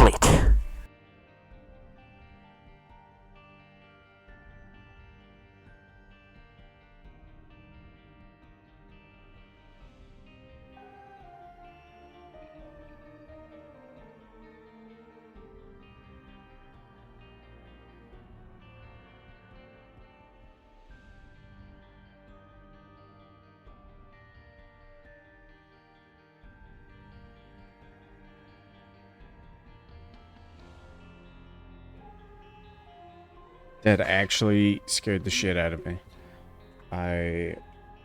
complete. That actually scared the shit out of me. I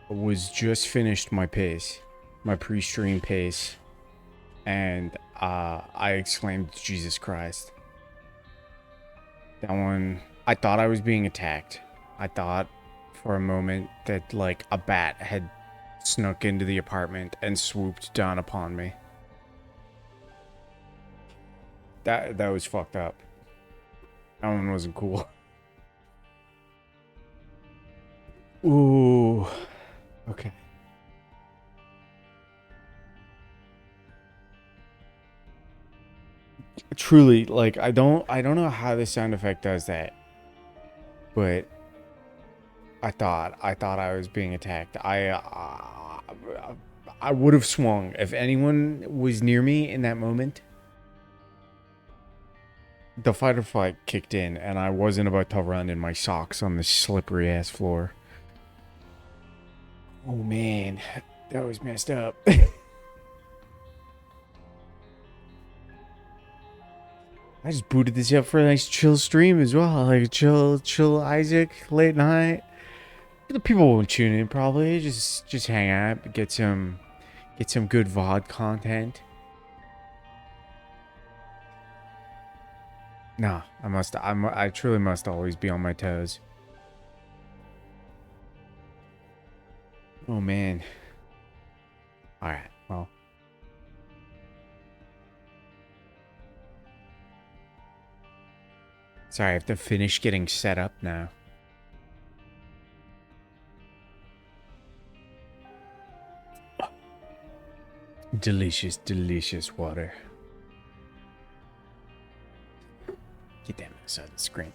was just finished my pace, my pre-stream pace, and I exclaimed, Jesus Christ. That one, I thought I was being attacked. I thought for a moment that like a bat had snuck into the apartment and swooped down upon me. That was fucked up. That one wasn't cool. Ooh. Okay. Truly, like I don't know how this sound effect does that, but I thought I was being attacked. I would have swung if anyone was near me in that moment. The fight or flight kicked in, and I wasn't about to run in my socks on the slippery ass floor. Oh man, that was messed up. I just booted this up for a nice chill stream as well. Like chill Isaac, late night. The people won't tune in probably. Just hang out, get some good VOD content. Nah, I truly must always be on my toes. Oh man. Alright, well. Sorry, I have to finish getting set up now. Delicious, delicious water. Get that mouse out of the screen.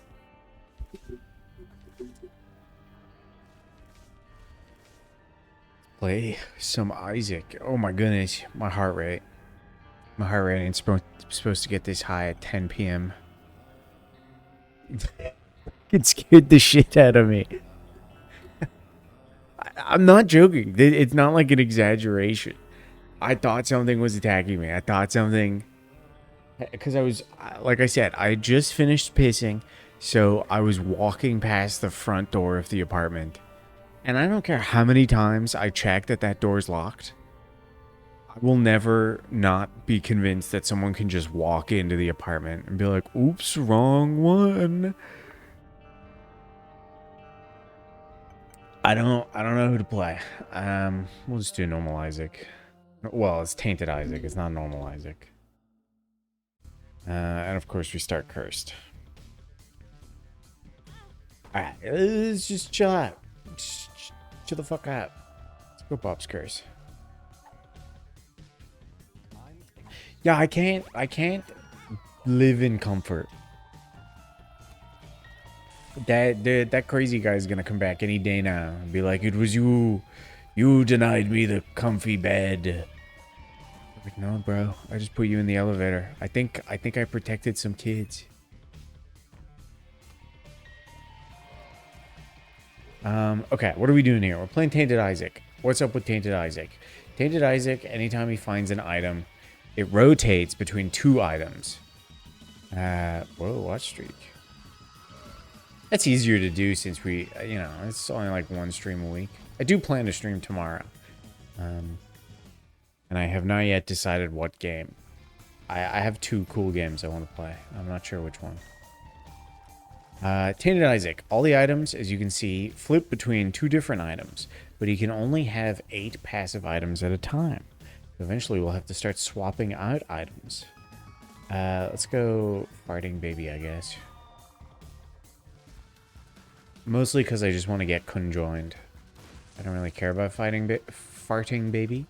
Play some Isaac. Oh my goodness, my heart rate. My heart rate ain't supposed to get this high at 10 p.m. It scared the shit out of me. I'm not joking. It's not like an exaggeration. I thought something was attacking me. I thought something... Because I was, like I said, I just finished pissing. So I was walking past the front door of the apartment. And I don't care how many times I check that that door's locked. I will never not be convinced that someone can just walk into the apartment and be like, oops, wrong one. I don't know who to play. We'll just do normal Isaac. Well, it's tainted Isaac. It's not normal Isaac. And of course we start cursed. Alright, let's just chill out. Just chill the fuck out. Let's go Bob's curse. Yeah, I can't live in comfort. That crazy guy's gonna come back any day now and be like, it was you. You denied me the comfy bed. Like, no, bro. I just put you in the elevator. I think I protected some kids. Okay, what are we doing here? We're playing Tainted Isaac. What's up with Tainted Isaac? Tainted Isaac, anytime he finds an item, it rotates between two items. Whoa, watch streak. That's easier to do since we, it's only like one stream a week. I do plan to stream tomorrow. And I have not yet decided what game. I have two cool games I want to play. I'm not sure which one. Tainted Isaac. All the items, as you can see, flip between two different items. But he can only have 8 passive items at a time. Eventually, we'll have to start swapping out items. Let's go farting baby, I guess. Mostly because I just want to get conjoined. I don't really care about farting baby.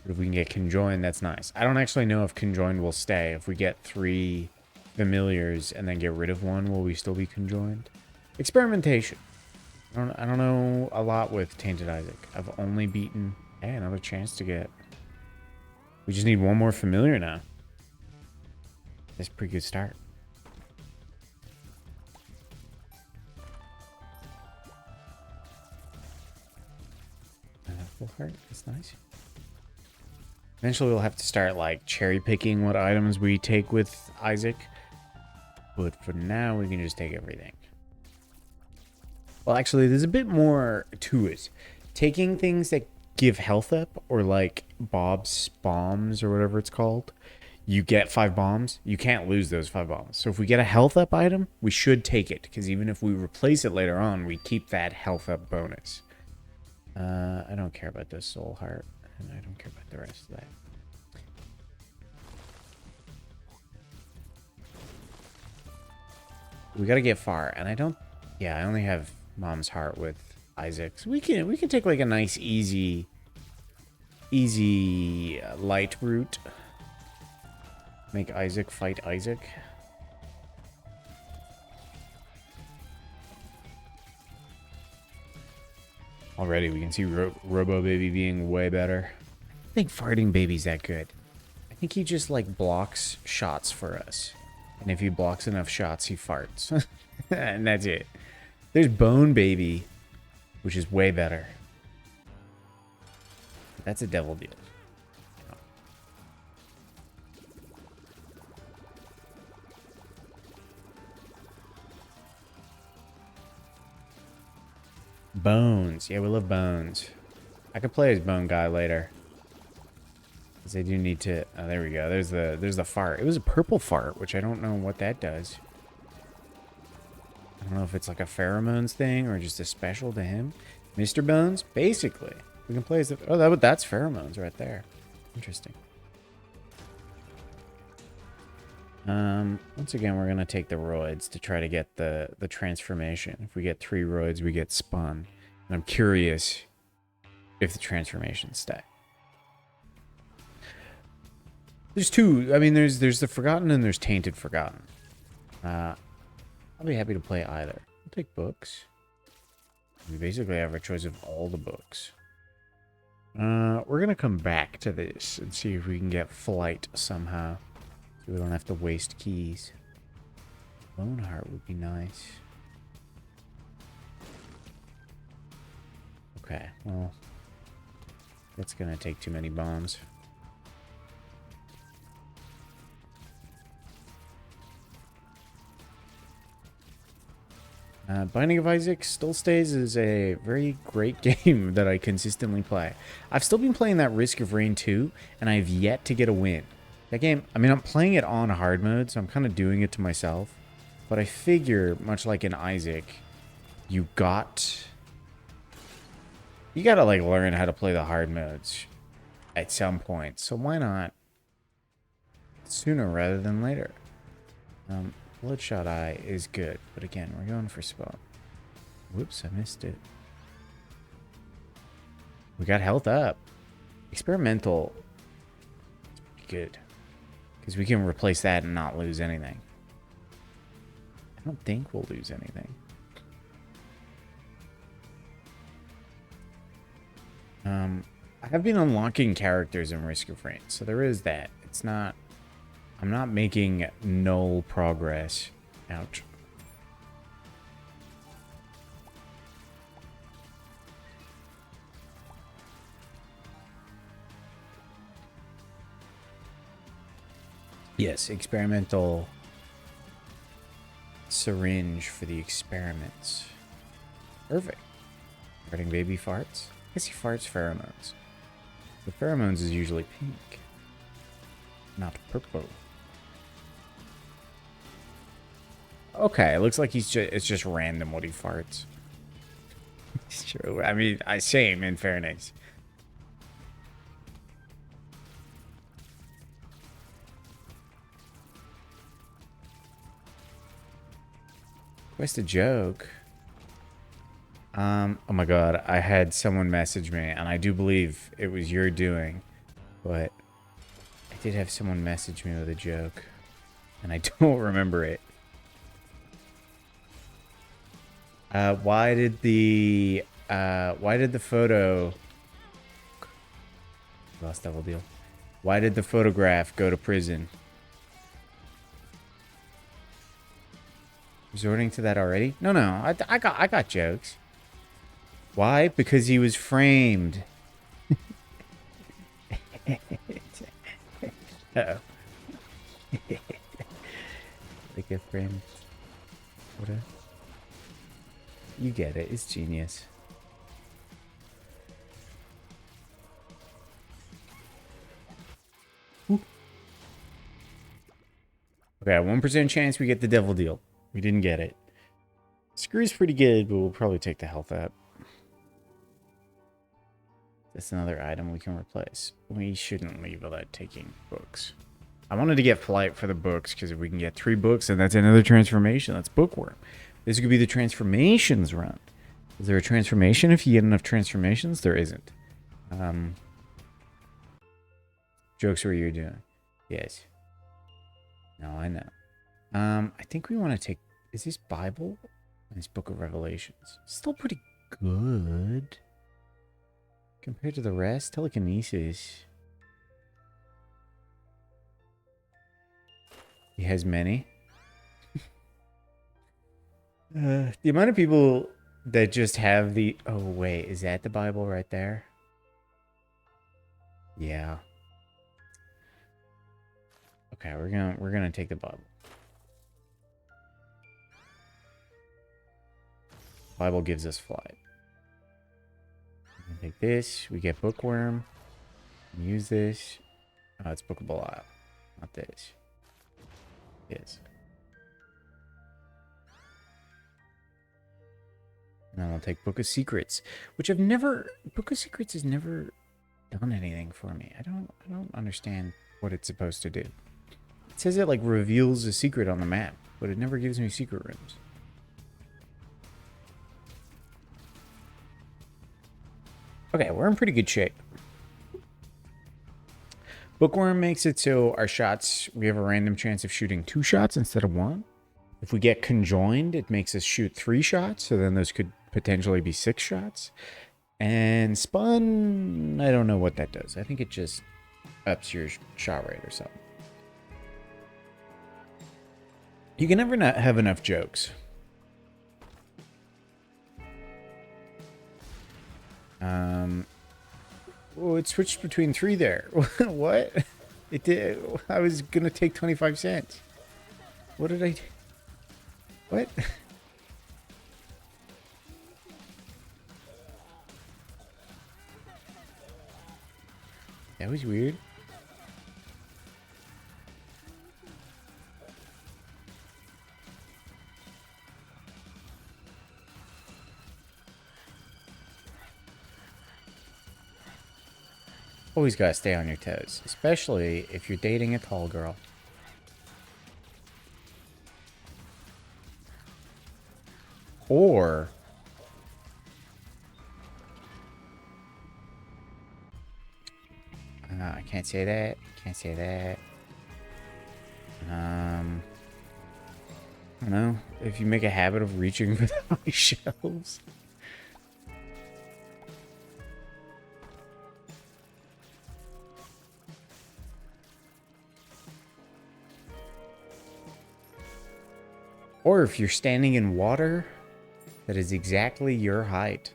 But if we can get conjoined, that's nice. I don't actually know if conjoined will stay. If we get 3 familiars and then get rid of one, will we still be conjoined? Experimentation. I don't know a lot with Tainted Isaac. I've only beaten... Hey, another chance to get... We just need one more familiar now. That's a pretty good start. Full heart, that's nice. Eventually we'll have to start like cherry picking what items we take with Isaac. But for now we can just take everything. Well, actually there's a bit more to it. Taking things that give health up, or like Bob's bombs or whatever it's called. You get 5 bombs. You can't lose those 5 bombs. So if we get a health up item, we should take it. Because even if we replace it later on, we keep that health up bonus. I don't care about this soul heart. And I don't care about the rest of that. We gotta get far. And I don't... Yeah, I only have Mom's heart with Isaac. So we can take like a nice easy light route. Make Isaac fight Isaac. Already we can see Robo Baby being way better. I think Farting Baby's that good. I think he just like blocks shots for us. And if he blocks enough shots, he farts. And that's it. There's Bone Baby, which is way better. That's a devil deal. Bones. Yeah, we love Bones. I could play as Bone Guy later. Because I do need to... Oh, there we go. There's the fart. It was a purple fart, which I don't know what that does. I don't know if it's like a pheromones thing or just a special to him. Mr. Bones? Basically. We can play as the... Oh, that's pheromones right there. Interesting. Once again, we're going to take the roids to try to get the transformation. If we get 3 roids, we get spun. And I'm curious if the transformations stay. There's 2. I mean, there's the Forgotten and there's Tainted Forgotten. I'll be happy to play either. I'll take books. We basically have a choice of all the books. We're going to come back to this and see if we can get flight somehow. So we don't have to waste keys. Bone Heart would be nice. Okay, well, that's gonna take too many bombs. Binding of Isaac still stays as a very great game that I consistently play. I've still been playing that Risk of Rain 2, and I've yet to get a win. That game, I mean, I'm playing it on hard mode, so I'm kind of doing it to myself. But I figure, much like in Isaac, you gotta, like, learn how to play the hard modes at some point. So why not sooner rather than later? Bloodshot Eye is good, but again, we're going for spot. Whoops, I missed it. We got health up. Experimental is pretty good. Because we can replace that and not lose anything. I don't think we'll lose anything. I have been unlocking characters in Risk of Rain, so there is that. It's not... I'm not making null progress. Ouch. Yes, experimental syringe for the experiments. Perfect. Farting Baby farts. I guess he farts pheromones. The pheromones is usually pink, not purple. Okay, it looks like it's just random what he farts. It's true. I mean, same in fairness. What's the joke? Oh my god, I had someone message me, and I do believe it was your doing. did have someone message me with a joke, and I don't remember it. Why did the photo... Lost double deal. Why did the photograph go to prison? Resorting to that already? No, I got jokes. Why? Because he was framed. Uh-oh. Like a framed... What a... You get it. It's genius. Ooh. Okay, 1% chance we get the devil deal. We didn't get it. Screw's pretty good, but we'll probably take the health up. That's another item we can replace. We shouldn't leave without taking books. I wanted to get flight for the books, because if we can get 3 books, and that's another transformation. That's bookworm. This could be the transformations run. Is there a transformation if you get enough transformations? There isn't. Jokes what you're doing. Yes. No, I know. I think we want to take... Is this Bible? This Book of Revelations. Still pretty good. Compared to the rest. Telekinesis. He has many. The amount of people that just have the... Oh, wait. Is that the Bible right there? Yeah. Okay, we're gonna take the Bible. Bible gives us flight. Take this. We get bookworm. Use this. Oh, it's Book of Belial. Not this. Yes. And then I'll take Book of Secrets, which I've never... Book of Secrets has never done anything for me. I don't understand what it's supposed to do. It says it like reveals a secret on the map, but it never gives me secret rooms. Okay, we're in pretty good shape. Bookworm makes it so our shots, we have a random chance of shooting 2 shots instead of 1. If we get conjoined, it makes us shoot 3 shots, so then those could potentially be 6 shots. And spun, I don't know what that does. I think it just ups your shot rate or something. You can never not have enough jokes. Oh, it switched between 3 there. What? It did. I was gonna take 25 cents. What did I do? What? That was weird. Always gotta stay on your toes, especially if you're dating a tall girl. Or I can't say that. Can't say that. I don't know. If you make a habit of reaching for the high shelves. Or if you're standing in water that is exactly your height.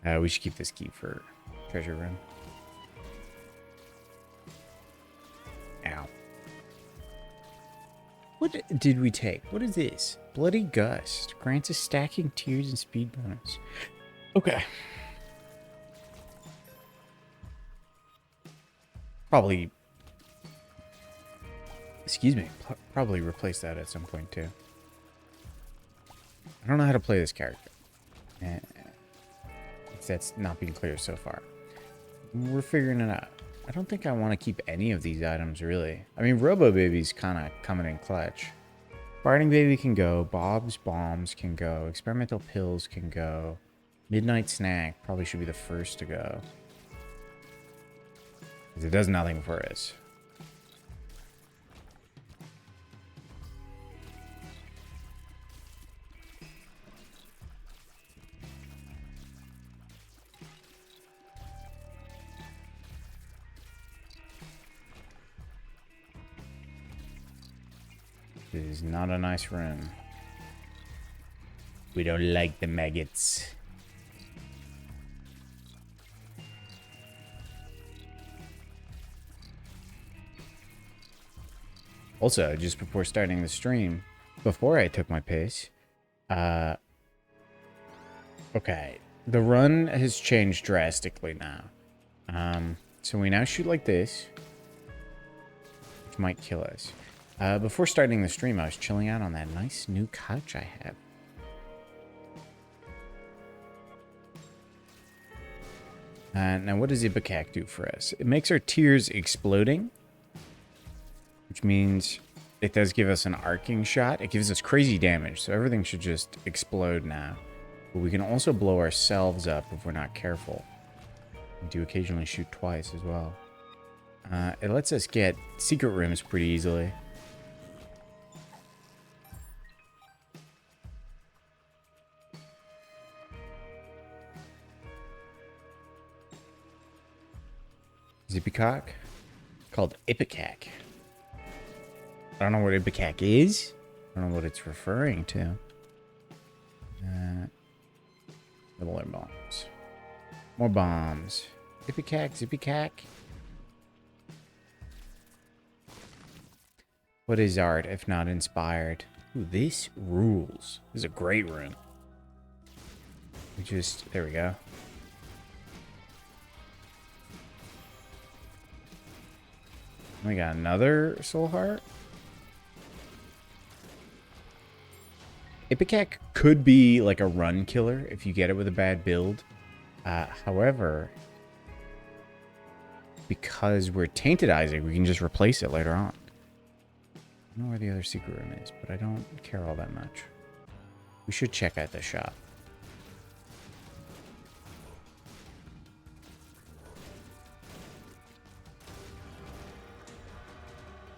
We should keep this key for treasure room. Ow. What did we take? What is this? Bloody Gust. Grants a stacking tears and speed bonus. Okay. Probably... Excuse me. Probably replace that at some point, too. I don't know how to play this character. That's not being clear so far. We're figuring it out. I don't think I want to keep any of these items, really. I mean, Robo Baby's kind of coming in clutch. Farting Baby can go. Bob's Bombs can go. Experimental Pills can go. Midnight Snack probably should be the first to go. Because it does nothing for us. This is not a nice room. We don't like the maggots. Also, just before starting the stream, before I took my piss, okay, the run has changed drastically now. So we now shoot like this, which might kill us. Before starting the stream, I was chilling out on that nice new couch I have. Now, what does Ipecac do for us? It makes our tears exploding, which means it does give us an arcing shot. It gives us crazy damage, so everything should just explode now. But we can also blow ourselves up if we're not careful. We do occasionally shoot twice as well. It lets us get secret rooms pretty easily. Zippycock? Called Ipecac. I don't know what Ipecac is. I don't know what it's referring to. More bombs. More bombs. Ipecac, Zippycac. What is art if not inspired? Ooh, this rules. This is a great room. There we go. We got another soul heart. Ipecac could be like a run killer if you get it with a bad build. However, because we're Tainted Isaac, we can just replace it later on. I don't know where the other secret room is, but I don't care all that much. We should check out the shop.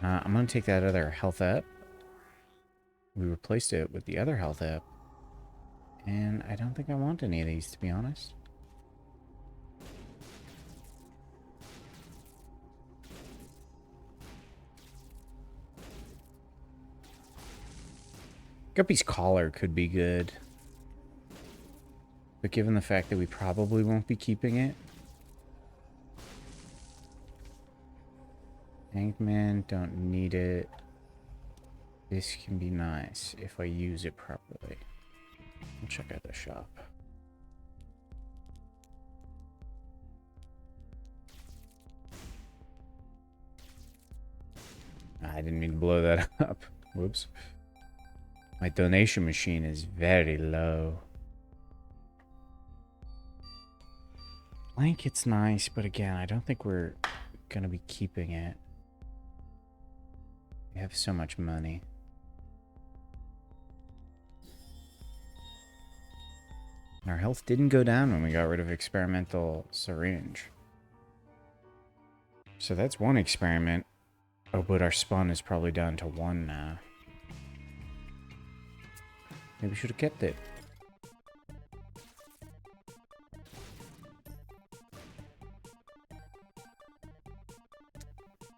I'm going to take that other health up. We replaced it with the other health up. And I don't think I want any of these, to be honest. Guppy's collar could be good. But given the fact that we probably won't be keeping it. Hangman, don't need it. This can be nice if I use it properly. I'll check out the shop. I didn't mean to blow that up. Whoops. My donation machine is very low. Blanket's nice, but again, I don't think we're gonna be keeping it. We have so much money. And our health didn't go down when we got rid of experimental syringe. So that's one experiment. Oh, but our spawn is probably down to 1 now. Maybe we should have kept it.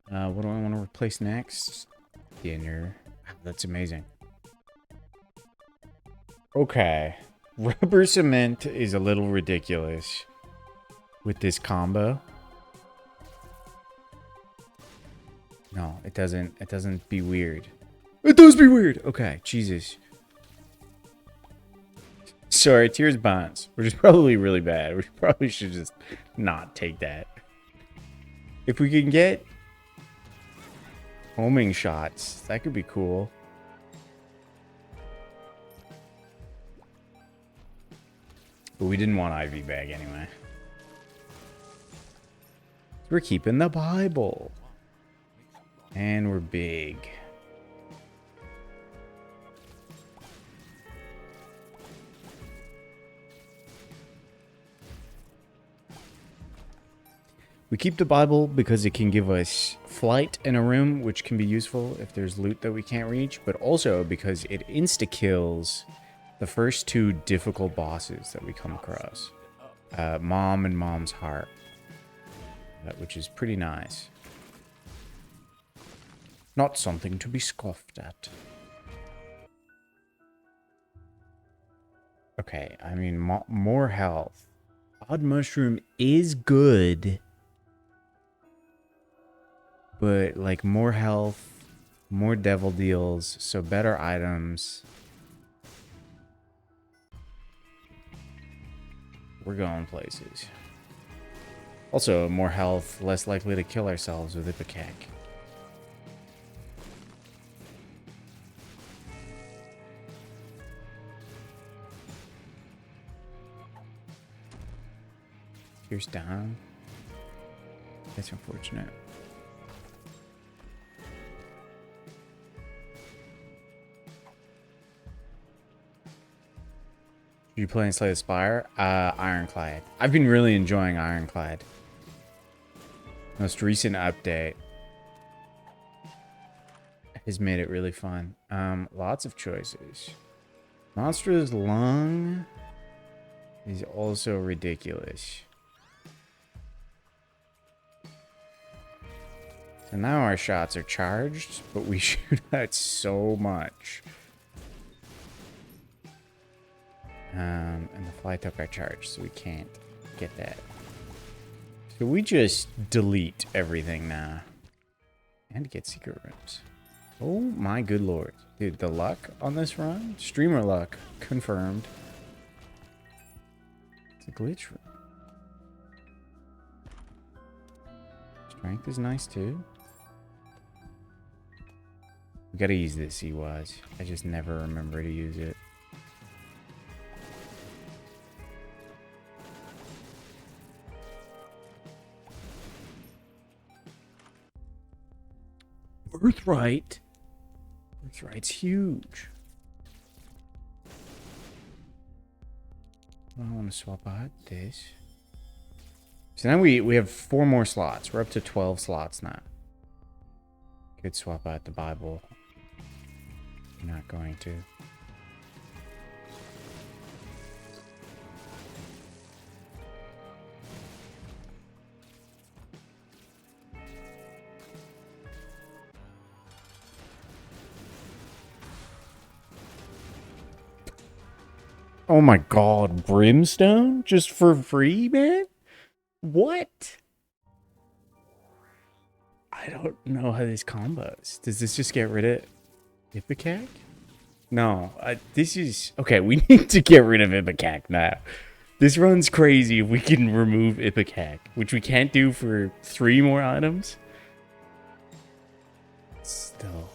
What do I want to replace next? Dinner. That's amazing. Okay. Rubber cement is a little ridiculous with this combo. No, it doesn't. It doesn't be weird. It does be weird. Okay, Jesus. Sorry, Tears Bonds, which is probably really bad. We probably should just not take that. If we can get homing shots, that could be cool. But we didn't want Ivy Bag anyway. We're keeping the Bible. And we're big. We keep the Bible because it can give us flight in a room, which can be useful if there's loot that we can't reach, but also because it insta-kills the first two difficult bosses that we come across. Mom and Mom's Heart, which is pretty nice. Not something to be scoffed at. Okay, I mean, more health. Odd Mushroom is good. But, like, more health, more devil deals, so better items. We're going places. Also, more health, less likely to kill ourselves with Ipecac. Here's down. That's unfortunate. You playing Slay the Spire? Ironclad. I've been really enjoying Ironclad. Most recent update has made it really fun. Lots of choices. Monster's Lung is also ridiculous. So now our shots are charged, but we shoot out so much. And the fly took our charge, so we can't get that. So we just delete everything now. And get secret rooms. Oh my good lord. Dude, the luck on this run? Streamer luck. Confirmed. It's a glitch room. Strength is nice too. We gotta use this E-wise. I just never remember to use it. Birthright. Birthright's huge. I want to swap out this. So now we have 4 more slots. We're up to 12 slots now. Could swap out the Bible. I'm not going to. Oh my god, Brimstone? Just for free, man? What? I don't know how this combos. Does this just get rid of Ipecac? No, this is... Okay, we need to get rid of Ipecac now. This run's crazy if we can remove Ipecac, which we can't do for 3 more items. Still.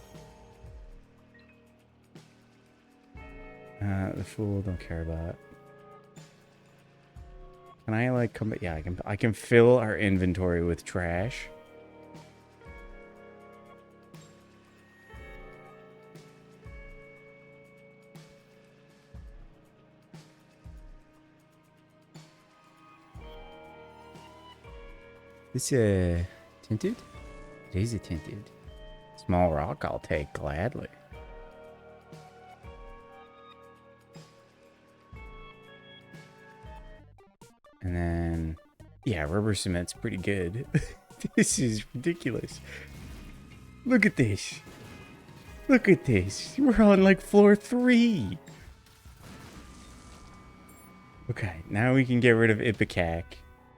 The Fool, don't care about. Can I, like, come... Yeah, I can fill our inventory with trash. This, tinted? It is a tinted. Small rock I'll take gladly. And then, yeah, rubber cement's pretty good. This is ridiculous. Look at this. Look at this. We're on like floor 3. Okay, now we can get rid of Ipecac.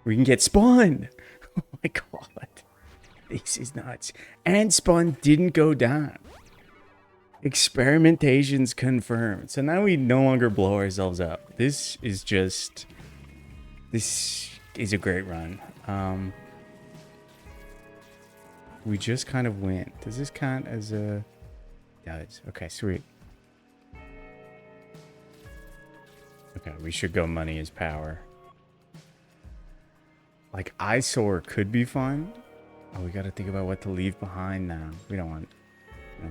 We can get Spawn. Oh my god. This is nuts. And Spawn didn't go down. Experimentation's confirmed. So now we no longer blow ourselves up. This is just... This is a great run. We just kind of win. Does this count as a... Yeah, it's... Okay, sweet. Okay, we should go money as power. Like, Eyesore could be fun. Oh, we gotta think about what to leave behind now. We don't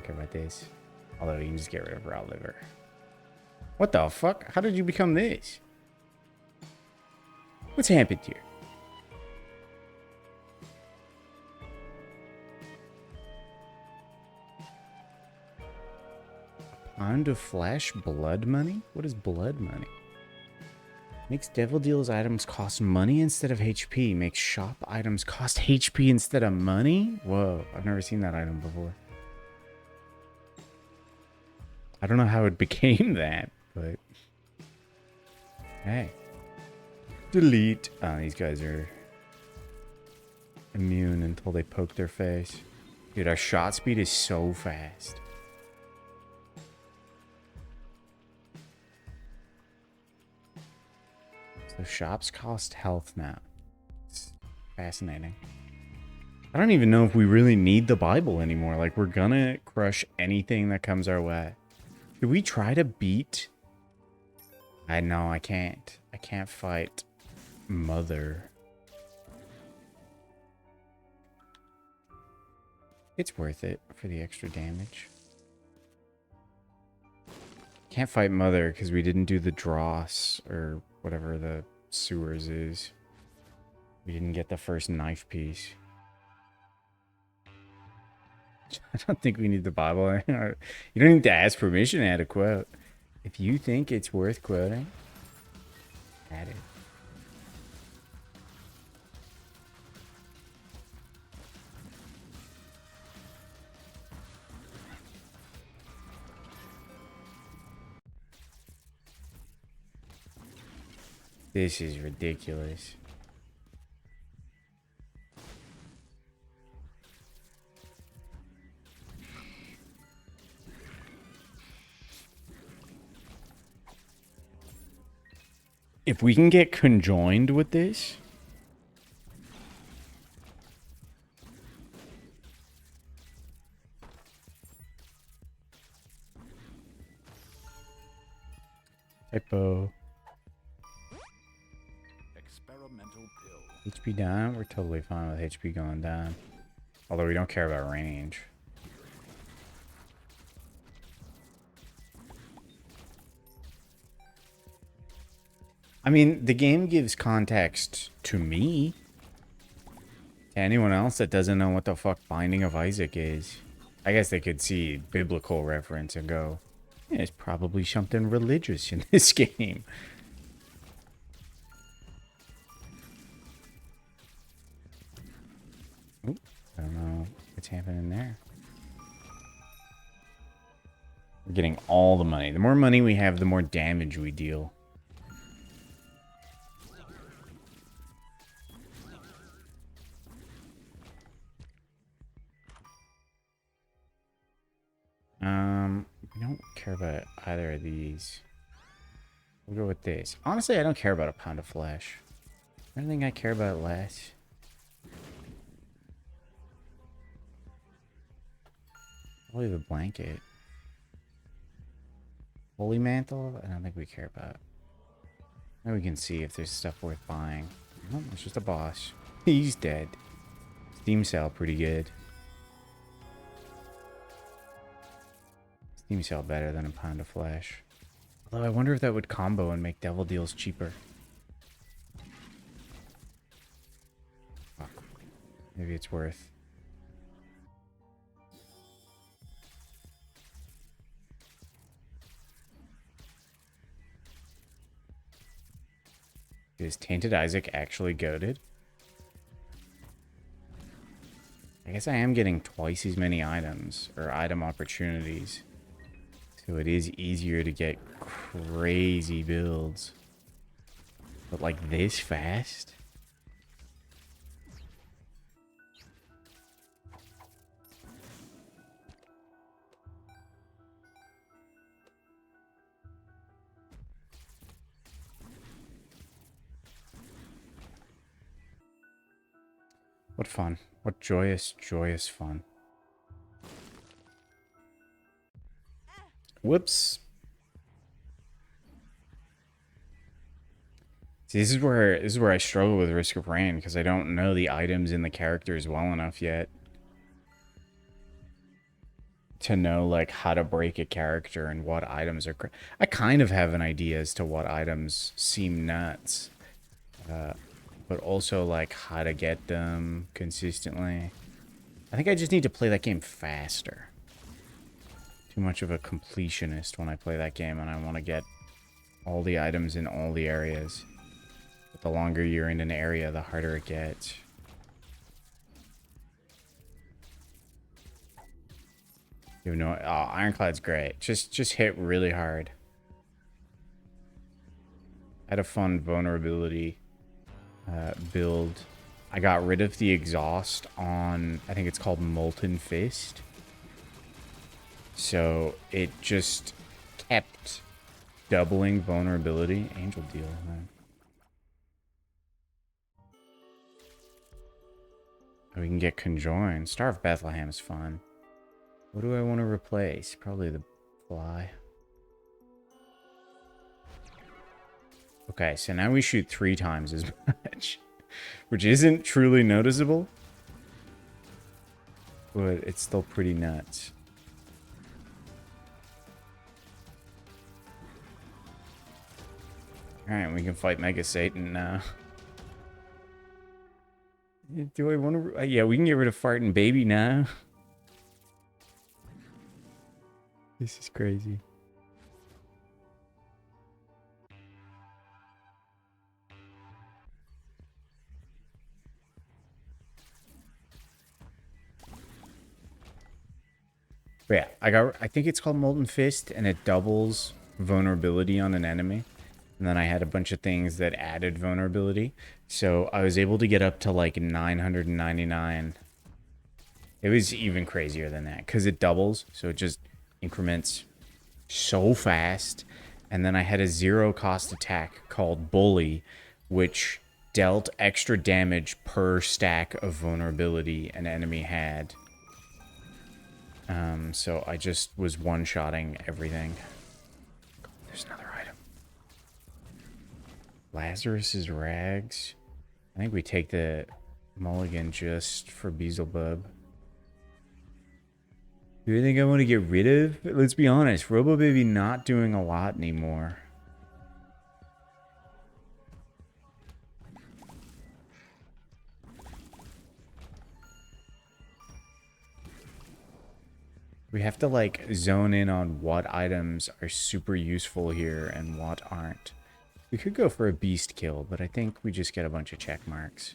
care about this. Although, you can just get rid of raw liver. What the fuck? How did you become this? What's happened here? Pound of flesh, blood money? What is blood money? Makes Devil Deal's items cost money instead of HP. Makes shop items cost HP instead of money? Whoa, I've never seen that item before. I don't know how it became that, but... Hey. Delete. Oh, these guys are immune until they poke their face. Dude, our shot speed is so fast. So shops cost health now. It's fascinating. I don't even know if we really need the Bible anymore. Like, we're gonna crush anything that comes our way. Should we try to beat... I know, I can't. I can't fight Mother. It's worth it for the extra damage. Can't fight Mother because we didn't do the dross or whatever the sewers is. We didn't get the first knife piece. I don't think we need the Bible. You don't need to ask permission to add a quote. If you think it's worth quoting, add it. This is ridiculous. If we can get conjoined with this... Typo. HP down? We're totally fine with HP going down. Although we don't care about range. I mean, the game gives context to me. To anyone else that doesn't know what the fuck Binding of Isaac is. I guess they could see biblical reference and go, yeah, there's probably something religious in this game. Oop, I don't know what's happening there. We're getting all the money. The more money we have, the more damage we deal. We don't care about either of these. We'll go with this. Honestly, I don't care about a pound of flesh. I don't think I care about it less. Probably the blanket. Holy mantle? I don't think we care about. Now we can see if there's stuff worth buying. Oh, it's just a boss. He's dead. Steam sale pretty good. Steam sale better than a pound of flesh. Although I wonder if that would combo and make Devil Deals cheaper. Fuck. Maybe it's worth. Is Tainted Isaac actually goated? I guess I am getting twice as many items, or item opportunities. So it is easier to get crazy builds. But like this fast? What fun. What joyous, joyous fun. Whoops. See, this is where I struggle with Risk of Rain, because I don't know the items in the characters well enough yet to know like how to break a character and what items are. I kind of have an idea as to what items seem nuts, but also like how to get them consistently. I think I just need to play that game faster too much of a completionist when I play that game, and I want to get all the items in all the areas. But the longer you're in an area, the harder it gets. You know, oh, Ironclad's great. Just hit really hard. I had a fun vulnerability build. I got rid of the exhaust on, I think it's called Molten Fist. So it just kept doubling vulnerability. Angel Deal, man. We can get Conjoined. Star of Bethlehem is fun. What do I want to replace? Probably the Fly. Okay, so now we shoot 3 times as much, which isn't truly noticeable, but it's still pretty nuts. Alright, we can fight Mega Satan now. Do I want to... yeah, we can get rid of Farting Baby now. This is crazy. But yeah, I think it's called Molten Fist, and it doubles vulnerability on an enemy. And then I had a bunch of things that added vulnerability. So I was able to get up to like 999. It was even crazier than that because it doubles. So it just increments so fast. And then I had a 0-cost attack called Bully, which dealt extra damage per stack of vulnerability an enemy had. So I just was one-shotting everything. There's another item. Lazarus's Rags. I think we take the mulligan just for Beelzebub. Do you think I want to get rid of? Let's be honest, Robobaby not doing a lot anymore. We have to like zone in on what items are super useful here and what aren't. We could go for a beast kill, but I think we just get a bunch of check marks.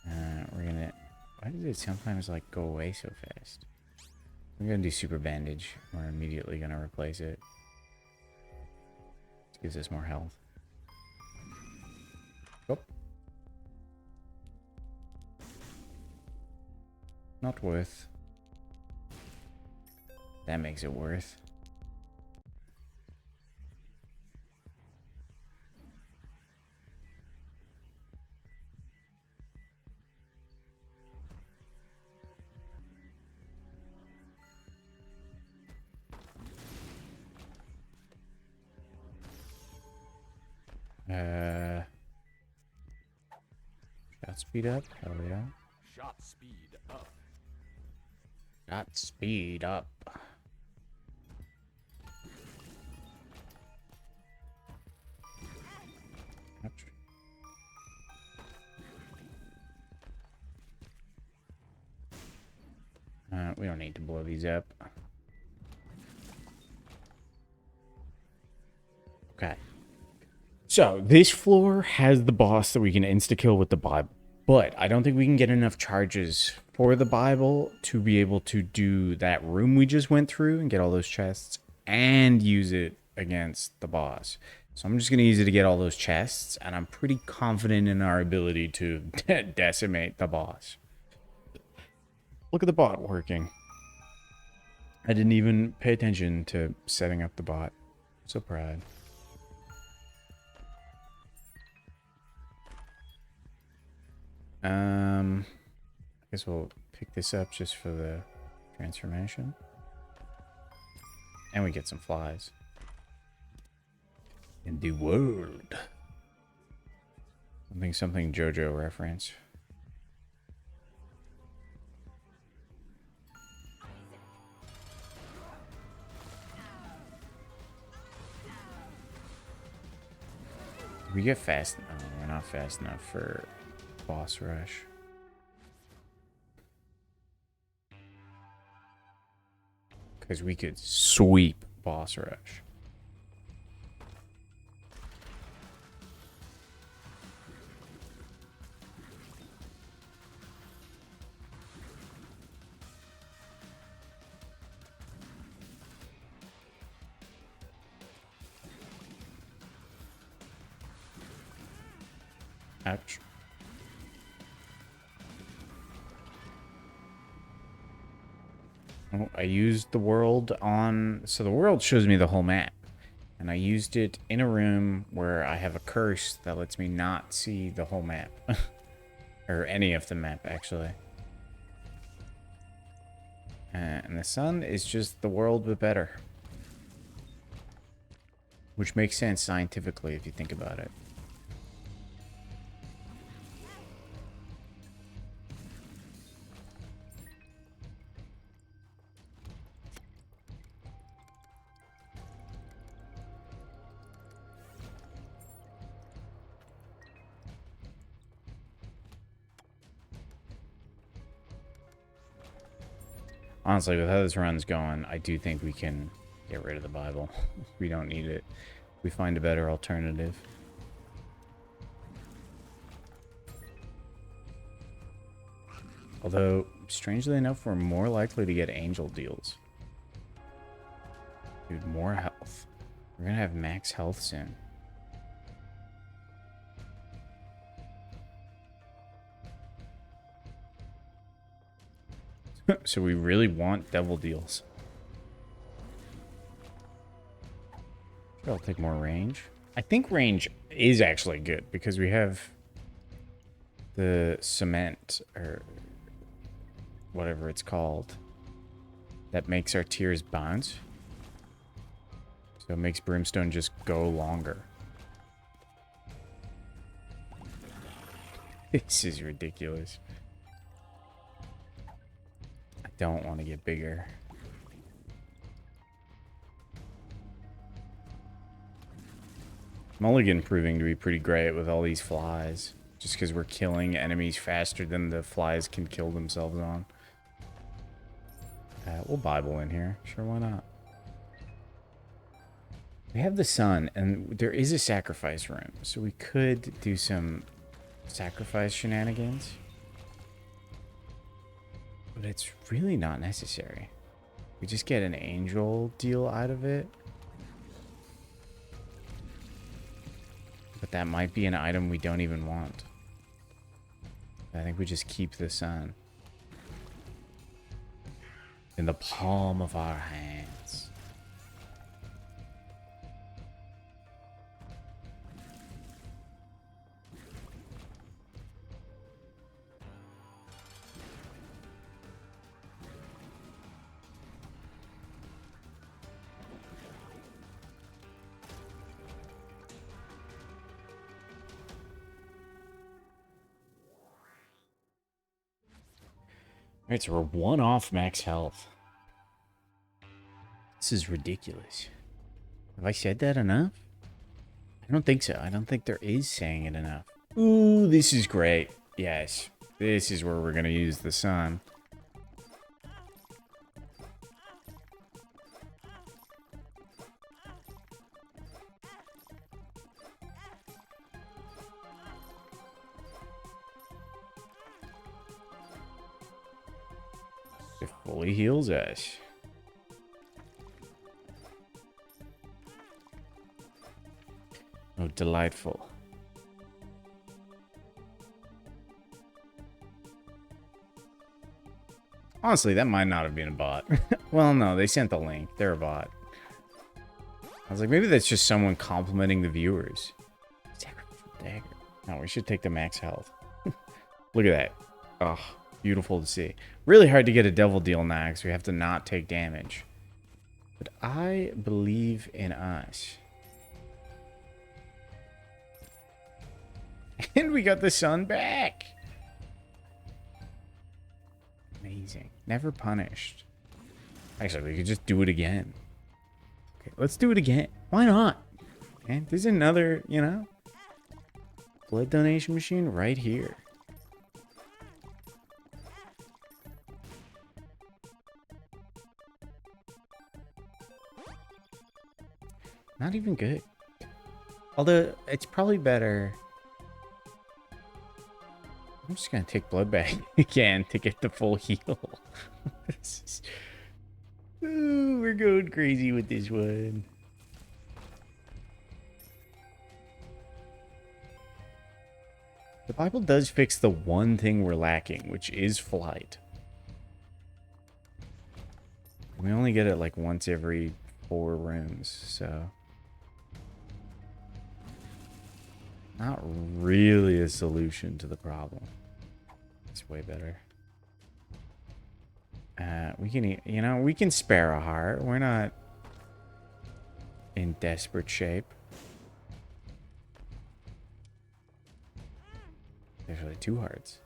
We're gonna... Why does it sometimes like go away so fast? We're gonna do super bandage. We're immediately gonna replace it. This gives us more health. Oh. Not worth. That makes it worth. Shot speed up? Hell yeah. Shot speed up. Shot speed up. We don't need to blow these up. Okay. So, this floor has the boss that we can insta-kill with the Bible. But I don't think we can get enough charges for the Bible to be able to do that room we just went through and get all those chests and use it against the boss. So I'm just going to use it to get all those chests, and I'm pretty confident in our ability to decimate the boss. Look at the bot working. I didn't even pay attention to setting up the bot. So proud. I guess we'll pick this up just for the transformation. And we get some flies. In the world. Something JoJo reference. We get fast. No, we're not fast enough for boss rush. Because we could sweep Boss Rush. Ouch. Oh, I used the world on... So the world shows me the whole map. And I used it in a room where I have a curse that lets me not see the whole map. Or any of the map, actually. And the sun is just the world, but better. Which makes sense scientifically if you think about it. Honestly, with how this run's going, I do think we can get rid of the Bible. We don't need it. We find a better alternative. Although, strangely enough, we're more likely to get angel deals. Dude, more health. We're gonna have max health soon. So we really want devil deals. I'll take more range. I think range is actually good because we have the cement or whatever it's called that makes our tears bounce. So it makes brimstone just go longer. This is ridiculous. I don't want to get bigger. Mulligan proving to be pretty great with all these flies. Just because we're killing enemies faster than the flies can kill themselves on. We'll Bible in here. Sure, why not? We have the sun, and there is a sacrifice room. So we could do some sacrifice shenanigans. But it's really not necessary. We just get an angel deal out of it. But that might be an item we don't even want. I think we just keep the sun in the palm of our hands. Alright, so we're one off max health. This is ridiculous. Have I said that enough? I don't think so. I don't think there is saying it enough. Ooh, this is great. Yes. This is where we're going to use the sun. It fully heals us. Oh, delightful. Honestly, that might not have been a bot. Well, no, they sent the link. They're a bot. I was like, maybe that's just someone complimenting the viewers. Dagger. No, we should take the max health. Look at that. Oh, beautiful to see. Really hard to get a devil deal now because we have to not take damage. But I believe in us. And we got the sun back. Amazing. Never punished. Actually, we could just do it again. Okay, let's do it again. Why not? Okay, there's another, you know, blood donation machine right here. Not even good. Although, it's probably better. I'm just gonna take blood bag again to get the full heal. Ooh, we're going crazy with this one. The Bible does fix the one thing we're lacking, which is flight. We only get it like once every 4 rooms, so... Not really a solution to the problem. It's way better. We can, you know, we can spare a heart. We're not in desperate shape. There's really 2 hearts.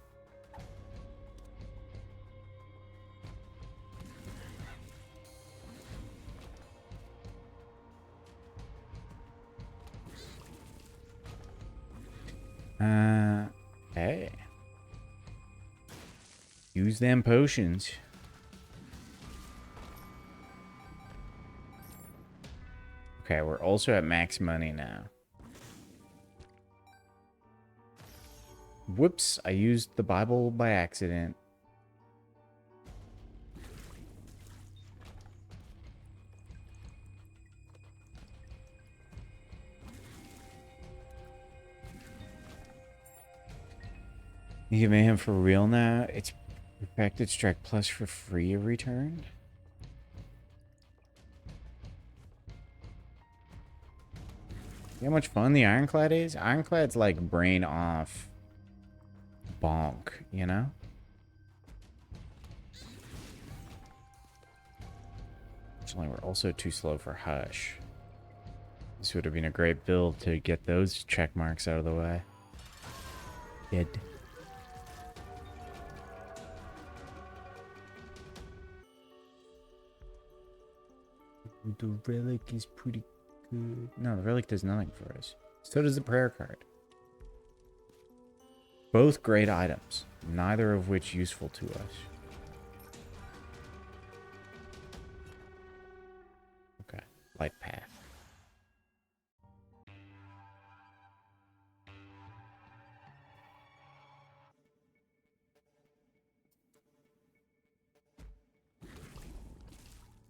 Hey. Use them potions. Okay, we're also at max money now. Whoops, I used the Bible by accident. You give me him for real now? It's Perfected Strike Plus for free returned? See how much fun the Ironclad is? Ironclad's like brain off bonk, you know? Fortunately, we're also too slow for Hush. This would have been a great build to get those check marks out of the way. Dead. The relic is pretty good. No, the relic does nothing for us. So does the prayer card. Both great items, neither of which useful to us. Okay, light path.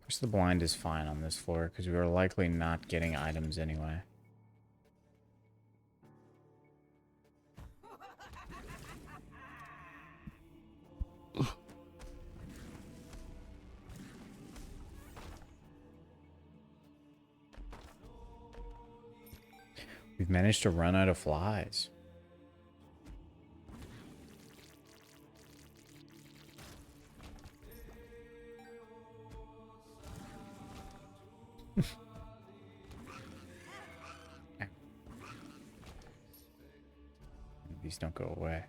First, the blind is fine on this floor because we are likely not getting items anyway. We've managed to run out of flies. These don't go away.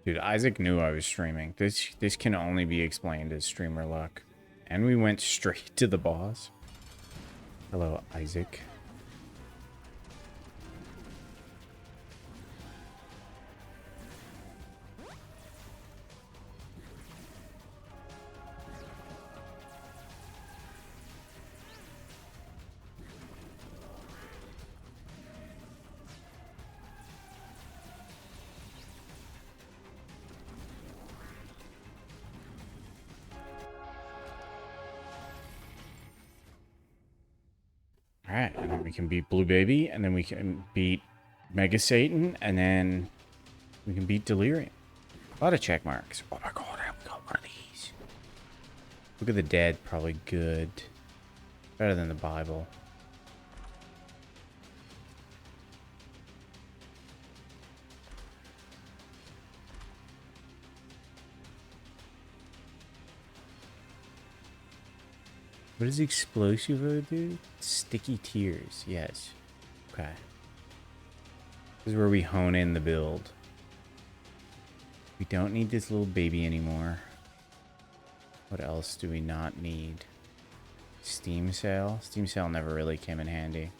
Dude, Isaac knew I was streaming. This can only be explained as streamer luck. And we went straight to the boss. Hello, Isaac. Alright, and then we can beat Blue Baby, and then we can beat Mega Satan, and then we can beat Delirium. A lot of check marks. Oh my god, I haven't got one of these. Look at the Dead, probably good. Better than the Bible. What does Explosivo do? Sticky Tears, yes. Okay. This is where we hone in the build. We don't need this little baby anymore. What else do we not need? Steam Sail? Steam Sail never really came in handy.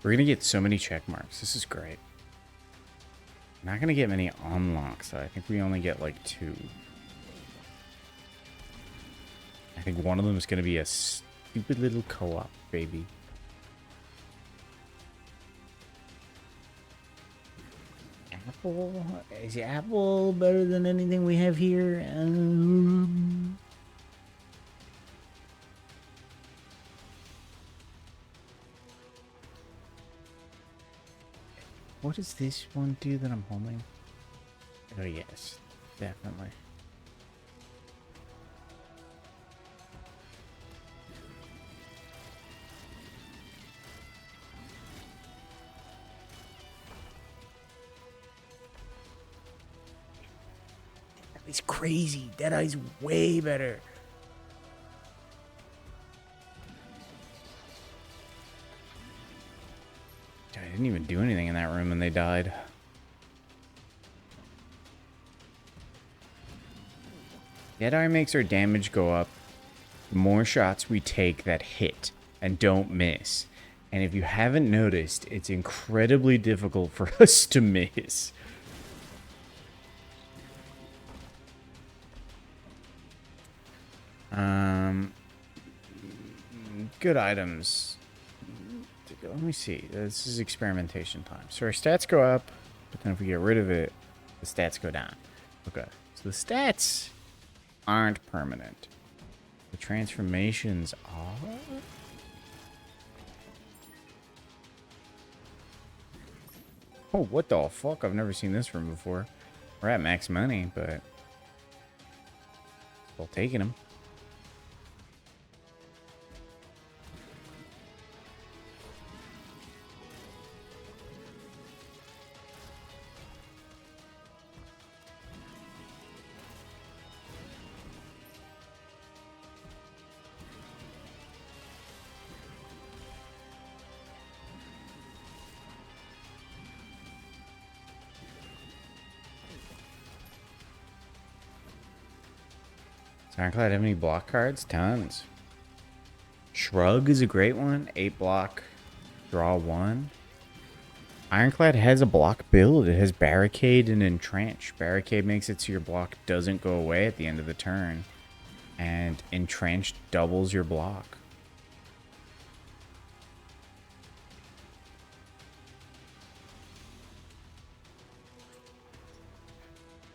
We're going to get so many check marks. This is great. Not going to get many unlocks, though. I think we only get like 2. I think one of them is going to be a stupid little co-op, baby. Apple? Is Apple better than anything we have here? What does this one do that I'm holding? Oh, yes. Definitely. It's crazy. Deadeye's way better. I didn't even do anything in that room when they died. Deadeye makes our damage go up the more shots we take that hit and don't miss. And if you haven't noticed, it's incredibly difficult for us to miss. Good items. Let me see. This is experimentation time. So our stats go up, but then if we get rid of it, the stats go down. Okay. So the stats aren't permanent. The transformations are. Oh, what the fuck? I've never seen this room before. We're at max money, but still taking them. Does Ironclad have any block cards? Tons. Shrug is a great one. 8 block. Draw 1. Ironclad has a block build. It has Barricade and Entrench. Barricade makes it so your block doesn't go away at the end of the turn. And Entrench doubles your block.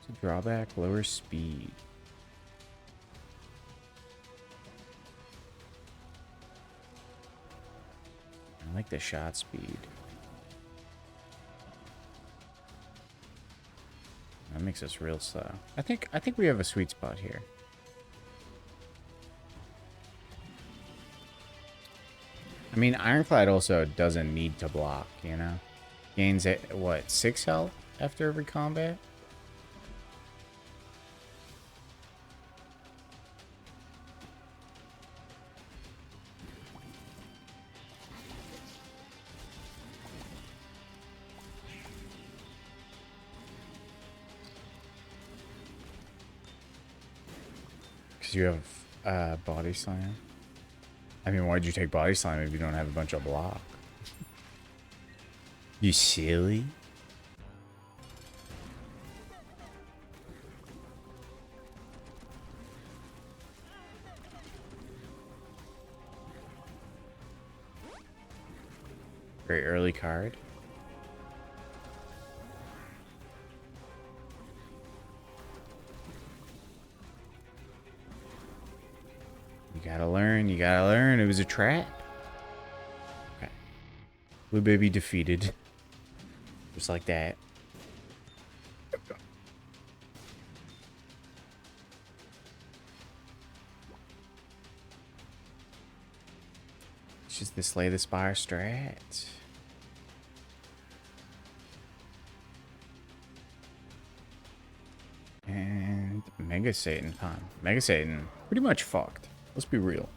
So drawback, lower speed. I like the shot speed. That makes us real slow. I think we have a sweet spot here. I mean, Ironclad also doesn't need to block, you know? Gains, what, 6 health after every combat? Because you have Body Slam. I mean, why'd you take Body Slam if you don't have a bunch of block? You silly? Very early card. You gotta learn, you gotta learn. It was a trap. Okay. Blue Baby defeated. Just like that. It's just the Slay the Spire strat. And Mega Satan time. Mega Satan pretty much fucked. Let's be real.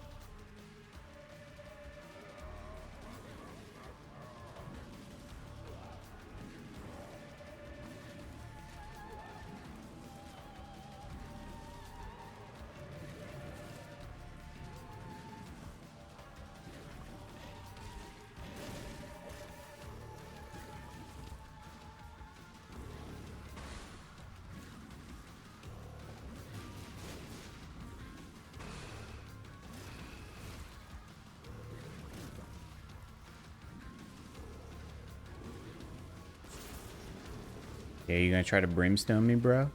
Yeah, you gonna try to brimstone me, bro?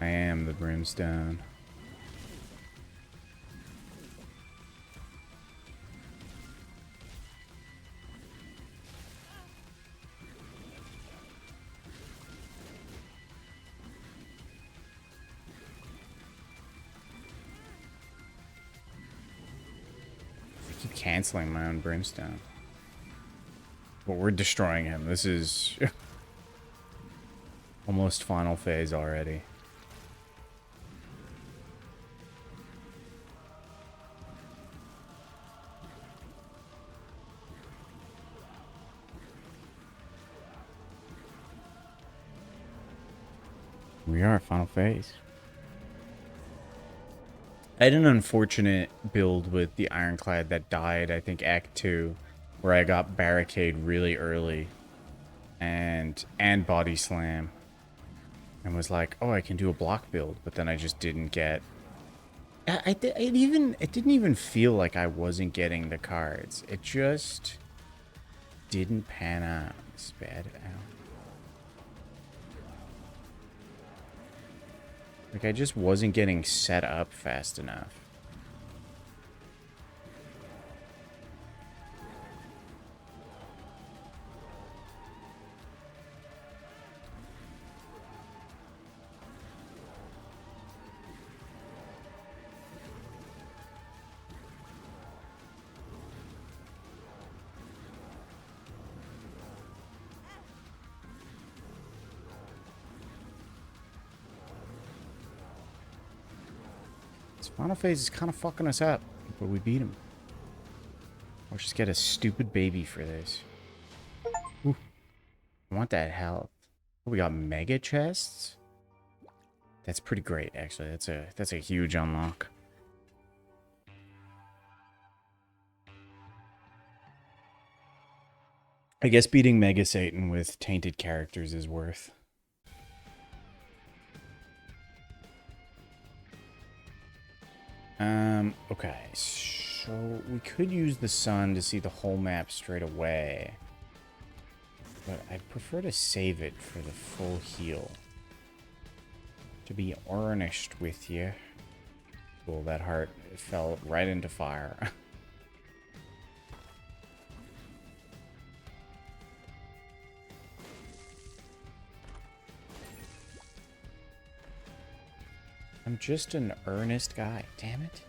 I am the brimstone. I keep canceling my own brimstone. But we're destroying him. This is almost final phase already. We are final phase. I had an unfortunate build with the Ironclad that died, I think Act 2, where I got Barricade really early and Body Slam. And was like, oh, I can do a block build, but then I just didn't get... it didn't even feel like I wasn't getting the cards. It just didn't pan out. Spad out. Like, I just wasn't getting set up fast enough. This final phase is kind of fucking us up, but we beat him. I'll just get a stupid baby for this. Ooh. I want that health. Oh, we got mega chests? That's pretty great, actually. That's a huge unlock. I guess beating Mega Satan with tainted characters is worth. Okay, so we could use the sun to see the whole map straight away. But I'd prefer to save it for the full heal. To be earnest with you. Cool, that heart fell right into fire. I'm just an earnest guy, damn it.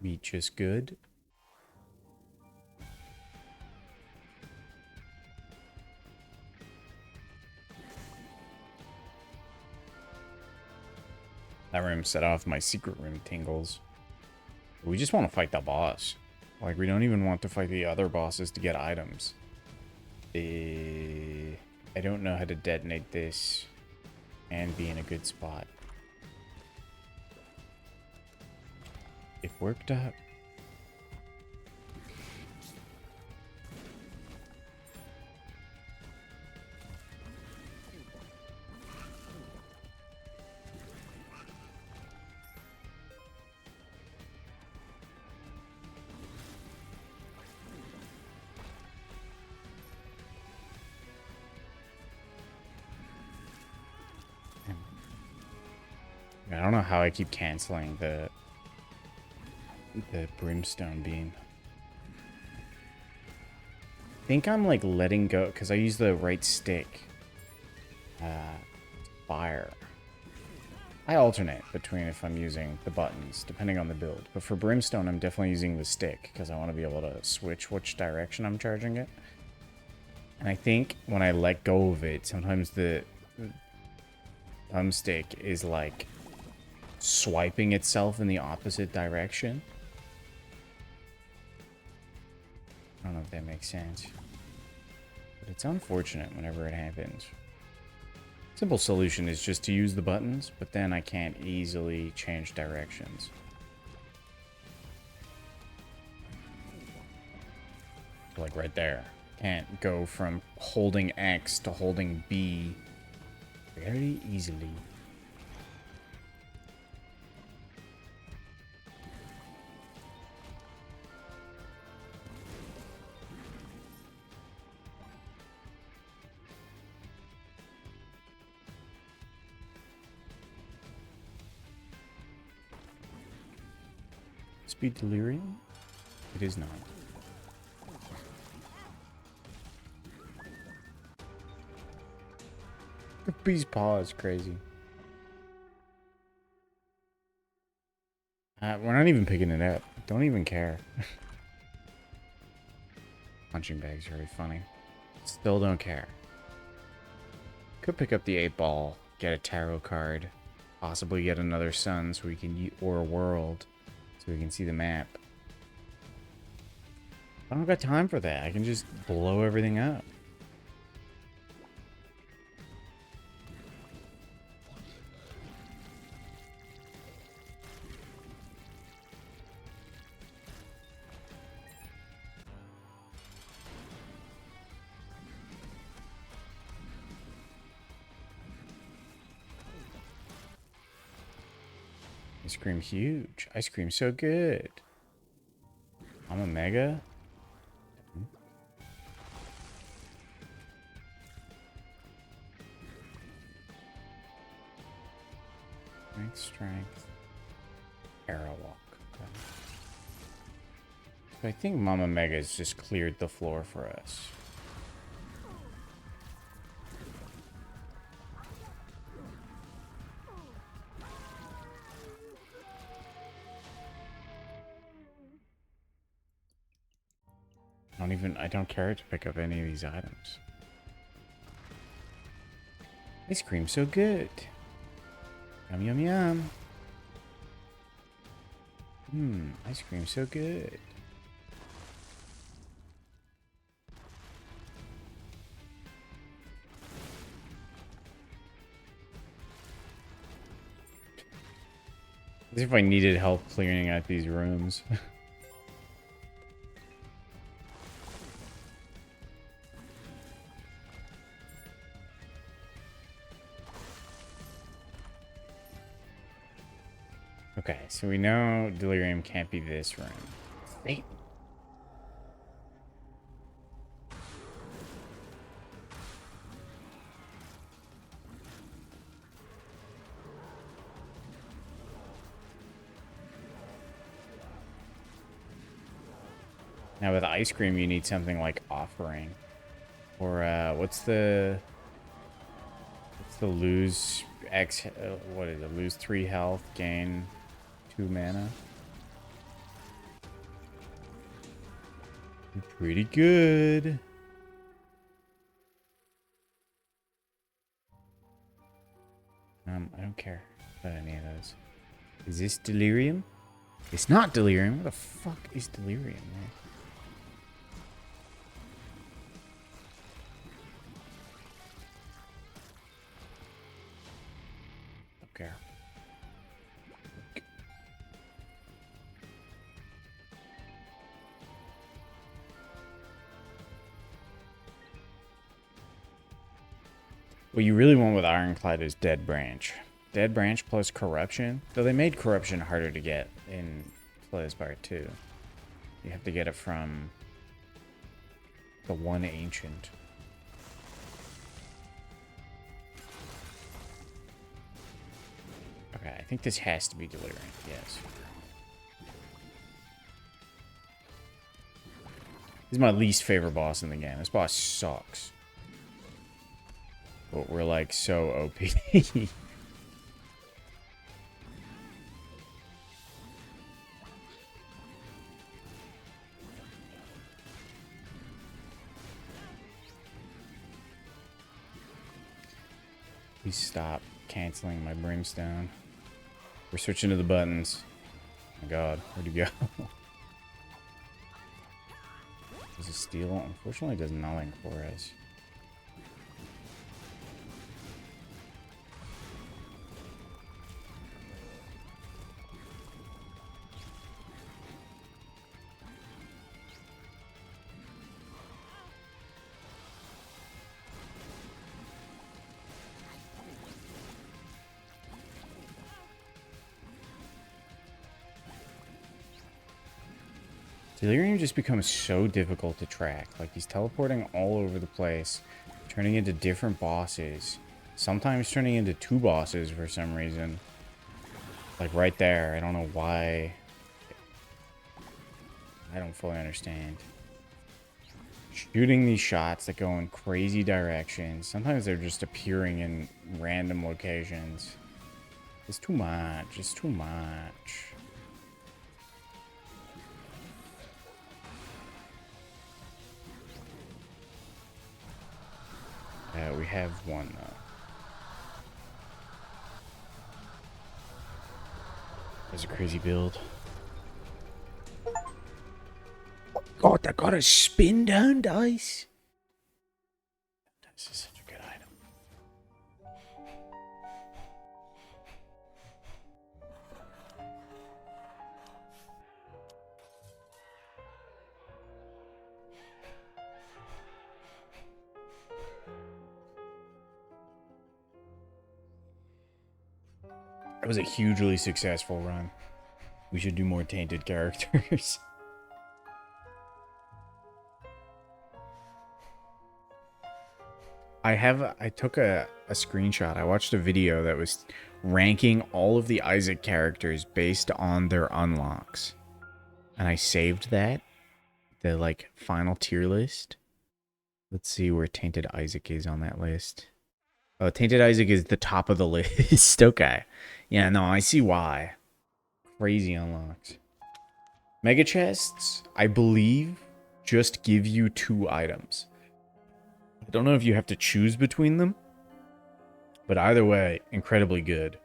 Meat just good. That room set off my secret room tingles. We just want to fight the boss. Like, we don't even want to fight the other bosses to get items. I don't know how to detonate this and be in a good spot. It worked out. I don't know how I keep canceling the brimstone beam. I think I'm like letting go because I use the right stick. Fire. I alternate between if I'm using the buttons, depending on the build. But for brimstone, I'm definitely using the stick because I want to be able to switch which direction I'm charging it. And I think when I let go of it, sometimes the thumbstick is like swiping itself in the opposite direction. I don't know if that makes sense. But it's unfortunate whenever it happens. Simple solution is just to use the buttons, but then I can't easily change directions. Like right there. Can't go from holding X to holding B very easily. Speed delirium? It is not. The bee's paw is crazy. We're not even picking it up. Don't even care. Punching bag's very funny. Still don't care. Could pick up the 8-ball, get a tarot card, possibly get another sun so we can or a world so we can see the map. I don't got time for that. I can just blow everything up. Ice cream huge. Ice cream so good. I'm a mega. Strength. Arrow walk. Okay. So I think Mama Mega's just cleared the floor for us. I don't care to pick up any of these items. Ice cream so good. Yum, yum, yum. Ice cream so good. As if I needed help clearing out these rooms. Okay, so we know Delirium can't be this room. Wait. Now with ice cream, you need something like offering, or what's the lose X? What is it? Lose 3 health, gain 2 mana. Pretty good. I don't care about any of those. Is this Delirium? It's not Delirium. What the fuck is Delirium, man? Okay. What you really want with Ironclad is Dead Branch. Dead Branch plus Corruption. Though they made Corruption harder to get in Slay 2. You have to get it from the one Ancient. Okay, I think this has to be Delirium. Yes. This is my least favorite boss in the game. This boss sucks. But we're like so OP. Please stop canceling my brimstone. We're switching to the buttons. Oh my god, where'd he go? Does it steal? Unfortunately, it does nothing for us. Delirium just becomes so difficult to track. Like, he's teleporting all over the place, turning into different bosses. Sometimes turning into 2 bosses for some reason. Like, right there. I don't know why. I don't fully understand. Shooting these shots that go in crazy directions. Sometimes they're just appearing in random locations. It's too much. It's too much. We have one, though. That's a crazy build. God, I got a spin down dice. This is such a good item. That was a hugely successful run. We should do more tainted characters. I took a screenshot. I watched a video that was ranking all of the Isaac characters based on their unlocks. And I saved that. The, like, final tier list. Let's see where Tainted Isaac is on that list. Oh, Tainted Isaac is the top of the list. Okay. Yeah, no, I see why. Crazy unlocks. Mega chests, I believe, just give you 2 items. I don't know if you have to choose between them, but either way, incredibly good.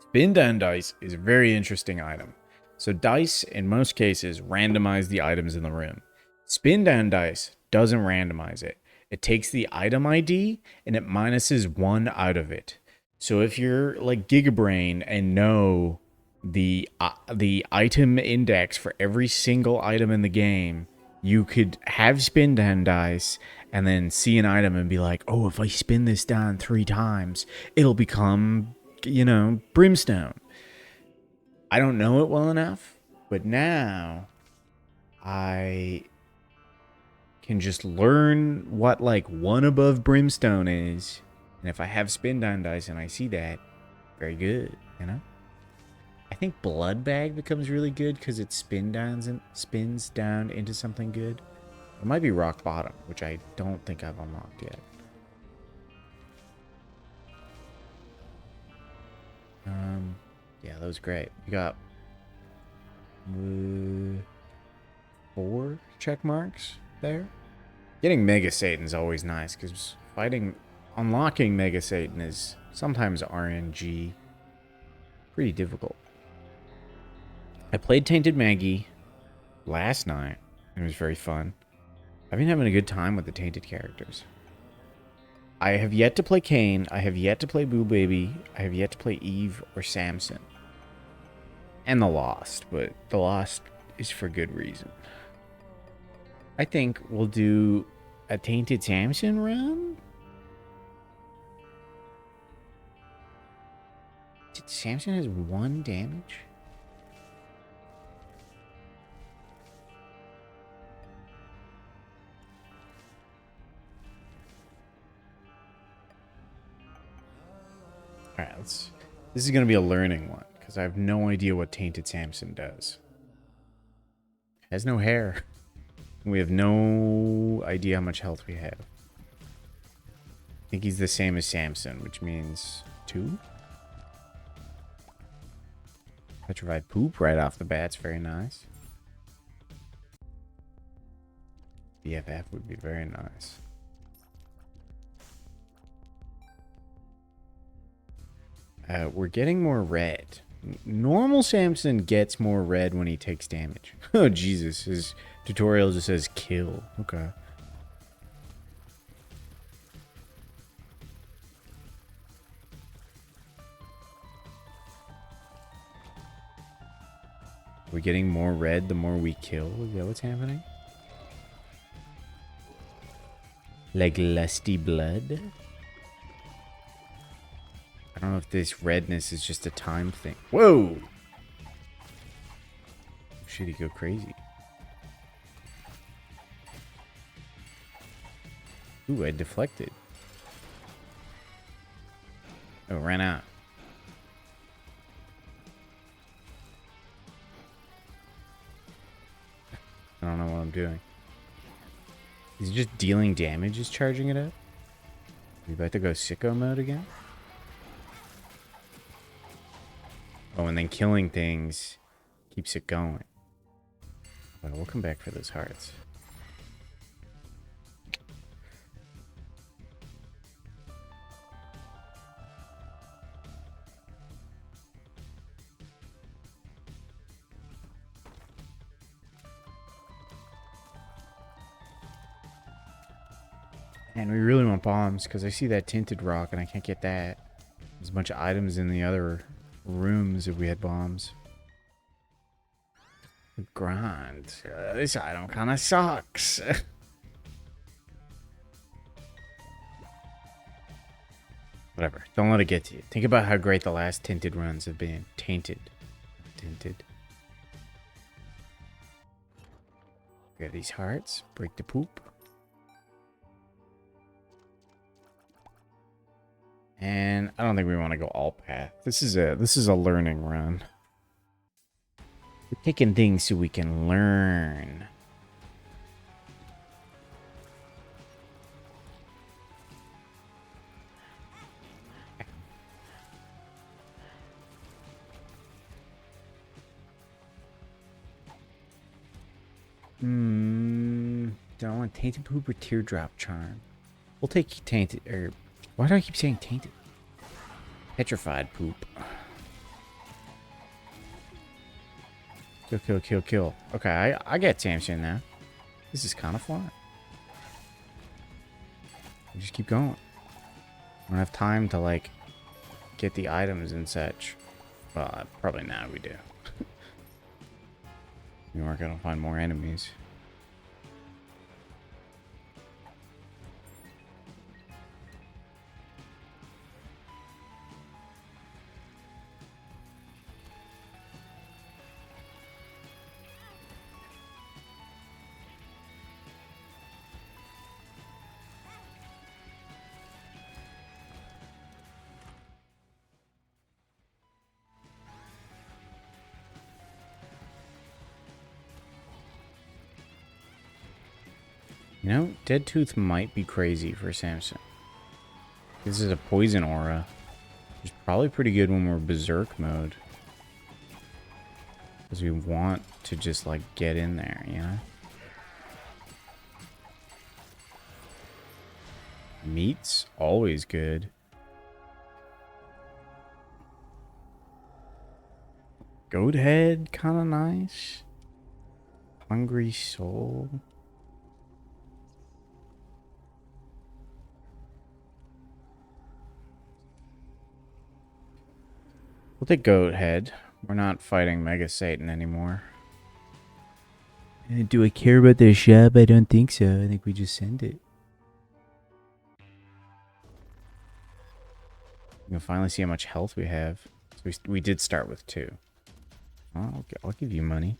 Spin down dice is a very interesting item. So dice, in most cases, randomize the items in the room. Spin down dice doesn't randomize it. It takes the item ID and it minuses 1 out of it. So if you're like Gigabrain and know the item index for every single item in the game, you could have spin down dice and then see an item and be like, oh, if I spin this down 3 times, it'll become, you know, brimstone. I don't know it well enough, but now I can just learn what like 1 above brimstone is. And if I have spin down dice and I see that, very good, you know? I think Blood Bag becomes really good because it spins down into something good. It might be Rock Bottom, which I don't think I've unlocked yet. Yeah, that was great. You got 4 check marks there. Getting Mega Satan is always nice because unlocking Mega Satan is sometimes RNG. Pretty difficult. I played Tainted Maggie last night. It was very fun. I've been having a good time with the Tainted characters. I have yet to play Cain. I have yet to play Boo Baby. I have yet to play Eve or Samson. And The Lost, but The Lost is for good reason. I think we'll do a Tainted Samson run. Samson has 1 damage? Alright, this is going to be a learning one, because I have no idea what Tainted Samson does. Has no hair. We have no idea how much health we have. I think he's the same as Samson, which means 2? Petrified Poop right off the bat. It's very nice. BFF would be very nice. We're getting more red. Normal Samson gets more red when he takes damage. Oh, Jesus. His tutorial just says kill. Okay. We're getting more red the more we kill. Is that what's happening? Like lusty blood? I don't know if this redness is just a time thing. Whoa! shit, he go crazy. Ooh, I deflected. Oh, ran out. I don't know what I'm doing. Is he just dealing damage, just charging it up? We about to go sicko mode again? Oh, and then killing things keeps it going. Well, we'll come back for those hearts. And we really want bombs because I see that tinted rock and I can't get that. There's a bunch of items in the other rooms if we had bombs. Grind. This item kind of sucks. Whatever. Don't let it get to you. Think about how great the last tinted runs have been. Tainted. Tinted. Grab these hearts. Break the poop. And I don't think we want to go all path. This is a learning run. We're taking things so we can learn. Do I want tainted poop or teardrop charm? We'll take tainted, or why do I keep saying tainted? Petrified poop. Kill, kill, kill, kill. Okay, I get Samson now. This is kind of fun. We just keep going. We don't have time to, like, get the items and such. Well, probably now we do. We aren't gonna find more enemies. You know, Dead Tooth might be crazy for Samson. This is a poison aura. It's probably pretty good when we're berserk mode. Because we want to just, like, get in there, you know? Meat's always good. Goat head, kind of nice. Hungry soul. We'll take goat head. We're not fighting Mega Satan anymore. Do I care about their shop? I don't think so. I think we just send it. You can finally see how much health we have. So we did start with 2. Oh, I'll give you money.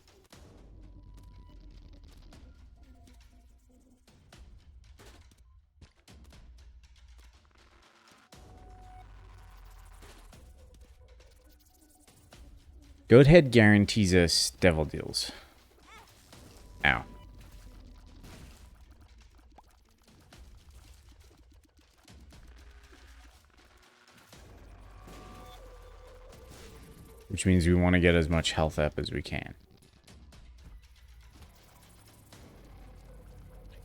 Goat head guarantees us devil deals. Ow. Which means we want to get as much health up as we can.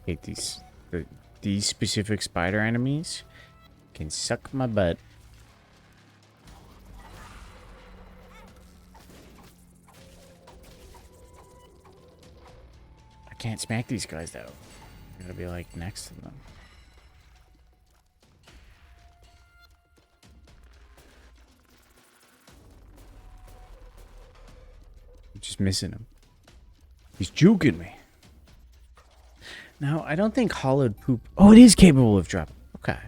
Hate these specific spider enemies can suck my butt. I can't smack these guys though. I gotta be like next to them. I'm just missing him. He's juking me. Now, I don't think hollowed poop... Oh, it is capable of dropping. Okay.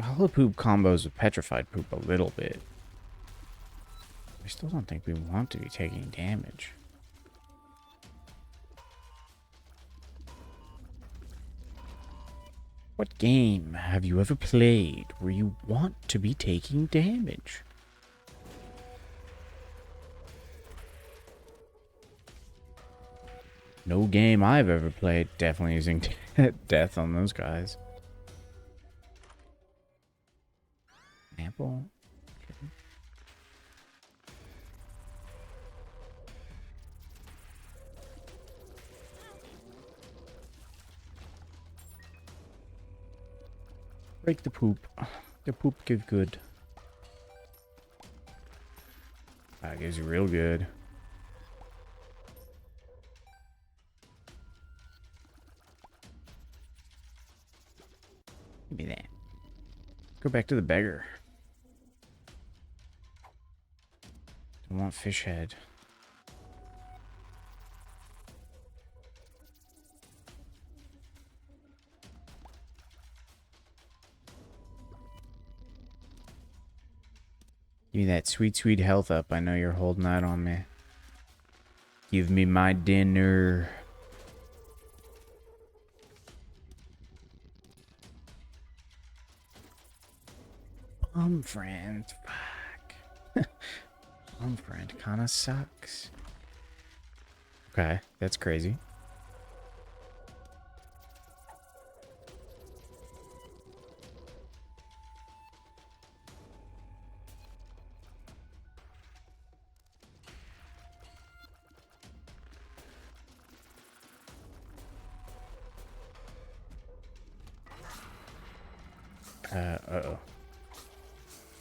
Hollowed poop combos with petrified poop a little bit. I still don't think we want to be taking damage. What game have you ever played where you want to be taking damage? No game I've ever played definitely using death on those guys. Apple. Okay. Break the poop. The poop gives good. That gives you real good. Give me that. Go back to the beggar. I want fish head. Give me that sweet, sweet health up. I know you're holding that on me. Give me my dinner. Friend. Fuck. Friend kind of sucks. Okay, that's crazy. Uh-oh.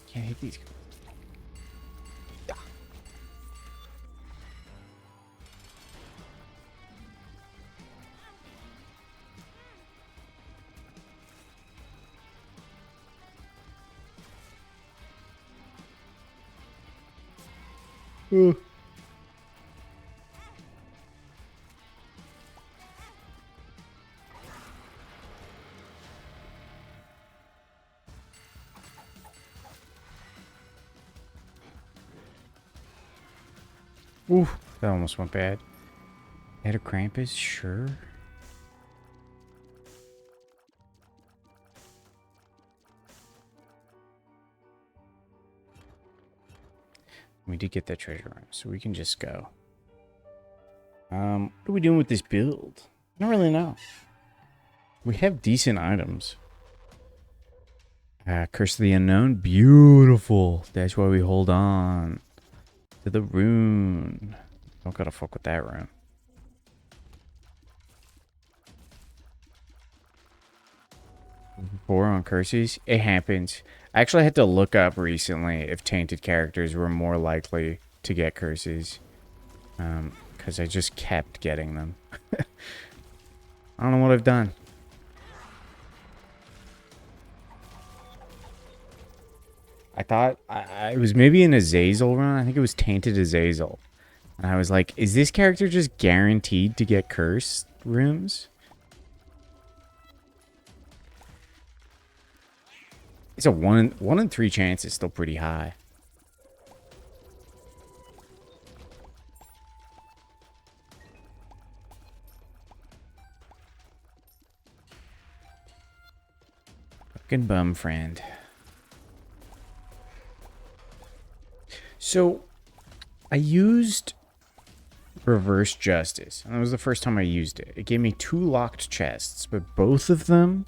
Can't hit these. Ooh. Ooh, that almost went bad. Head of Krampus, sure. We did get that treasure room, so we can just go. What are we doing with this build? I don't really know. We have decent items. Curse of the Unknown, beautiful. That's why we hold on to the rune. Don't gotta fuck with that rune. Four on curses. It happens. I actually had to look up recently if tainted characters were more likely to get curses. Because I just kept getting them. I don't know what I've done. I thought I was maybe in Azazel run. I think it was tainted Azazel. And I was like, is this character just guaranteed to get cursed rooms? It's a 1 in 3 chance. It's still pretty high. Fucking bum friend. So, I used Reverse Justice. And that was the first time I used it. It gave me 2 locked chests, but both of them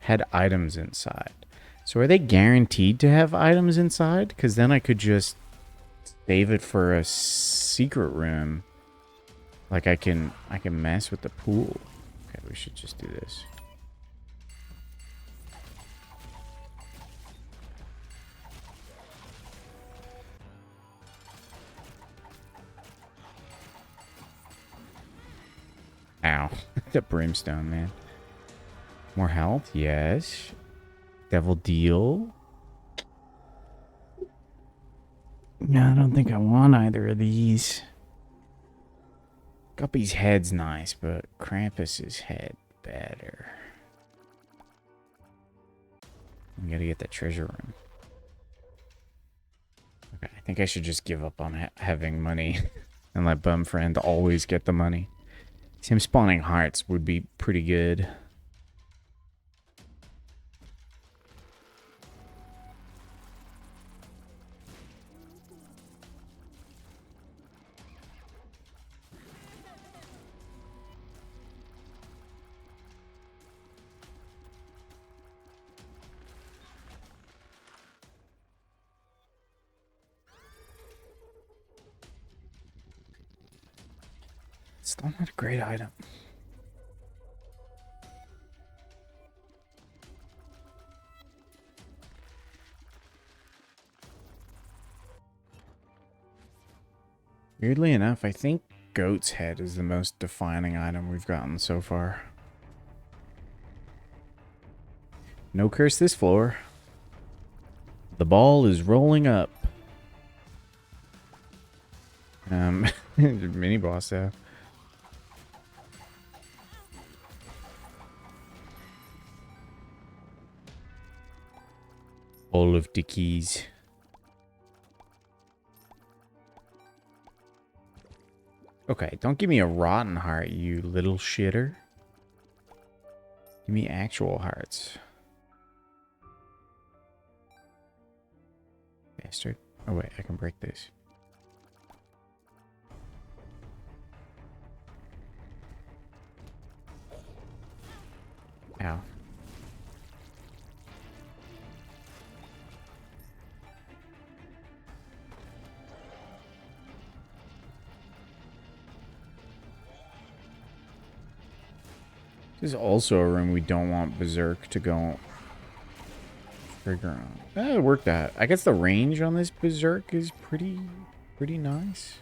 had items inside. So are they guaranteed to have items inside? Because then I could just save it for a secret room. Like I can mess with the pool. Okay, we should just do this. Ow. The brimstone, man. More health? Yes. Devil deal? No, I don't think I want either of these. Guppy's head's nice, but Krampus's head better. We gotta get that treasure room. Okay, I think I should just give up on having money and let Bum Friend always get the money. Him spawning hearts would be pretty good. Still not a great item. Weirdly enough, I think Goat's Head is the most defining item we've gotten so far. No curse this floor. The ball is rolling up. Mini boss though. All of the keys. Okay, don't give me a rotten heart, you little shitter. Give me actual hearts. Bastard. Oh wait, I can break this. Ow. This is also a room we don't want Berserk to go trigger on. It worked out. I guess the range on this Berserk is pretty nice.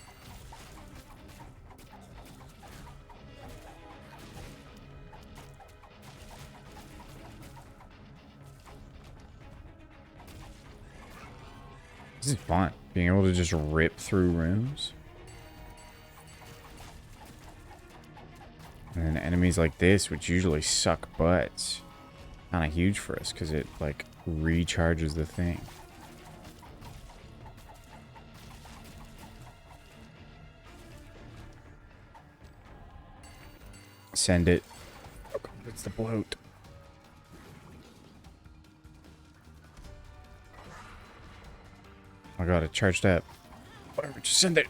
This is fun. Being able to just rip through rooms. And then enemies like this, which usually suck butts, kind of huge for us because it like recharges the thing. Send it. Oh god, it's the bloat. Oh god, it charged up. Whatever, just send it.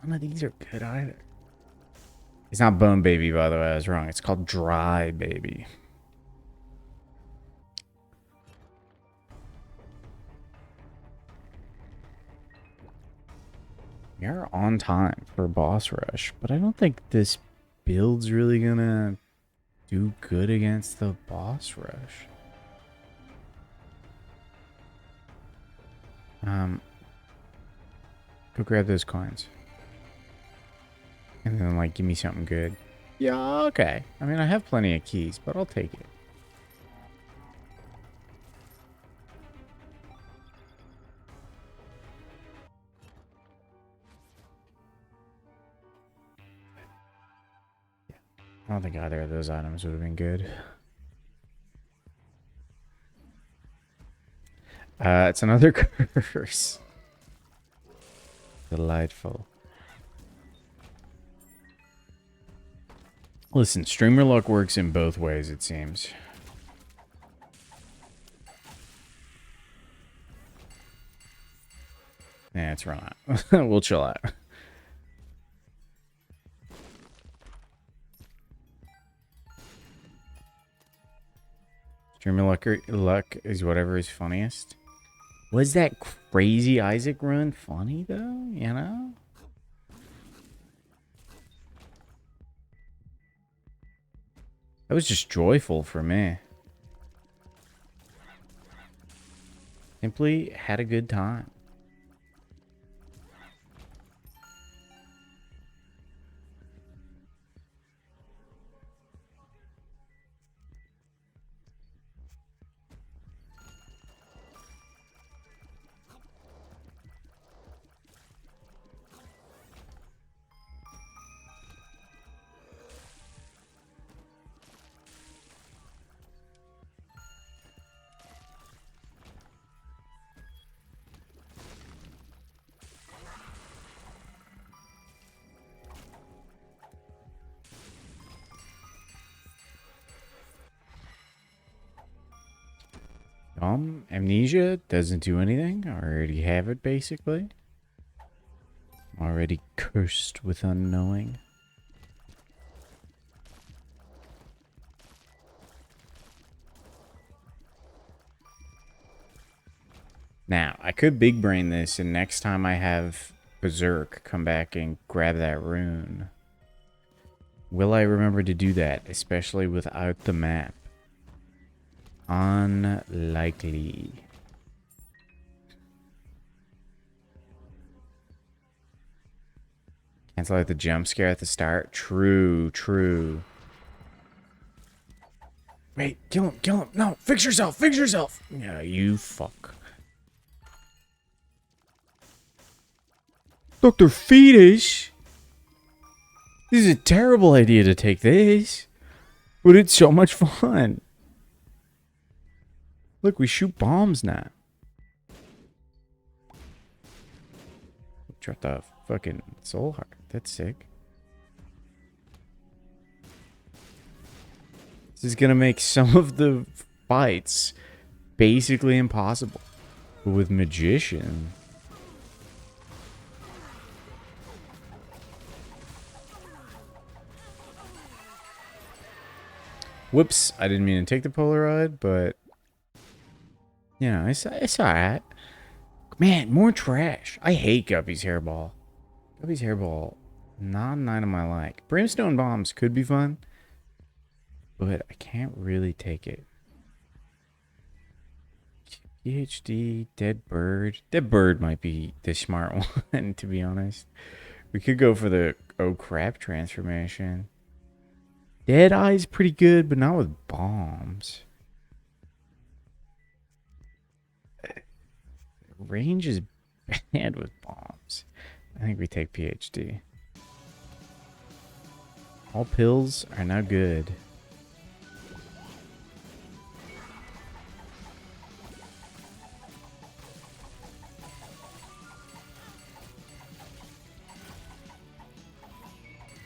None of these are good either. It's not Bone Baby, by the way. I was wrong. It's called Dry Baby. We are on time for boss rush, but I don't think this build's really gonna do good against the boss rush. Go grab those coins. And then, like, give me something good. Yeah, okay. I mean, I have plenty of keys, but I'll take it. I don't think either of those items would have been good. It's another curse. Delightful. Listen, streamer luck works in both ways, it seems. Yeah, it's run out. We'll chill out. Streamer luck is whatever is funniest. Was that crazy Isaac run funny, though? You know? That was just joyful for me. Simply had a good time. Amnesia doesn't do anything. I already have it, basically. Already cursed with unknowing. Now, I could big brain this, and next time I have Berserk come back and grab that rune. Will I remember to do that, especially without the map? Unlikely. Cancel out the jump scare at the start. True, true. Wait, kill him. No, fix yourself, fix yourself. Yeah, you fuck. Dr. Fetus? This is a terrible idea to take this. But it's so much fun. Look, we shoot bombs now. Drop the fucking soul heart. That's sick. This is gonna make some of the fights basically impossible. But with Magician... Whoops, I didn't mean to take the Polaroid, but... You know, it's alright. Man, more trash. I hate Guppy's hairball. Guppy's hairball, not an item I like. Brimstone bombs could be fun, but I can't really take it. PhD, Dead Bird. Dead Bird might be the smart one, to be honest. We could go for the Oh Crap transformation. Dead Eye's pretty good, but not with bombs. Range is bad with bombs. I think we take PhD. All pills are now good.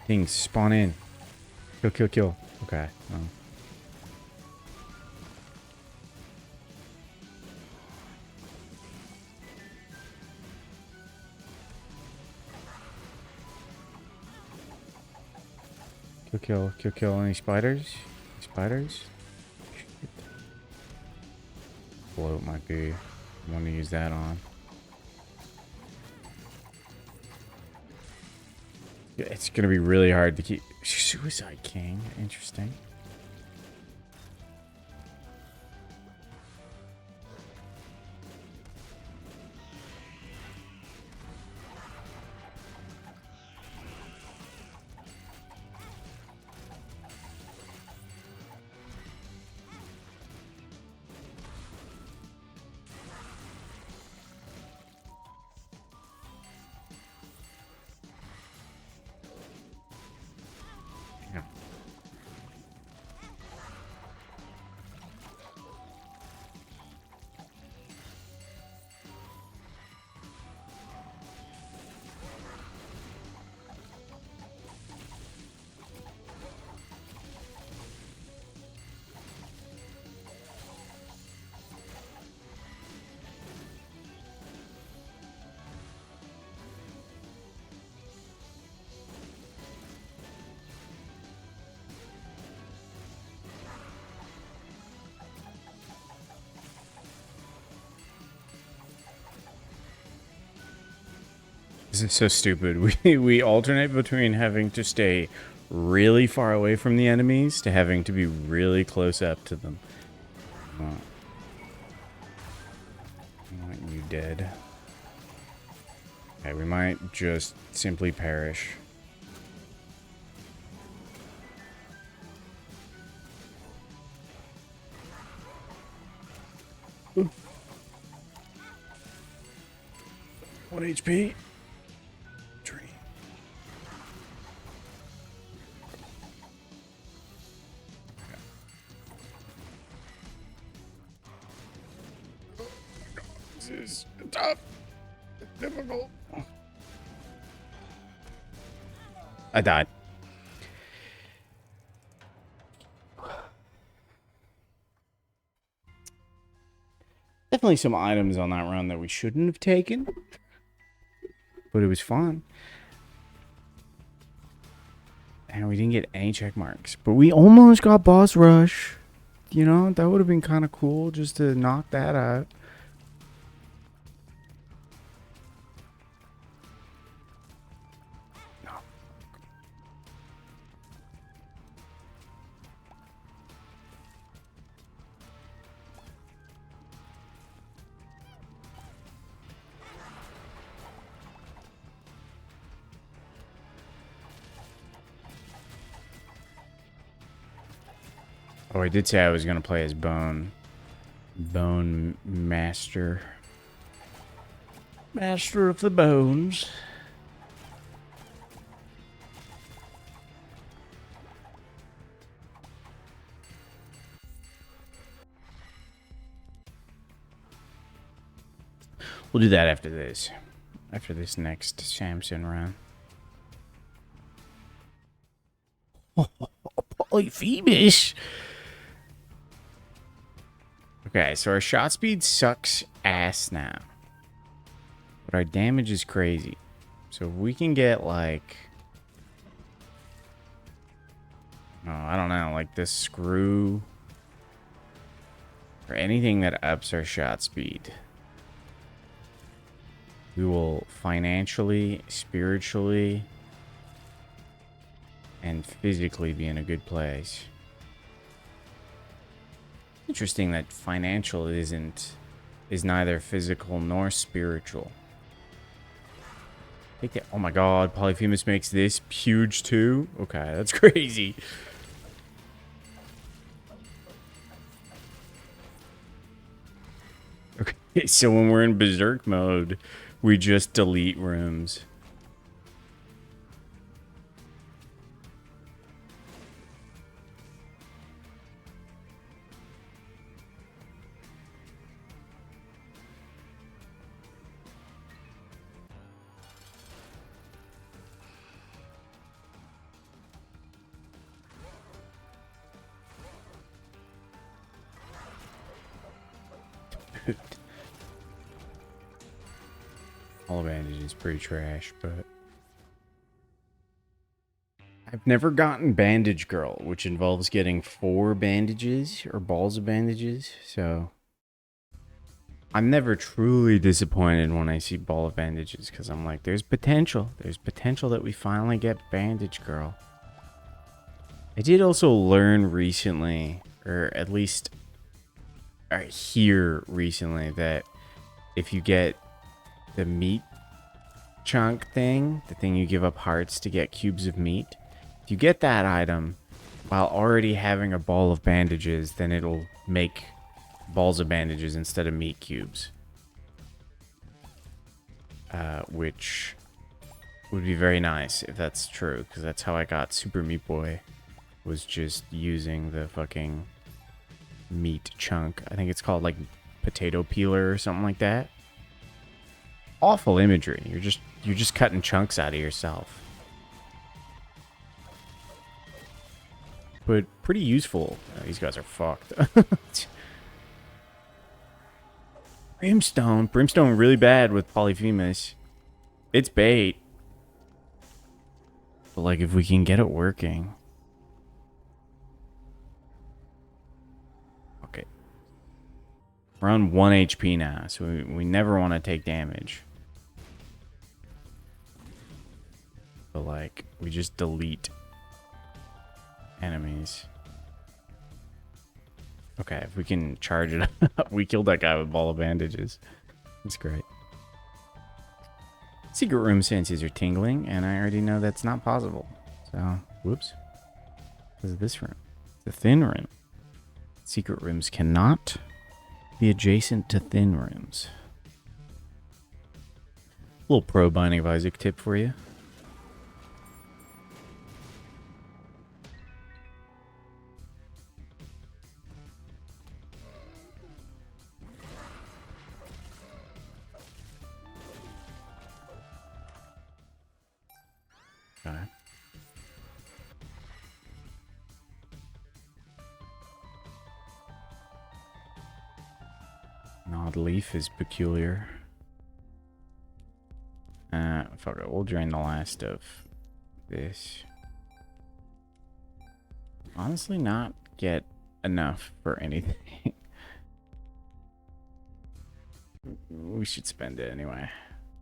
Things spawn in. Kill. Okay. Oh. Kill. Any spiders? Spiders? Shit. Float might be. I want to use that on. Yeah, it's gonna be really hard to keep. Suicide King. Interesting. This is so stupid. We alternate between having to stay really far away from the enemies to having to be really close up to them. I want you dead. Okay, we might just simply perish. Ooh. 1 HP. This is tough. It's difficult. I died. definitely some items on that run that we shouldn't have taken, but it was fun. And we didn't get any check marks, but we almost got boss rush. You know, that would have been kind of cool just to knock that out. Oh, I did say I was going to play as Bone Master. Master of the Bones. We'll do that after this. After this next Samson run. Polyphemus! Okay, so our shot speed sucks ass now. But our damage is crazy. So if we can get like... Oh, I don't know, like this screw... Or anything that ups our shot speed. We will financially, spiritually, and physically be in a good place. Interesting that financial is neither physical nor spiritual. Take that. Oh my god, Polyphemus makes this huge too? Okay, that's crazy. Okay, so when we're in berserk mode, we just delete rooms. All bandage is pretty trash, but I've never gotten Bandage Girl, which involves getting 4 bandages or balls of bandages, so I'm never truly disappointed when I see Ball of Bandages, because I'm like, there's potential. There's potential that we finally get Bandage Girl. I did also learn recently, or at least hear recently, that if you get the meat chunk thing, the thing you give up hearts to get cubes of meat, if you get that item while already having a ball of bandages, then it'll make balls of bandages instead of meat cubes. Which would be very nice if that's true, because that's how I got Super Meat Boy, was just using the fucking meat chunk. I think it's called like potato peeler or something like that. Awful imagery. You're just cutting chunks out of yourself. But pretty useful. These guys are fucked. Brimstone. Brimstone really bad with Polyphemus. It's bait. But like if we can get it working. Okay. We're on 1 HP now, so we never want to take damage. But like, we just delete enemies. Okay, if we can charge it up. We killed that guy with ball of bandages. That's great. Secret room senses are tingling, and I already know that's not possible. So, whoops. Because of this room. It's a thin room. Secret rooms cannot be adjacent to thin rooms. A little pro Binding of Isaac tip for you. Okay. Odd leaf is peculiar. Fuck it. We'll drain the last of this. Honestly, not get enough for anything. We should spend it anyway.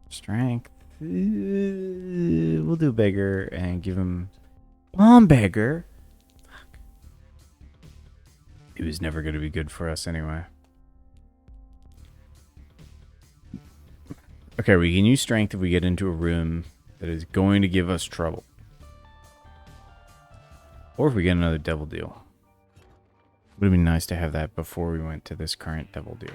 Strength. We'll do beggar and give him bomb beggar. Fuck. It was never going to be good for us anyway. Okay, we can use strength if we get into a room that is going to give us trouble. Or if we get another devil deal. Would have been nice to have that before we went to this current devil deal.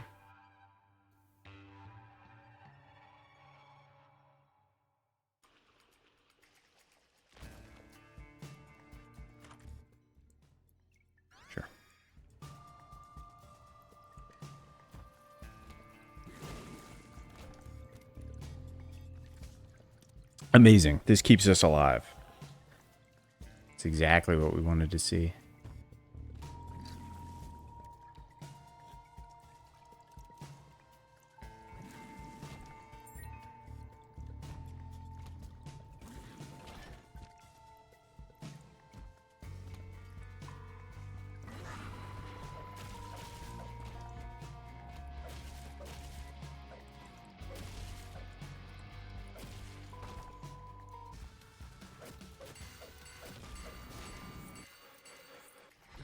Sure. Amazing. This keeps us alive. It's exactly what we wanted to see.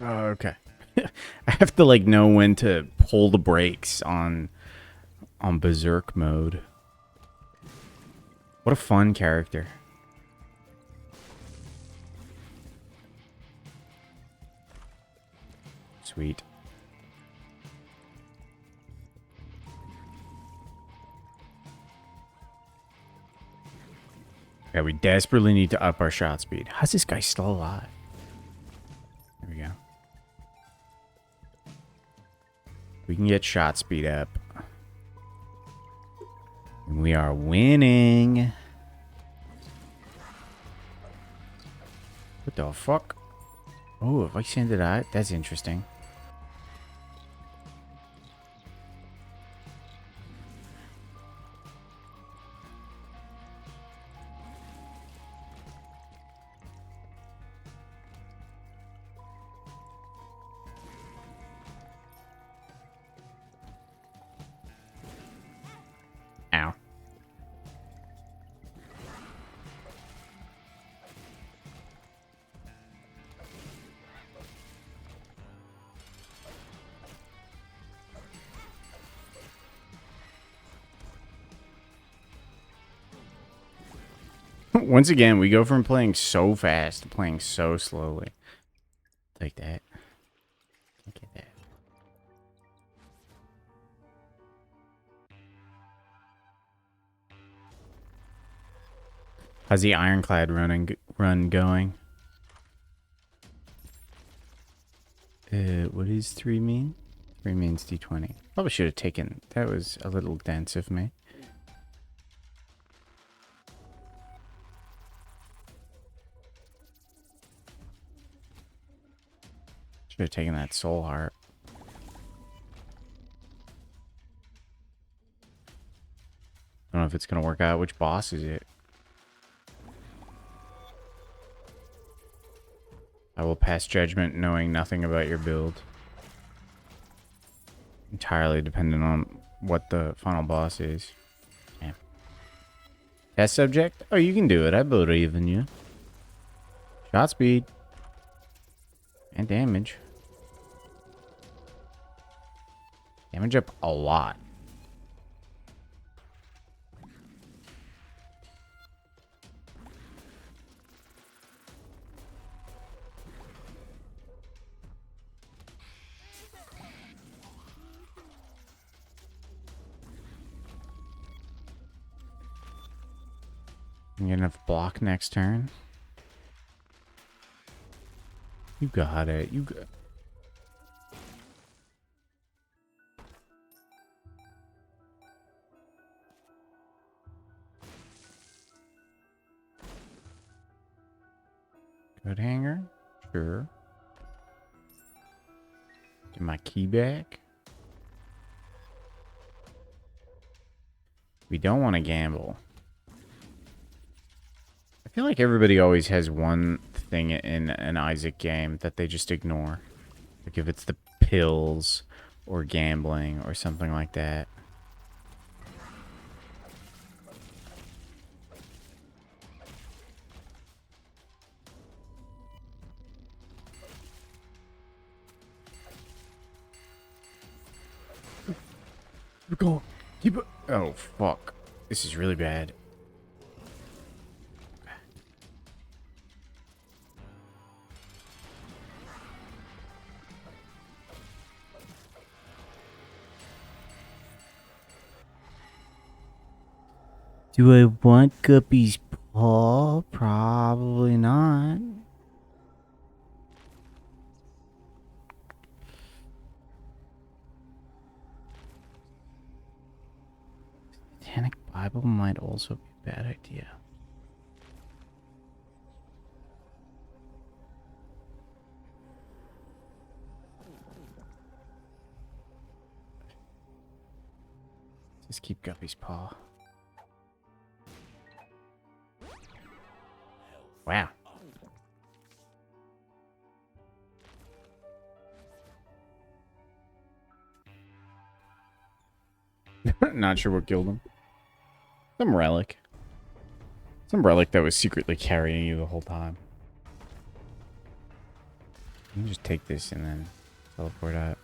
Okay. I have to like know when to pull the brakes on berserk mode. What a fun character. Sweet. Yeah, we desperately need to up our shot speed. How's this guy still alive? There we go. We can get shot speed up. And we are winning. What the fuck? Oh, if I send it out, that's interesting. Ow. Once again, we go from playing so fast to playing so slowly. Take that. Can't get that. How's the Ironclad run going? What does 3 mean? 3 means D20. Probably should have taken... That was a little dense of me. Should have taken that soul heart. I don't know if it's going to work out. Which boss is it? I will pass judgment knowing nothing about your build. Entirely dependent on what the final boss is. Yeah. Test subject? Oh, you can do it. I believe in you. Shot speed. And damage. Damage up a lot. You get enough block next turn. You got it. You got. Good hanger. Sure. Get my key back. We don't want to gamble. I feel like everybody always has one thing in an Isaac game that they just ignore. Like if it's the pills or gambling or something like that. Keep going. Keep it. Oh, fuck. This is really bad. Do I want Guppy's paw? Probably not. Satanic Bible might also be a bad idea. Just keep Guppy's paw. Wow. Not sure what killed him. Some relic. Some relic that was secretly carrying you the whole time. You can just take this and then teleport out.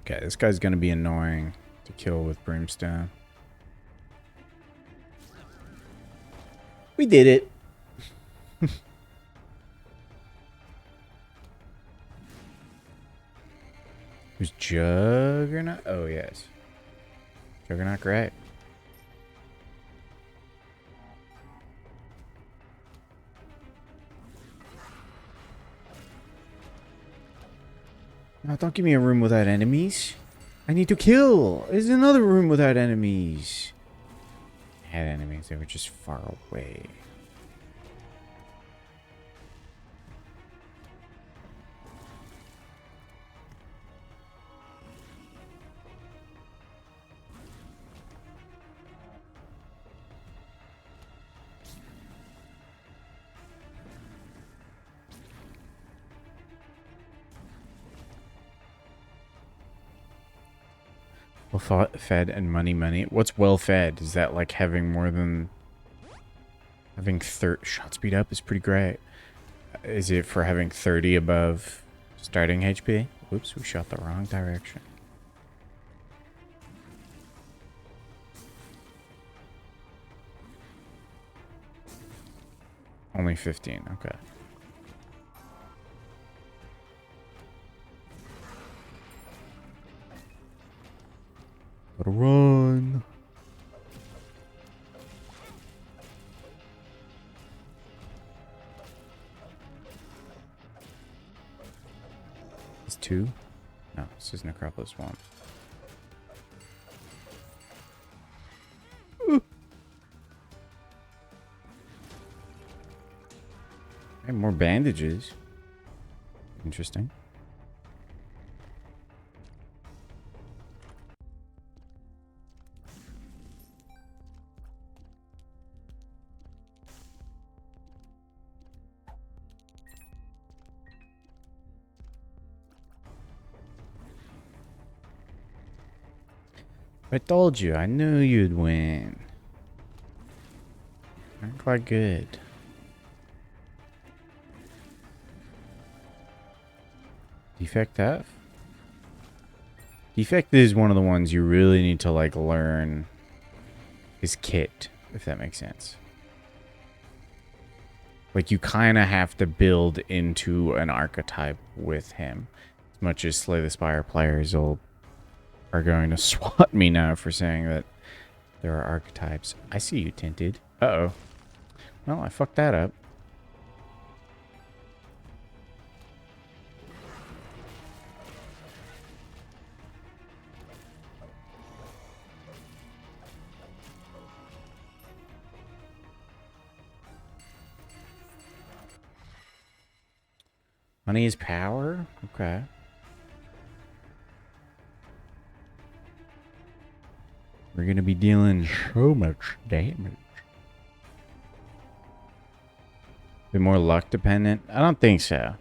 Okay, this guy's gonna be annoying to kill with Brimstone. We did it. Who's Juggernaut? Oh, yes. Juggernaut, great. No, don't give me a room without enemies. I need to kill. There's another room without enemies. I had enemies. They were just far away. Well fed and money. What's well fed? Is that like having more than having shot speed up is pretty great. Is it for having 30 above starting HP? Whoops, we shot the wrong direction. Only 15, okay. Gotta run. It's 2? No, this is Necropolis 1. Okay, more bandages. Interesting. I told you, I knew you'd win. Not quite good. Defect F? Defect is one of the ones you really need to like learn his kit, if that makes sense. Like you kind of have to build into an archetype with him. As much as Slay the Spire players are going to swat me now for saying that there are archetypes. I see you, Tinted. Uh-oh. Well, I fucked that up. Money is power? Okay. We're gonna be dealing so much damage. Be more luck dependent? I don't think so.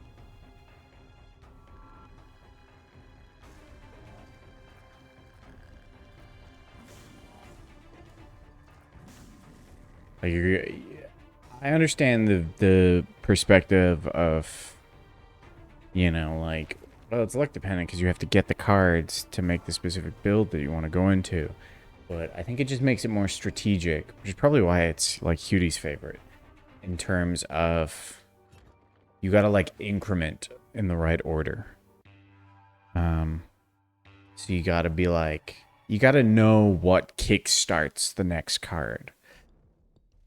Like I understand the perspective of, you know, like, well, it's luck dependent because you have to get the cards to make the specific build that you want to go into. But I think it just makes it more strategic, which is probably why it's like Hudie's favorite. In terms of, you gotta like increment in the right order. So you gotta be like, you gotta know what kick starts the next card.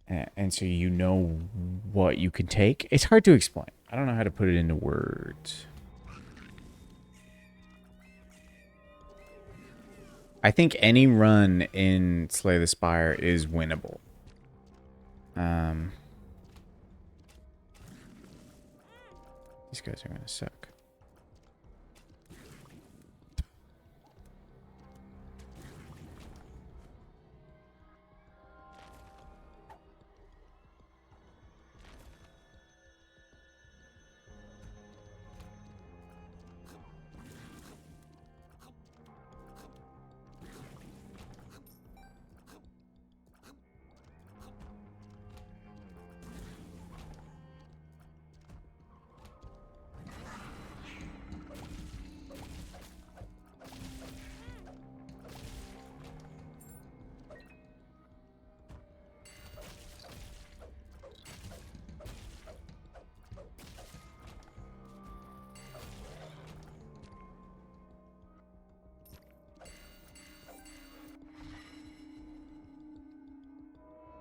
And so you know what you can take. It's hard to explain. I don't know how to put it into words. I think any run in Slay the Spire is winnable. These guys are gonna suck.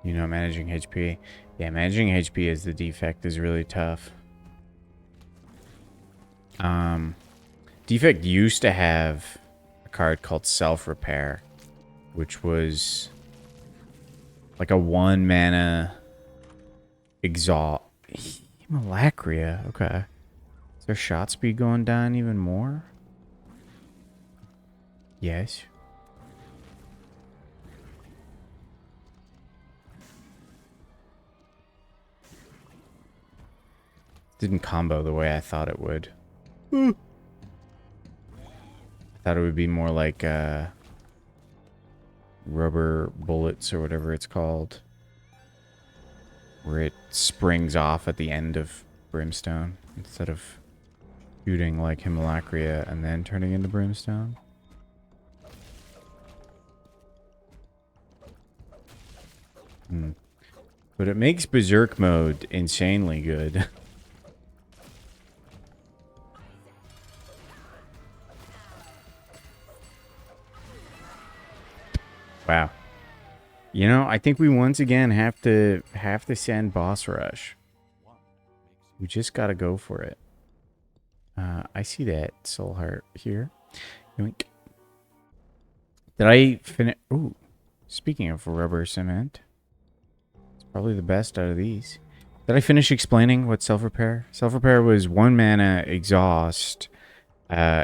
You know, managing HP. Yeah, managing HP as the defect is really tough. Defect used to have a card called Self-Repair, which was like a 1 mana exhaust. Hemolacria, okay. Is their shot speed going down even more? Yes. Didn't combo the way I thought it would. I thought it would be more like rubber bullets or whatever it's called, where it springs off at the end of Brimstone instead of shooting like Hemolacria and then turning into Brimstone. But it makes Berserk mode insanely good. Wow. You know, I think we once again have to send boss rush. We just gotta go for it. I see that soul heart here. Yoink. Did I finish? Ooh, speaking of rubber cement, it's probably the best out of these. Did I finish explaining what self-repair? Self-repair was 1 mana exhaust,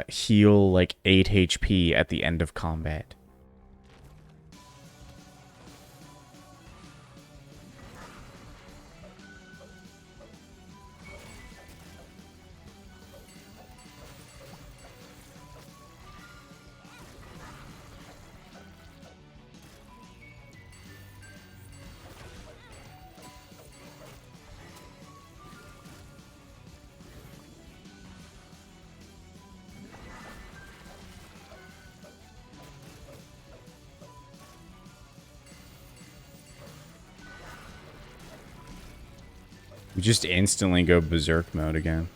heal like 8 HP at the end of combat. We just instantly go berserk mode again.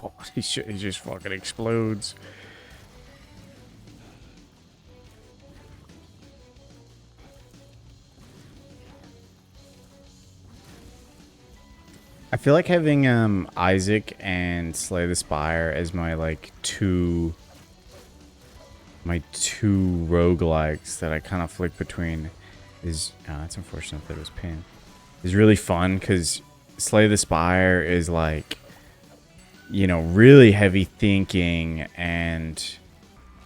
God, he just fucking explodes. I feel like having Isaac and Slay the Spire as my like two roguelikes that I kind of flick between is it's unfortunate that it was pinned. Is really fun because Slay the Spire is like, you know, really heavy thinking and,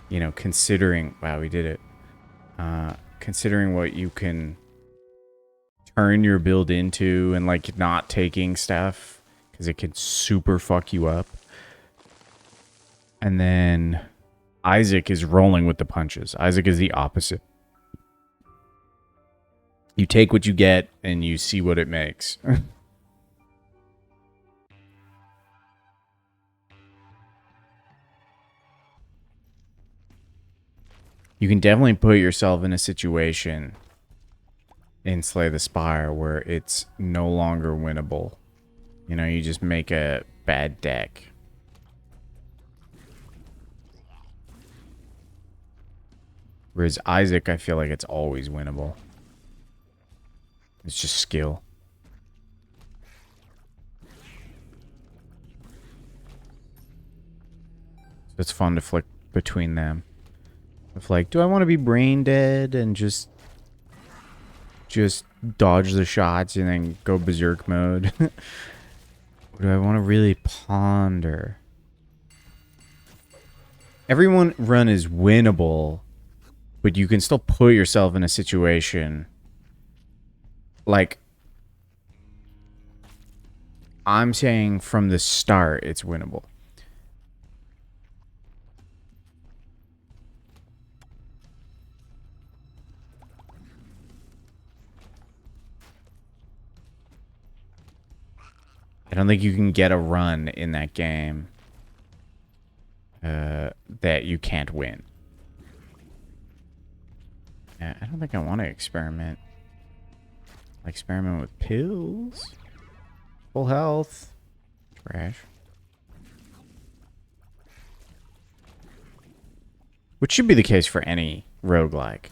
you know, considering, wow, we did it. Considering what you can turn your build into and like not taking stuff because it can super fuck you up. And then Isaac is rolling with the punches. Isaac is the opposite. You take what you get and you see what it makes. You can definitely put yourself in a situation in Slay the Spire where it's no longer winnable. You know, you just make a bad deck. Whereas Isaac, I feel like it's always winnable. It's just skill. So it's fun to flick between them. Of like, do I want to be brain dead and just dodge the shots and then go berserk mode? Or do I want to really ponder? Everyone run is winnable, but you can still put yourself in a situation like I'm saying from the start it's winnable. I don't think you can get a run in that game that you can't win. I don't think I want to experiment. I experiment with pills. Full health. Trash. Which should be the case for any roguelike.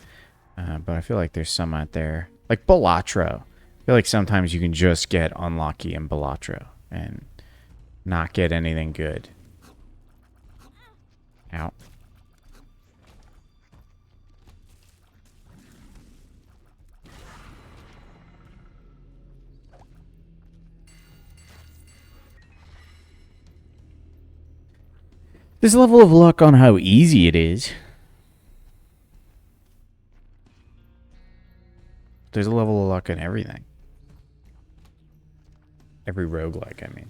But I feel like there's some out there. Like Balatro. I feel like sometimes you can just get unlucky in Balatro and not get anything good. Ow. There's a level of luck on how easy it is. There's a level of luck in everything. Every roguelike, I mean.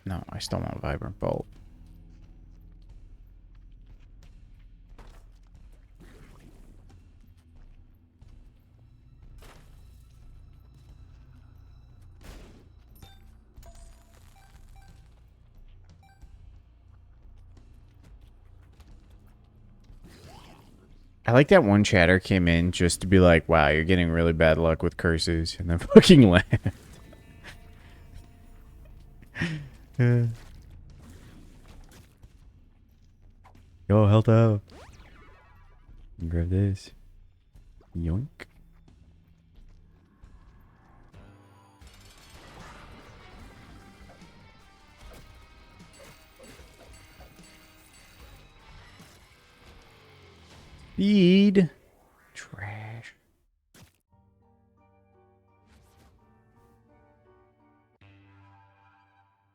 No, I still want Vibrant Bolt. I like that one chatter came in just to be like, wow, you're getting really bad luck with curses, and then fucking laughed. Yo, health out. Grab this. Yoink. Speed. Trash.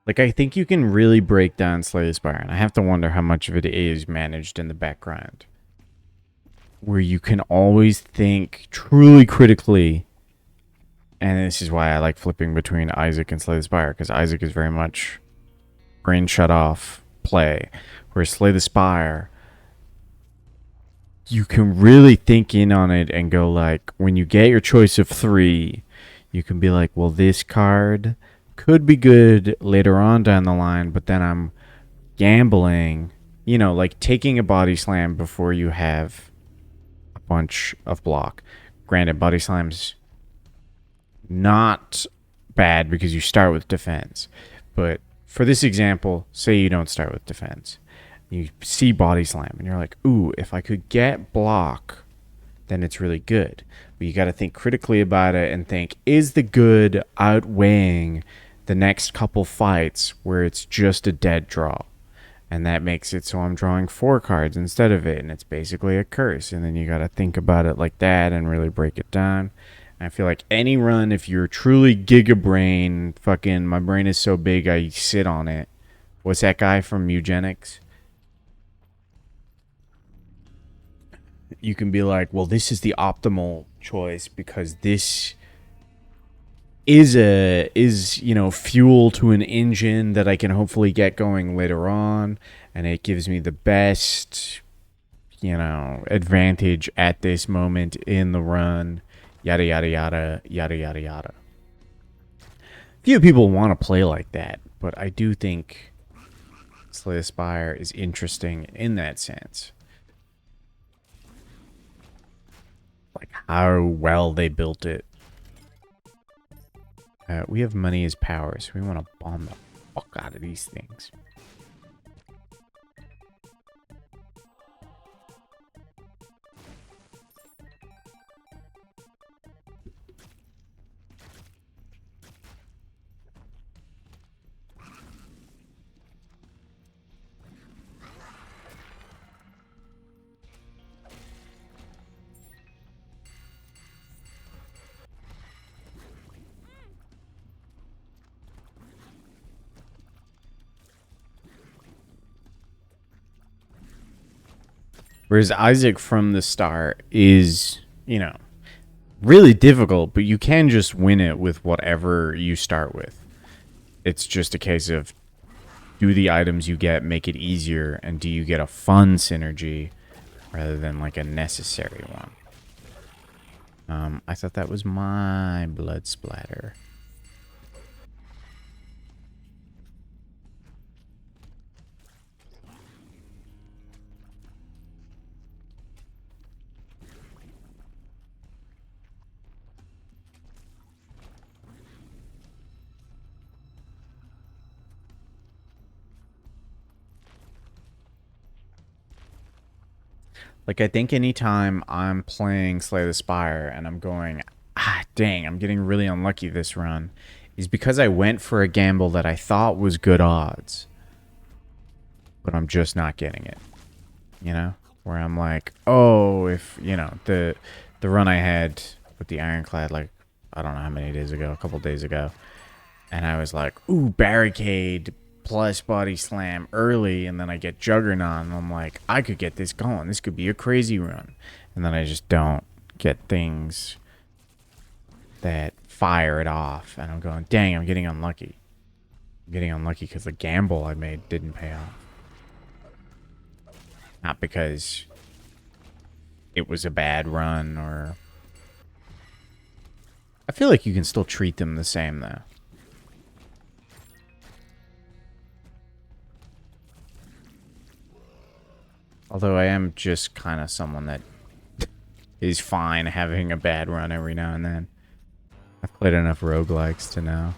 Like, I think you can really break down Slay the Spire, and I have to wonder how much of it is managed in the background. Where you can always think truly critically, and this is why I like flipping between Isaac and Slay the Spire, because Isaac is very much brain shut off play, whereas Slay the Spire, you can really think in on it and go like, when you get your choice of 3, you can be like, well, this card could be good later on down the line, but then I'm gambling, you know, like taking a body slam before you have a bunch of block. Granted, Body Slam's not bad because you start with defense. But for this example, say you don't start with defense. You see Body Slam and you're like, ooh, if I could get block, then it's really good. But you got to think critically about it and think, is the good outweighing the next couple fights where it's just a dead draw? And that makes it so I'm drawing 4 cards instead of it, and it's basically a curse. And then you got to think about it like that and really break it down. And I feel like any run, if you're truly Giga Brain, fucking my brain is so big I sit on it. What's that guy from Eugenics? You can be like, well, this is the optimal choice because this is you know, fuel to an engine that I can hopefully get going later on, and it gives me the best, you know, advantage at this moment in the run, yada yada yada yada yada yada. Few people want to play like that, but I do think Slay the Spire is interesting in that sense. Like how well they built it. We have money as power, so we want to bomb the fuck out of these things. Whereas Isaac from the start is, you know, really difficult, but you can just win it with whatever you start with. It's just a case of, do the items you get make it easier, and do you get a fun synergy rather than like a necessary one. I thought that was my blood splatter. Like, I think anytime I'm playing Slay the Spire and I'm going, dang, I'm getting really unlucky this run, is because I went for a gamble that I thought was good odds, but I'm just not getting it. You know? Where I'm like, oh, if, you know, the run I had with the Ironclad, like, I don't know how many days ago, a couple days ago, and I was like, ooh, Barricade plus Body Slam early, and then I get Juggernaut, and I'm like, I could get this going. This could be a crazy run. And then I just don't get things that fire it off, and I'm going, dang, I'm getting unlucky. I'm getting unlucky because the gamble I made didn't pay off. Not because it was a bad run, or... I feel like you can still treat them the same, though. Although I am just kind of someone that is fine having a bad run every now and then. I've played enough roguelikes to know.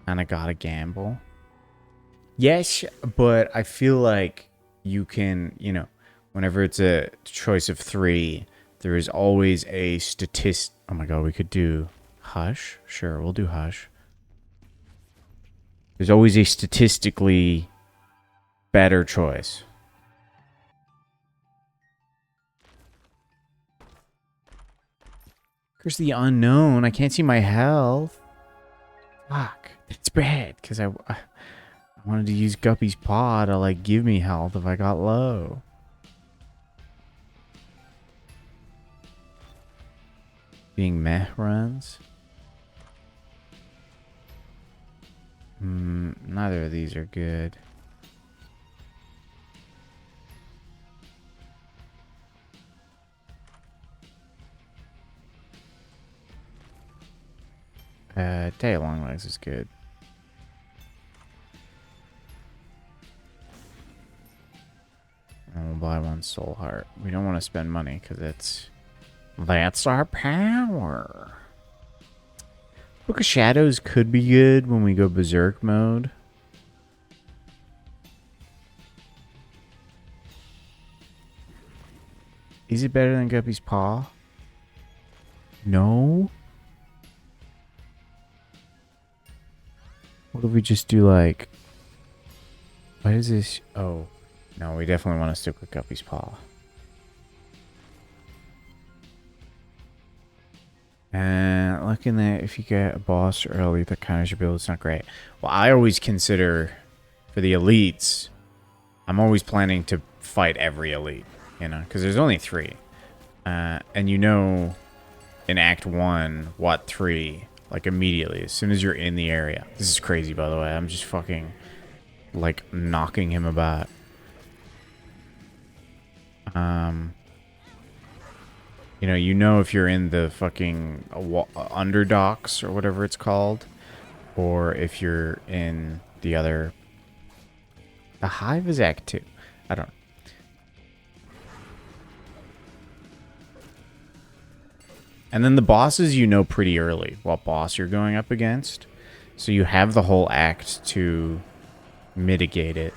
Kinda gotta gamble. Yes, but I feel like you can, you know, whenever it's a choice of 3, there is always a statistic. Oh my god, we could do Hush. Sure, we'll do Hush. There's always a statistically better choice. Curse the Unknown. I can't see my health. Fuck. It's bad, because I wanted to use Guppy's Paw to, like, give me health if I got low. Being meh runs. Neither of these are good. Day Long Legs is good. one soul heart. We don't want to spend money because that's our power. Book of Shadows could be good when we go berserk mode. Is it better than Guppy's Paw? No. What if we just do like... What is this? Oh. No, we definitely want to stick with Guppy's Paw. And looking at if you get a boss early that counters your build, it's not great. Well, I always consider for the elites, I'm always planning to fight every elite, you know, because there's only 3. And you know, in Act 1, what 3, like immediately, as soon as you're in the area. This is crazy, by the way. I'm just fucking, like, knocking him about. You know if you're in the fucking underdocks or whatever it's called, or if you're in the other. The Hive is Act 2. I don't know. And then the bosses you know pretty early what boss you're going up against, so you have the whole act to mitigate it.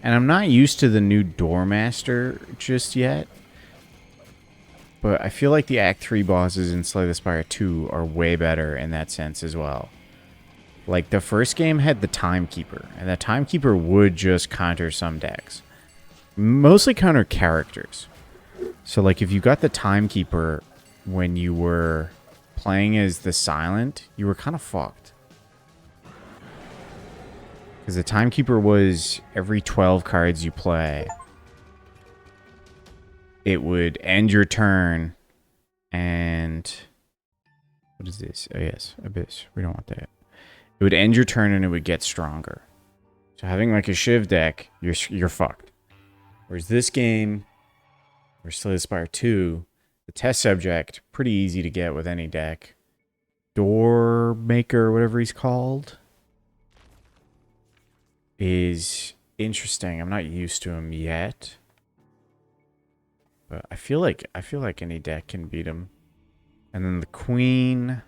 And I'm not used to the new Doormaster just yet. But I feel like the Act 3 bosses in Slay the Spire 2 are way better in that sense as well. Like, the first game had the Timekeeper, and the Timekeeper would just counter some decks. Mostly counter characters. So, like, if you got the Timekeeper when you were playing as the Silent, you were kind of fucked. Because the Timekeeper was every 12 cards you play, it would end your turn, and... What is this? Oh, yes. Abyss. We don't want that. It would end your turn, and it would get stronger. So having, like, a Shiv deck, you're fucked. Whereas this game, or Slay the Spire 2, the test subject, pretty easy to get with any deck. Door Maker, whatever he's called, is interesting. I'm not used to him yet, but I feel like any deck can beat him. And then the Queen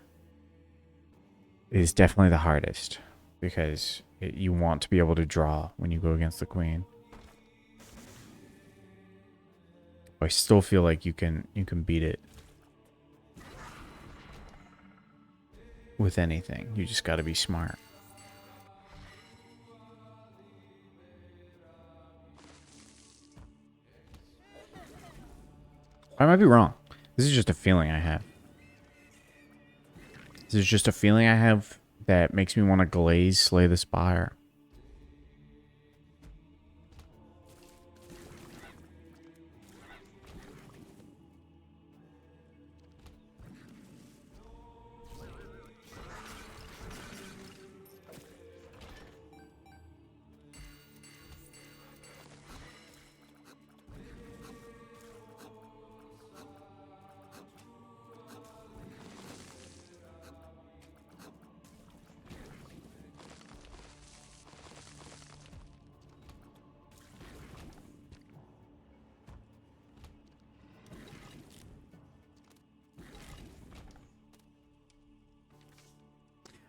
is definitely the hardest because you want to be able to draw when you go against the Queen. I still feel like you can beat it with anything. You just got to be smart. I might be wrong. This is just a feeling I have. This is just a feeling I have that makes me want to glaze Slay the Spire.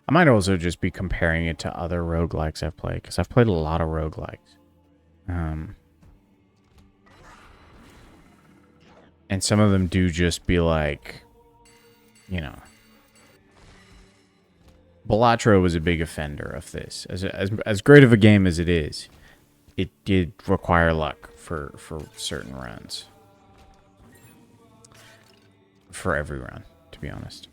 I might also just be comparing it to other roguelikes I've played, because I've played a lot of roguelikes. And some of them do just be like, you know... Balatro was a big offender of this. As great of a game as it is, it did require luck for certain runs. For every run, to be honest.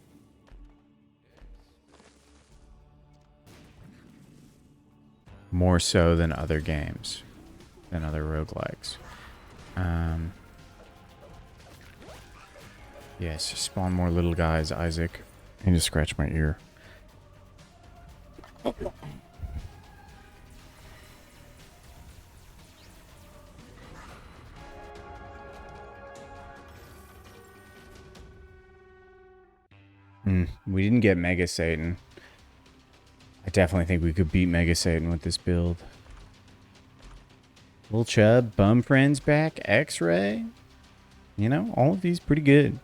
More so than other games, than other roguelikes. Yes, spawn more little guys, Isaac. I need to scratch my ear. We didn't get Mega Satan. I definitely think we could beat Mega Satan with this build. Lil Chub, Bum Friends back, X-Ray. You know, all of these pretty good.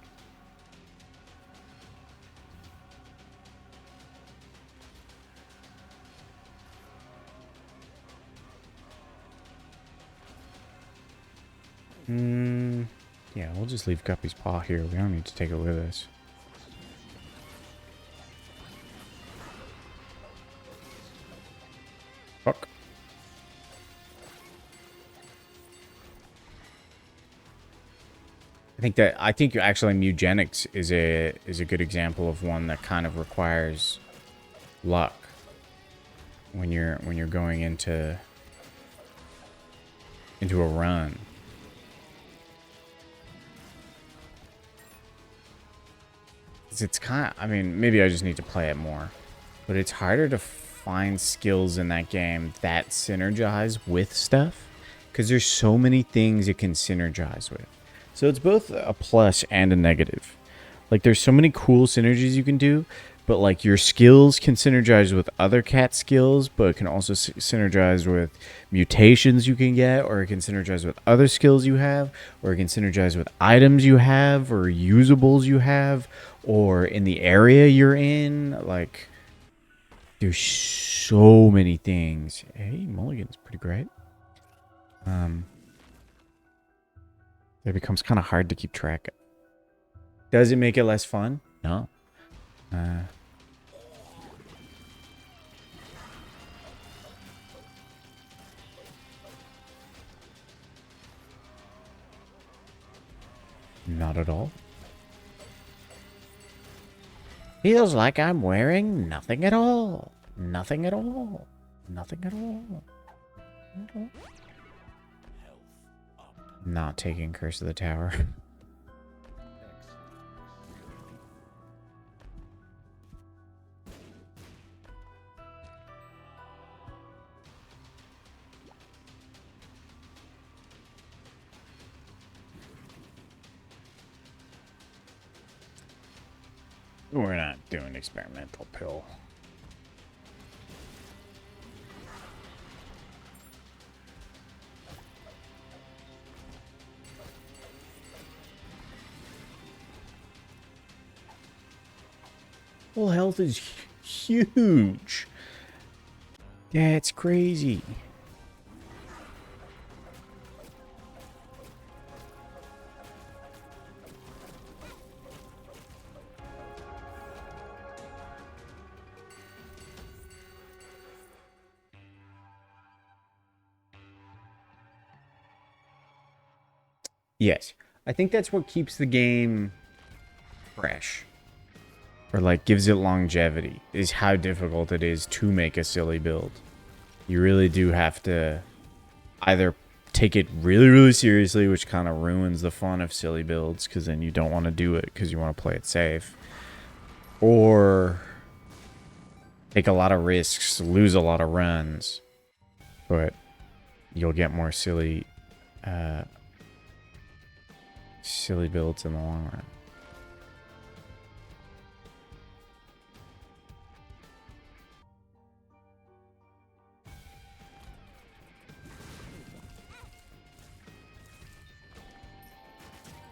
Yeah, we'll just leave Guppy's Paw here. We don't need to take it with us. Fuck. I think actually Mugenics is a good example of one that kind of requires luck when you're going into a run. It's kind of, I mean, maybe I just need to play it more, but it's harder to find skills in that game that synergize with stuff because there's so many things it can synergize with. So it's both a plus and a negative. Like there's so many cool synergies you can do, but like your skills can synergize with other cat skills, but it can also synergize with mutations you can get, or it can synergize with other skills you have, or it can synergize with items you have, or usables you have, or in the area you're in. Like there's so many things. Hey, Mulligan's pretty great. It becomes kind of hard to keep track. Does it make it less fun? No. Not at all. Feels like I'm wearing nothing at all. Nothing at all. Nothing at all. Not taking Curse of the Tower. We're not doing experimental pill. Full health is huge. Yeah, it's crazy. Yes. I think that's what keeps the game fresh. Or like gives it longevity, is how difficult it is to make a silly build. You really do have to either take it really, really seriously, which kind of ruins the fun of silly builds, because then you don't want to do it because you want to play it safe. Or take a lot of risks, lose a lot of runs, but you'll get more silly builds in the long run.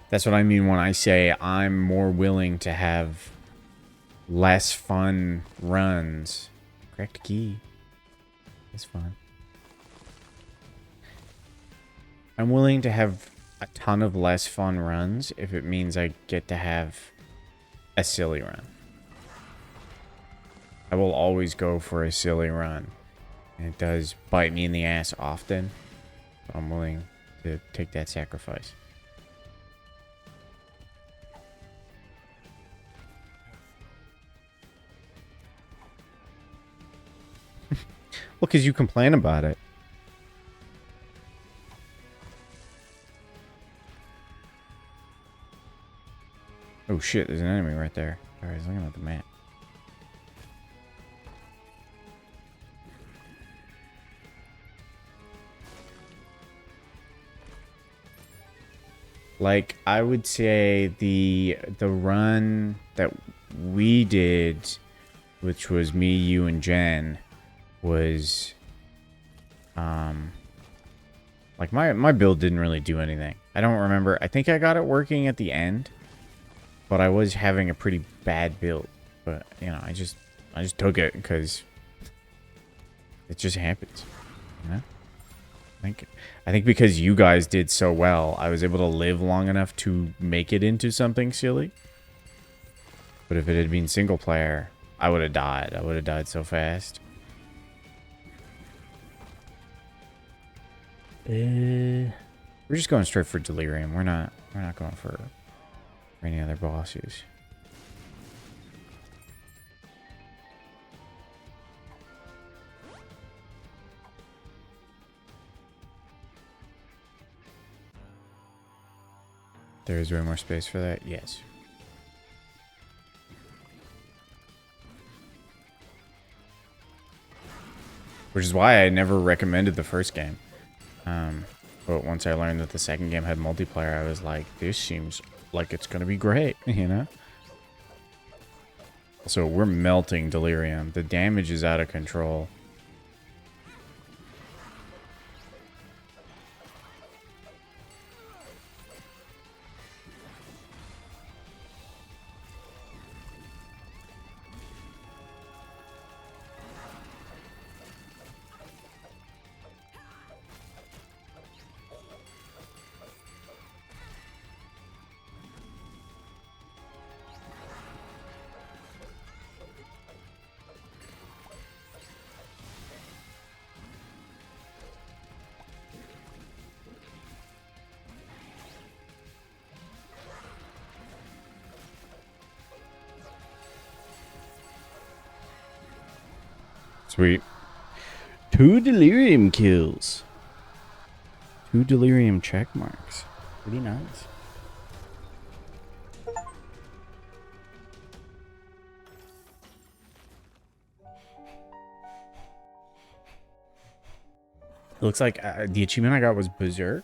That's what I mean when I say I'm more willing to have less fun runs. Correct key. It's fun. I'm willing to have a ton of less fun runs if it means I get to have a silly run. I will always go for a silly run. And it does bite me in the ass often. But I'm willing to take that sacrifice. Well, because you complain about it. Oh shit, there's an enemy right there. Alright, he's looking at the map. Like, I would say the run that we did, which was me, you, and Jen, was like my build didn't really do anything. I don't remember. I think I got it working at the end, but I was having a pretty bad build. But you know, I just took it because it just happens. You know? I think because you guys did so well, I was able to live long enough to make it into something silly. But if it had been single player, I would have died. I would have died so fast. We're just going straight for Delirium. We're not going for any other bosses. There is way more space for that? Yes. Which is why I never recommended the first game. But once I learned that the second game had multiplayer, I was like, this seems like it's going to be great, you know? So we're melting Delirium. The damage is out of control. Sweet. 2 Delirium kills. 2 Delirium check marks. Pretty nice. It looks like the achievement I got was Berserk.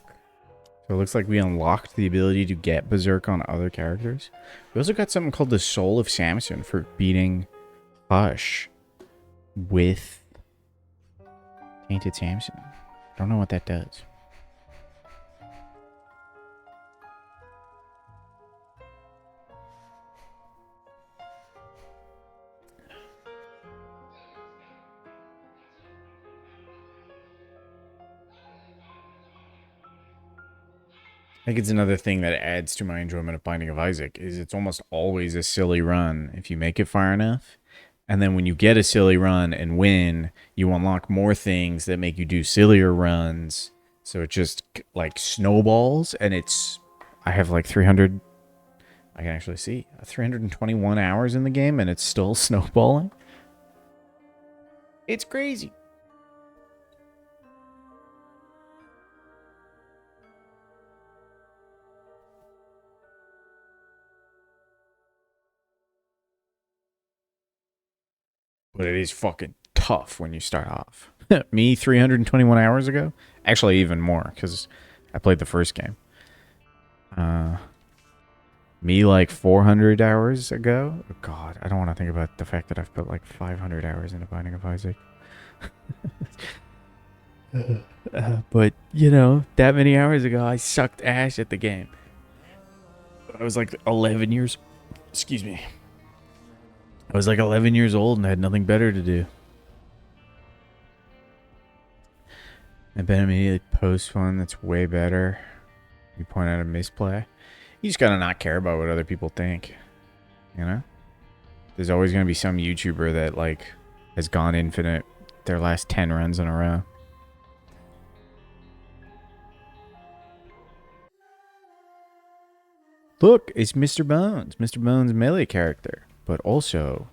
So it looks like we unlocked the ability to get Berserk on other characters. We also got something called the Soul of Samson for beating Hush with Tainted Samson. Don't know what that does. I think it's another thing that adds to my enjoyment of Binding of Isaac is it's almost always a silly run if you make it far enough. And then when you get a silly run and win, you unlock more things that make you do sillier runs. So it just like snowballs, and I have like 300, I can actually see 321 hours in the game and it's still snowballing. It's crazy. But it is fucking tough when you start off. Me, 321 hours ago? Actually, even more, because I played the first game. Me, like 400 hours ago? Oh, God, I don't want to think about the fact that I've put like 500 hours into Binding of Isaac. But, you know, that many hours ago, I sucked ass at the game. I was like 11 years... Excuse me. I was like 11 years old and had nothing better to do. And Ben immediately posts one that's way better. You point out a misplay. You just gotta not care about what other people think. You know? There's always gonna be some YouTuber that, like, has gone infinite their last 10 runs in a row. Look, it's Mr. Bones. Mr. Bones' melee character, but also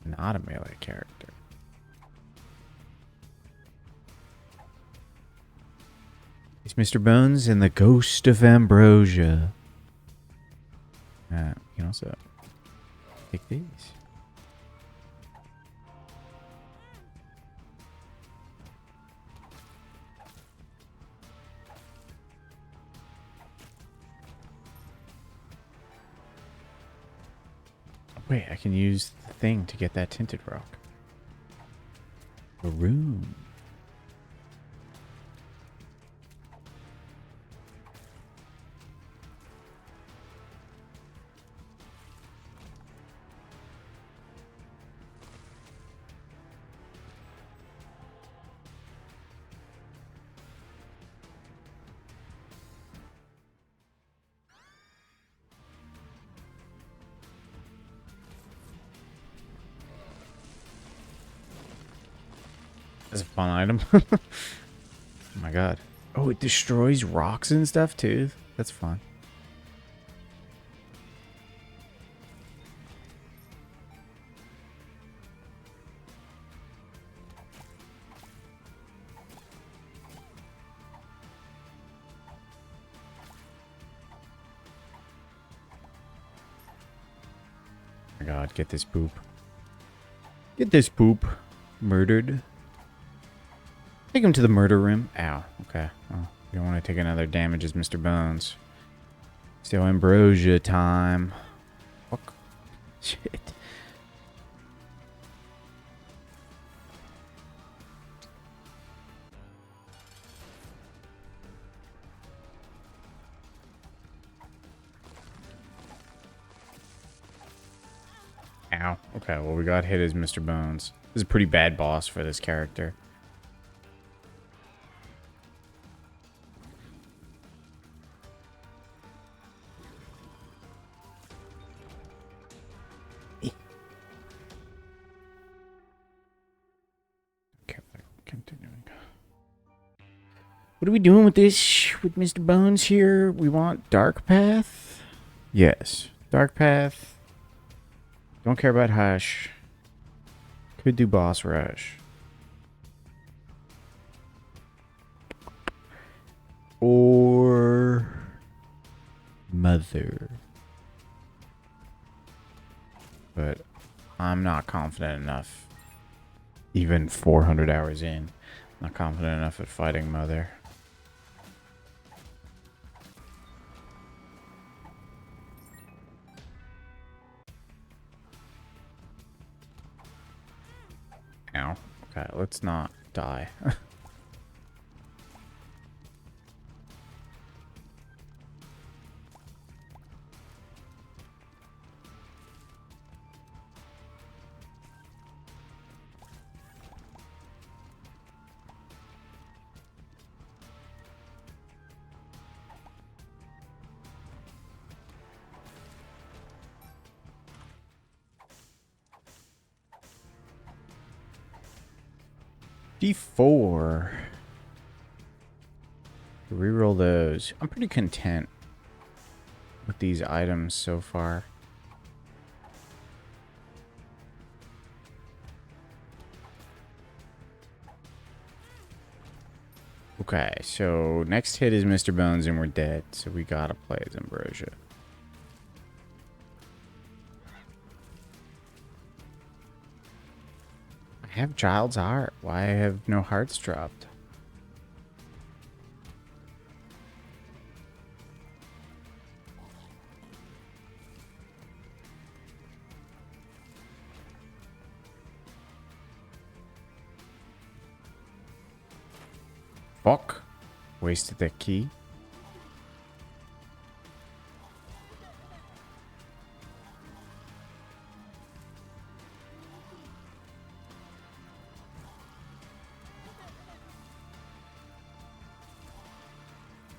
not a melee character. It's Mr. Bones and the Ghost of Ambrosia. You can also take these. Wait, I can use the thing to get that tinted rock. A room. That's a fun item. Oh my god. Oh, it destroys rocks and stuff too. That's fun. Oh my god, get this poop. Get this poop. Murdered. Take him to the murder room. Ow. Okay. Oh, you don't want to take another damage as Mr. Bones. Still ambrosia time. Fuck. Shit. Ow. Okay, well, we got hit as Mr. Bones. This is a pretty bad boss for this character. Okay, continuing. What are we doing with this, with Mr. Bones here? We want Dark Path? Yes. Dark Path. Don't care about Hush. Could do Boss Rush. Or Mother. But I'm not confident enough. Even 400 hours in. Not confident enough at fighting Mother. Ow. Okay, let's not die. D4. Reroll those. I'm pretty content with these items so far. Okay, so next hit is Mr. Bones and we're dead, so we gotta play as Ambrosia. I have Child's Heart. Why I have no hearts dropped? Fuck. Wasted that key.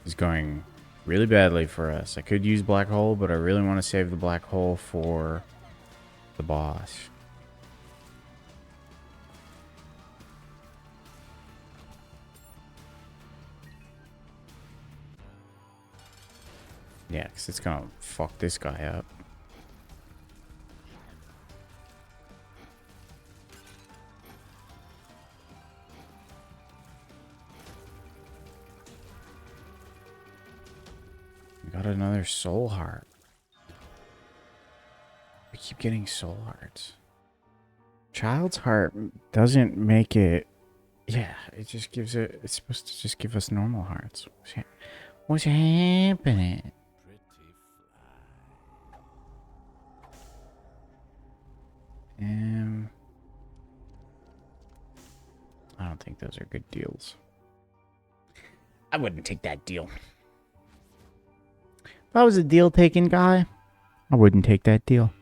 Is going really badly for us. I could use Black Hole, but I really want to save the Black Hole for the boss. Yeah, because it's gonna fuck this guy up. We got another soul heart. We keep getting soul hearts. Child's Heart doesn't make it... Yeah, it just gives it... It's supposed to just give us normal hearts. What's happening? Pretty fly. think those are good deals. I wouldn't take that deal. If I was a deal-taking guy, I wouldn't take that deal.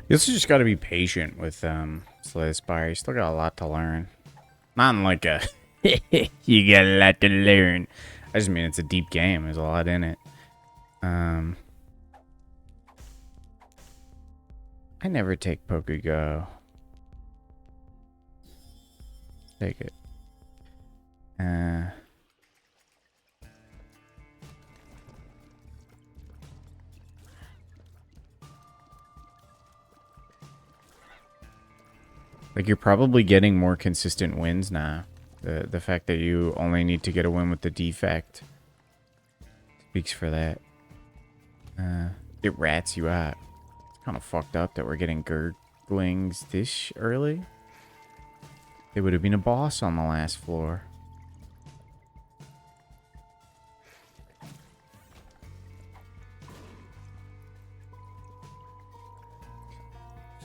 You also just got to be patient with Slay the Spire. You still got a lot to learn. Not in like a you got a lot to learn. I just mean it's a deep game. There's a lot in it. I never take Pokégo. Take it. Like, you're probably getting more consistent wins now. The fact that you only need to get a win with the defect speaks for that. It rats you out. It's kind of fucked up that we're getting Gurglings this early. They would have been a boss on the last floor.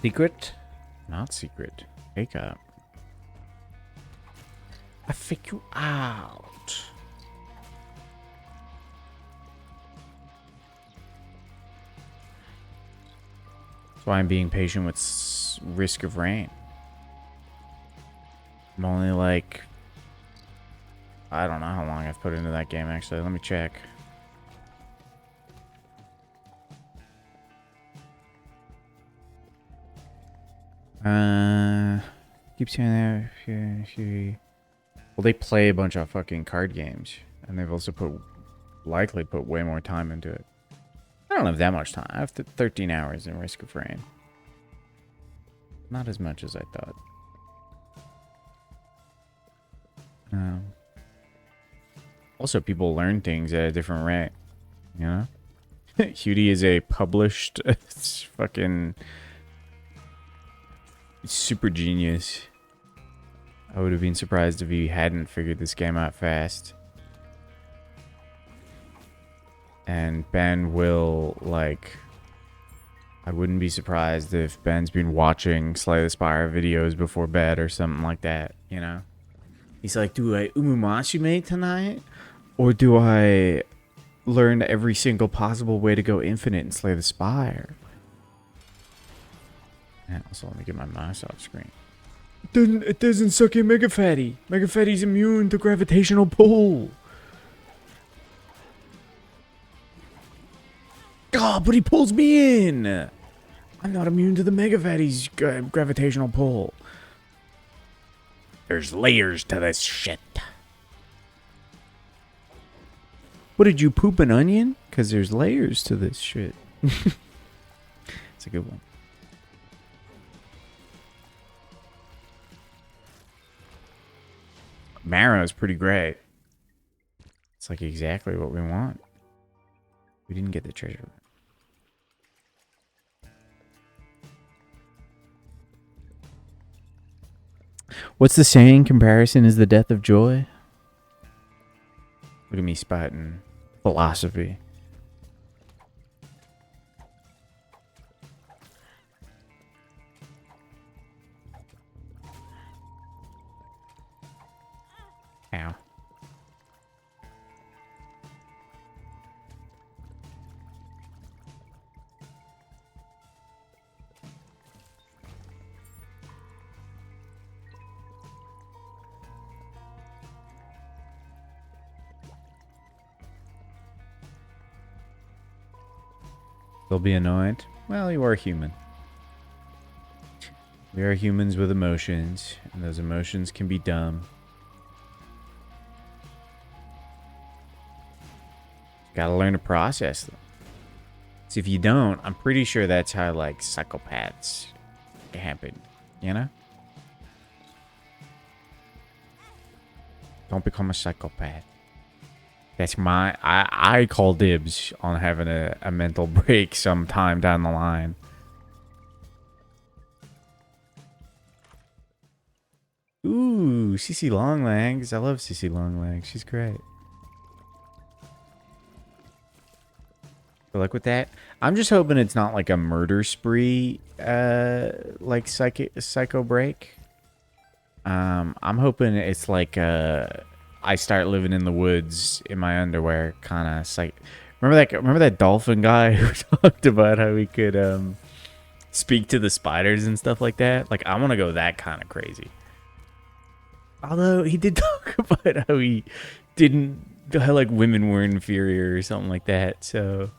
Secret? Not secret. Wake up. I figure you out. That's why I'm being patient with Risk of Rain. I'm only like... I don't know how long I've put into that game, actually. Let me check. Keep saying that. Well, they play a bunch of fucking card games, and they've also likely put way more time into it. I don't have that much time. I have 13 hours in Risk of Rain. Not as much as I thought. Also, people learn things at a different rate. You know? Hudie is a published fucking super genius. I would have been surprised if he hadn't figured this game out fast. And Ben will, like... I wouldn't be surprised if Ben's been watching Slay the Spire videos before bed or something like that, you know? He's like, do I Umumashime tonight? Or do I learn every single possible way to go infinite and Slay the Spire? And also, let me get my mouse off screen. It doesn't suck in Mega Fatty. Mega Fatty's immune to gravitational pull. God, but he pulls me in. I'm not immune to the Mega Fatty's gravitational pull. There's layers to this shit. What, did you poop an onion? Because there's layers to this shit. It's a good one. Marrow is pretty great. It's like exactly what we want. We didn't get the treasure. What's the saying? Comparison is the death of joy. Look at me spouting philosophy. Ow. They'll be annoyed. Well, you are human. We are humans with emotions, and those emotions can be dumb. Gotta learn to process them. So if you don't, I'm pretty sure that's how, like, psychopaths happen, you know? Don't become a psychopath. That's I call dibs on having a mental break sometime down the line. Ooh, CC Longlegs. I love CC Longlegs. She's great. Good luck with that. I'm just hoping it's not like a murder spree, like psycho break. I'm hoping it's like I start living in the woods in my underwear kind of psych. Remember that dolphin guy who talked about how he could speak to the spiders and stuff like that? Like, I want to go that kind of crazy. Although he did talk about how he didn't, how like women were inferior or something like that. So,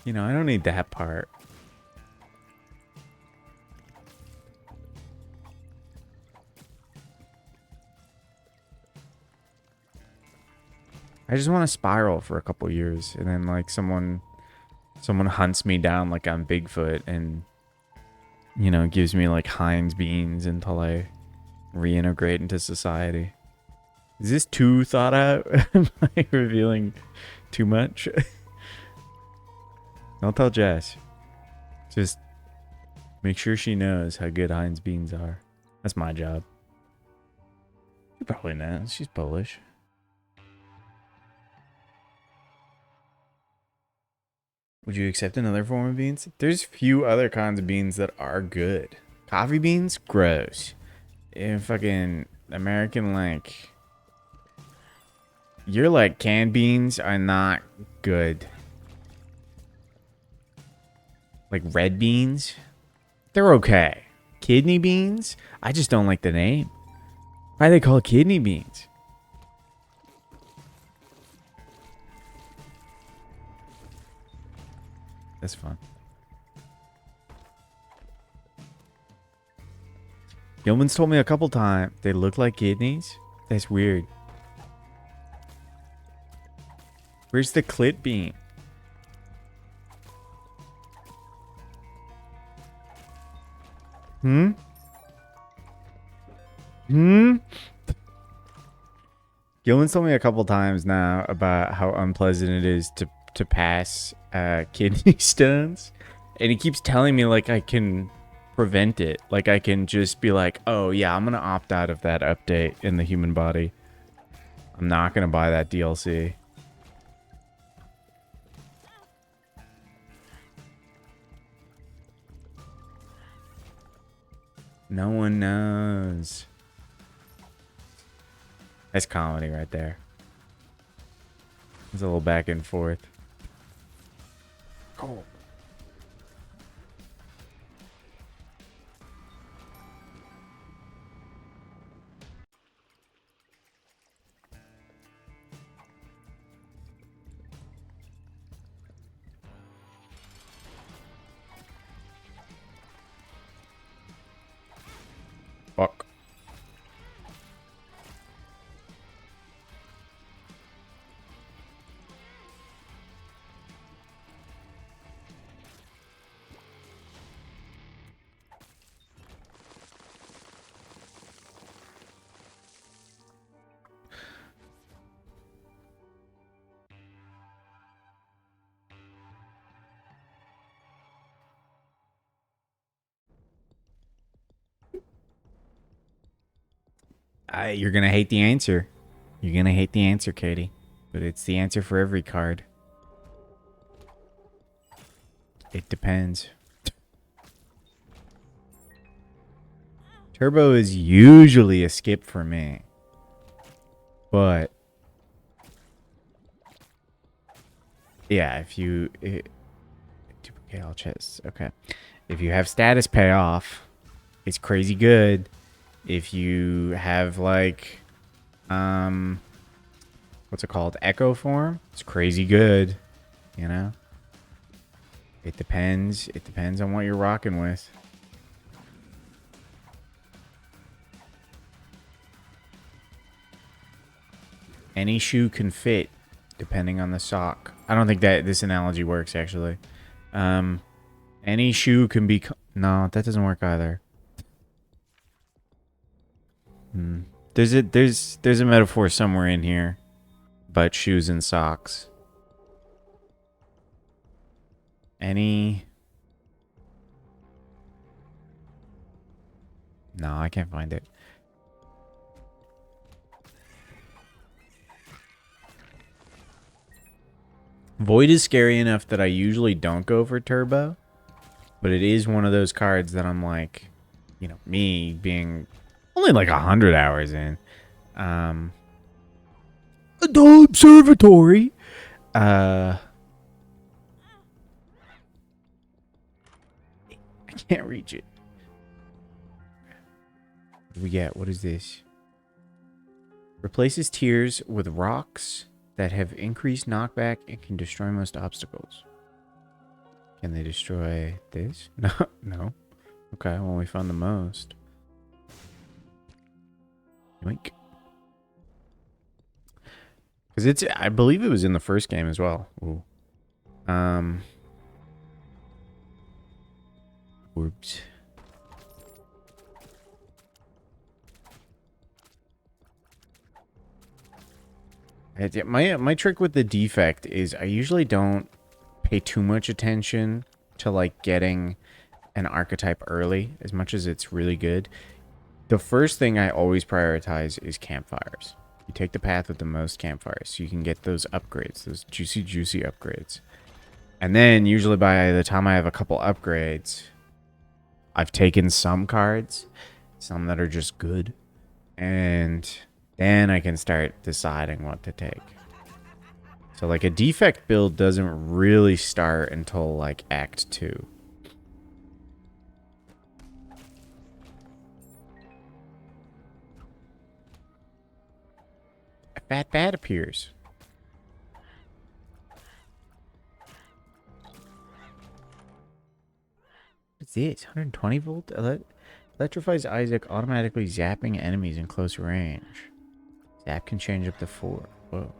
you know, I don't need that part. I just want to spiral for a couple years, and then like someone hunts me down like I'm Bigfoot, and you know, gives me like Heinz beans until I reintegrate into society. Is this too thought out? Am I revealing too much? Don't tell Jess. Just make sure she knows how good Heinz beans are. That's my job. She probably knows. She's Polish. Would you accept another form of beans? There's few other kinds of beans that are good. Coffee beans? Gross. And fucking American, like... Your, like, canned beans are not good. Like, red beans? They're okay. Kidney beans? I just don't like the name. Why do they call it kidney beans? That's fun. Gilman's told me a couple times they look like kidneys. That's weird. Where's the clit bean? Hmm? Gilman's told me a couple times now about how unpleasant it is to pass kidney stones. And he keeps telling me like I can prevent it. Like I can just be like, oh yeah, I'm going to opt out of that update in the human body. I'm not going to buy that DLC. No one knows. That's comedy right there. It's a little back and forth. Cool. Fuck. You're gonna hate the answer. You're gonna hate the answer, Katie. But it's the answer for every card. It depends. Turbo is usually a skip for me. But... yeah, if you... duplicate all chests. Okay. If you have status payoff, it's crazy good. If you have like what's it called, echo form, it's crazy good, you know. It depends on what you're rocking with. Any shoe can fit, depending on the sock. I don't think that this analogy works, actually. Any shoe can be... No, that doesn't work either. There's a metaphor somewhere in here about shoes and socks. Any... No, I can't find it. Void is scary enough that I usually don't go for turbo, but it is one of those cards that I'm like, you know, me being only like 100 hours in. The observatory. I can't reach it. What do we get? What is this? Replaces tears with rocks that have increased knockback and can destroy most obstacles. Can they destroy this? No, no. Okay, well, we found the most. Yoink. Because it's, I believe it was in the first game as well. Ooh. Whoops. My trick with the defect is I usually don't pay too much attention to like getting an archetype early as much as it's really good. The first thing I always prioritize is campfires. You take the path with the most campfires so you can get those upgrades, those juicy upgrades. And then usually by the time I have a couple upgrades, I've taken some cards, some that are just good, and then I can start deciding what to take. So like a defect build doesn't really start until like Act 2. A fat bat appears. What's this? 120 volt? Electrifies Isaac, automatically zapping enemies in close range. Zap can change up to 4. Whoa.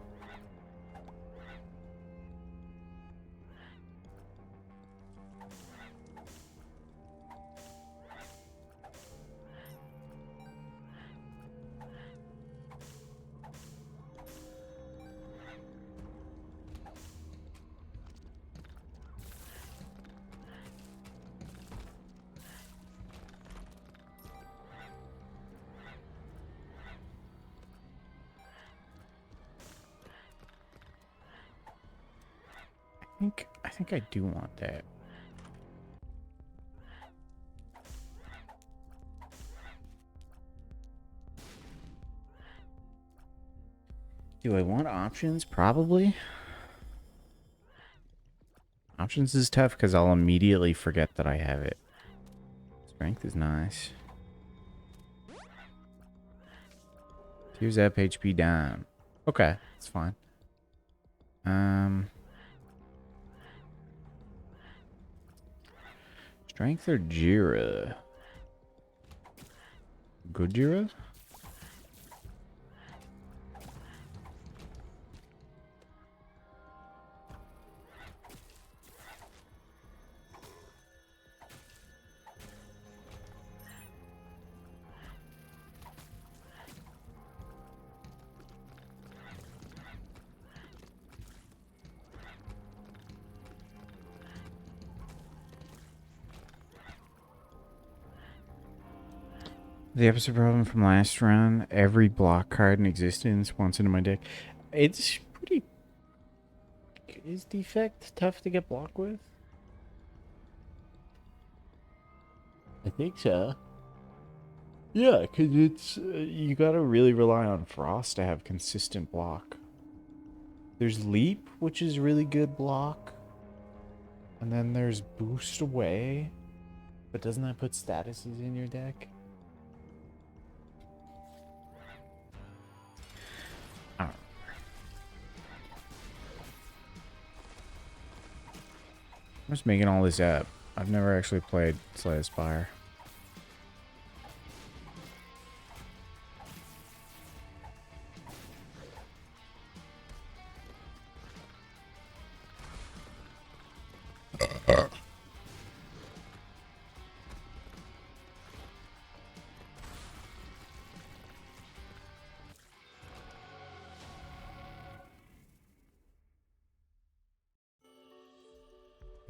I think I do want that. Do I want options? Probably. Options is tough because I'll immediately forget that I have it. Strength is nice. Here's up, HP down. Okay, it's fine. Strength or Jira? Good Jira? The episode problem from last round, every block card in existence wants into my deck. It's pretty... Is defect tough to get blocked with? I think so. Yeah, because it's... you gotta really rely on Frost to have consistent block. There's Leap, which is really good block. And then there's Boost Away. But doesn't that put statuses in your deck? I'm just making all this up. I've never actually played Slay the Spire.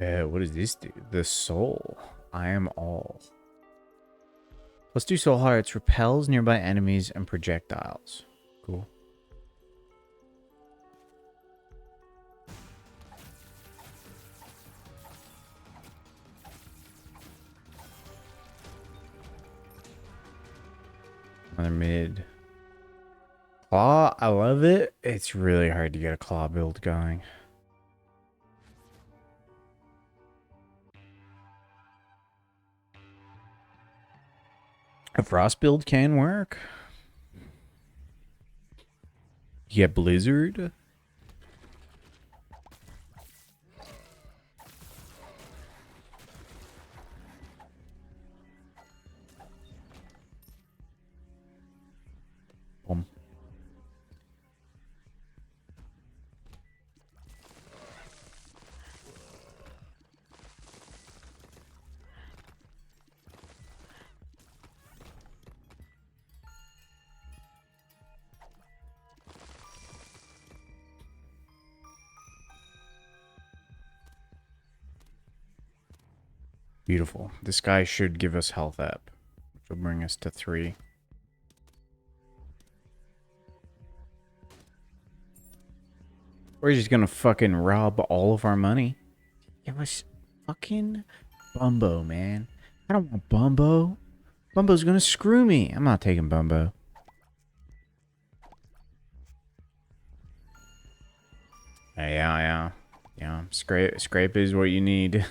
What does this do? The soul. I am all. Let's do soul hearts. Repels nearby enemies and projectiles. Cool. Another mid. Claw, I love it. It's really hard to get a claw build going. A frost build can work. You get blizzard. Boom. Beautiful. This guy should give us health up, which will bring us to 3. We're just gonna fucking rob all of our money. Give us fucking Bumbo, man. I don't want Bumbo. Bumbo's gonna screw me. I'm not taking Bumbo. Yeah. Scrape is what you need.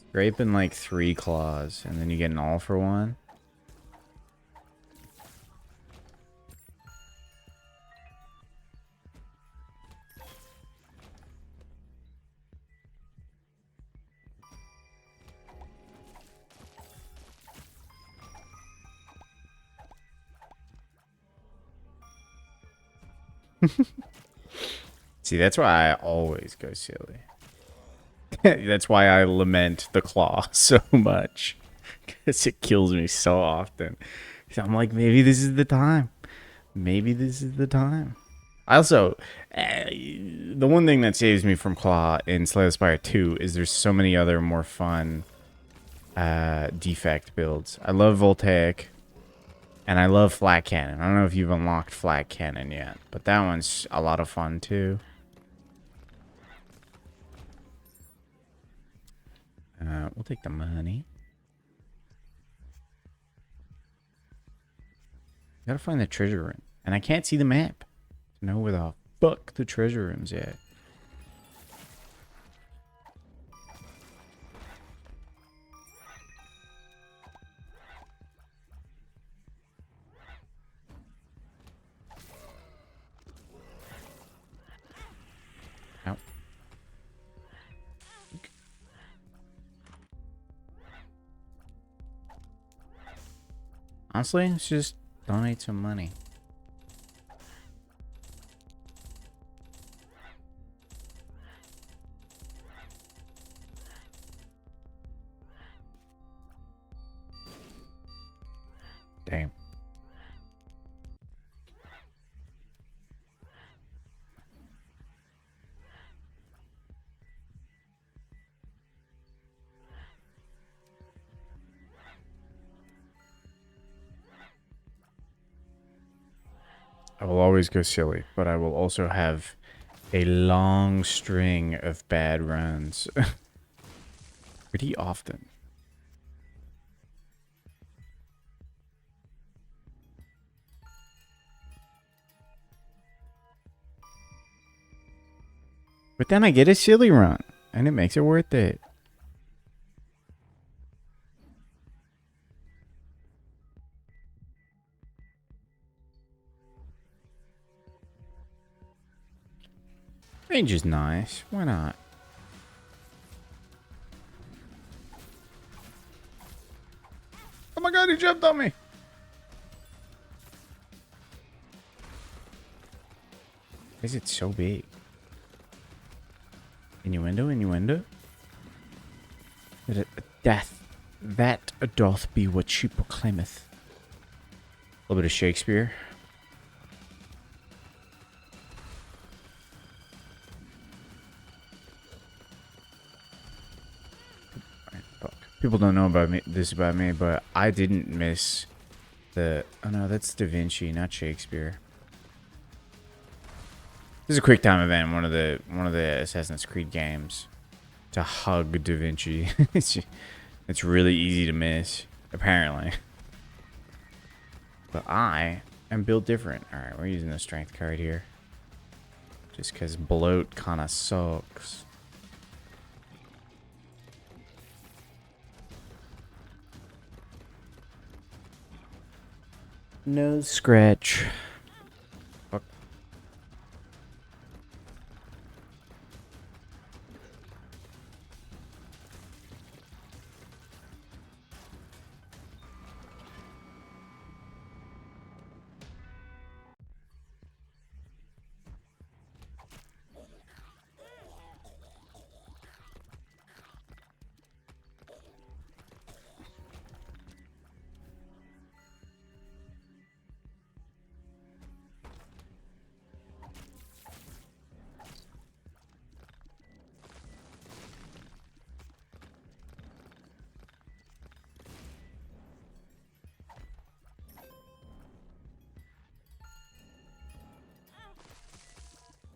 Scrape in like 3 claws, and then you get an all for 1. See, that's why I always go silly. That's why I lament the claw so much. Because it kills me so often. So I'm like, maybe this is the time. Maybe this is the time. I also, the one thing that saves me from claw in Slay the Spire 2 is there's so many other more fun defect builds. I love Voltaic. And I love Flat Cannon. I don't know if you've unlocked Flat Cannon yet, but that one's a lot of fun too. We'll take the money. Gotta find the treasure room. And I can't see the map to know where the fuck the treasure room's at. Ow. Honestly, let's just donate some money. Damn. I will always go silly, but I will also have a long string of bad runs. Pretty often. But then I get a silly run, and it makes it worth it. Range is nice. Why not? Oh my god, he jumped on me! Why is it so big? Innuendo, innuendo. Death, that doth be what she proclaimeth. A little bit of Shakespeare. People don't know about me, but I didn't miss the. Oh no, that's Da Vinci, not Shakespeare. This is a quick time event. One of the Assassin's Creed games. To hug Da Vinci. It's really easy to miss, apparently. But I am built different. All right, we're using the strength card here. Just because bloat kind of sucks. No scratch. Fuck.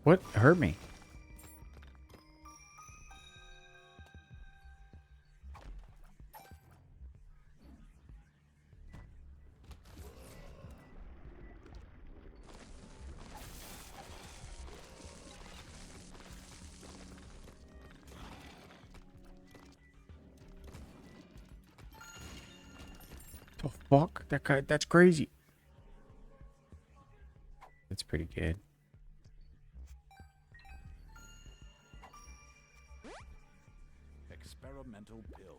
What hurt me? The fuck? That's crazy. That's pretty good. Experimental pill.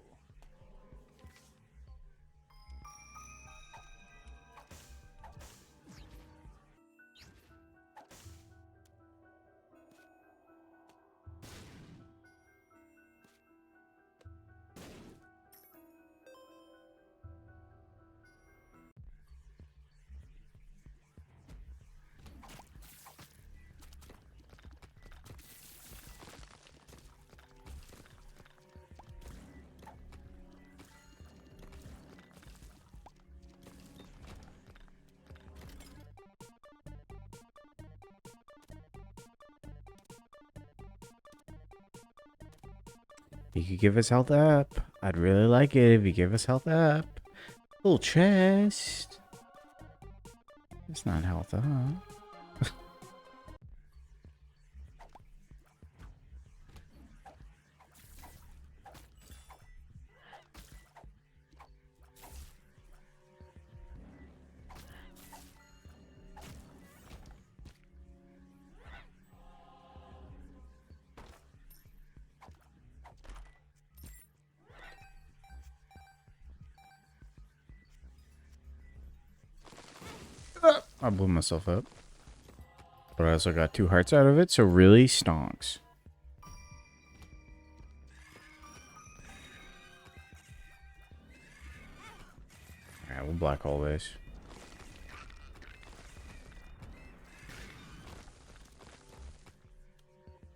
You could give us health up. I'd really like it if you give us health up. Little chest. It's not health up. I blew myself up. But I also got 2 hearts out of it, so really stonks. Alright, we'll black hole this.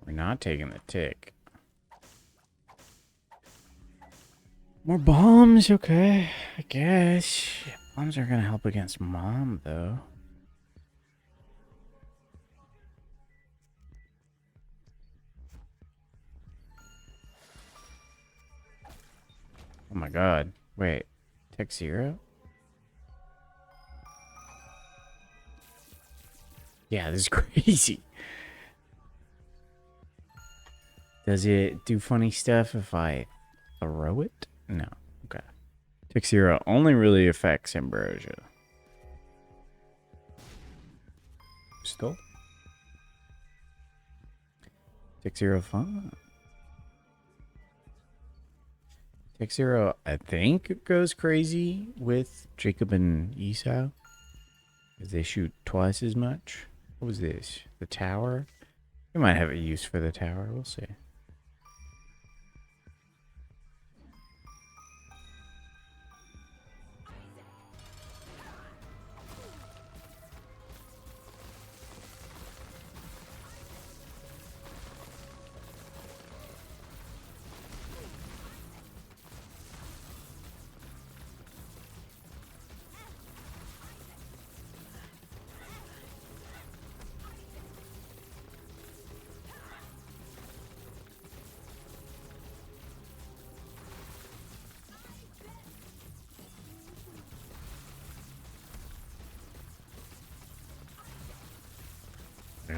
We're not taking the tick. More bombs, okay. I guess. Bombs are gonna help against mom, though. Oh my god. Wait. Tech 0? Yeah, this is crazy. Does it do funny stuff if I throw it? No. Okay. Tech 0 only really affects Ambrosia. Still? Tech 0 fun. Tech 0, I think, goes crazy with Jacob and Esau. Because they shoot twice as much. What was this? The tower? We might have a use for the tower. We'll see.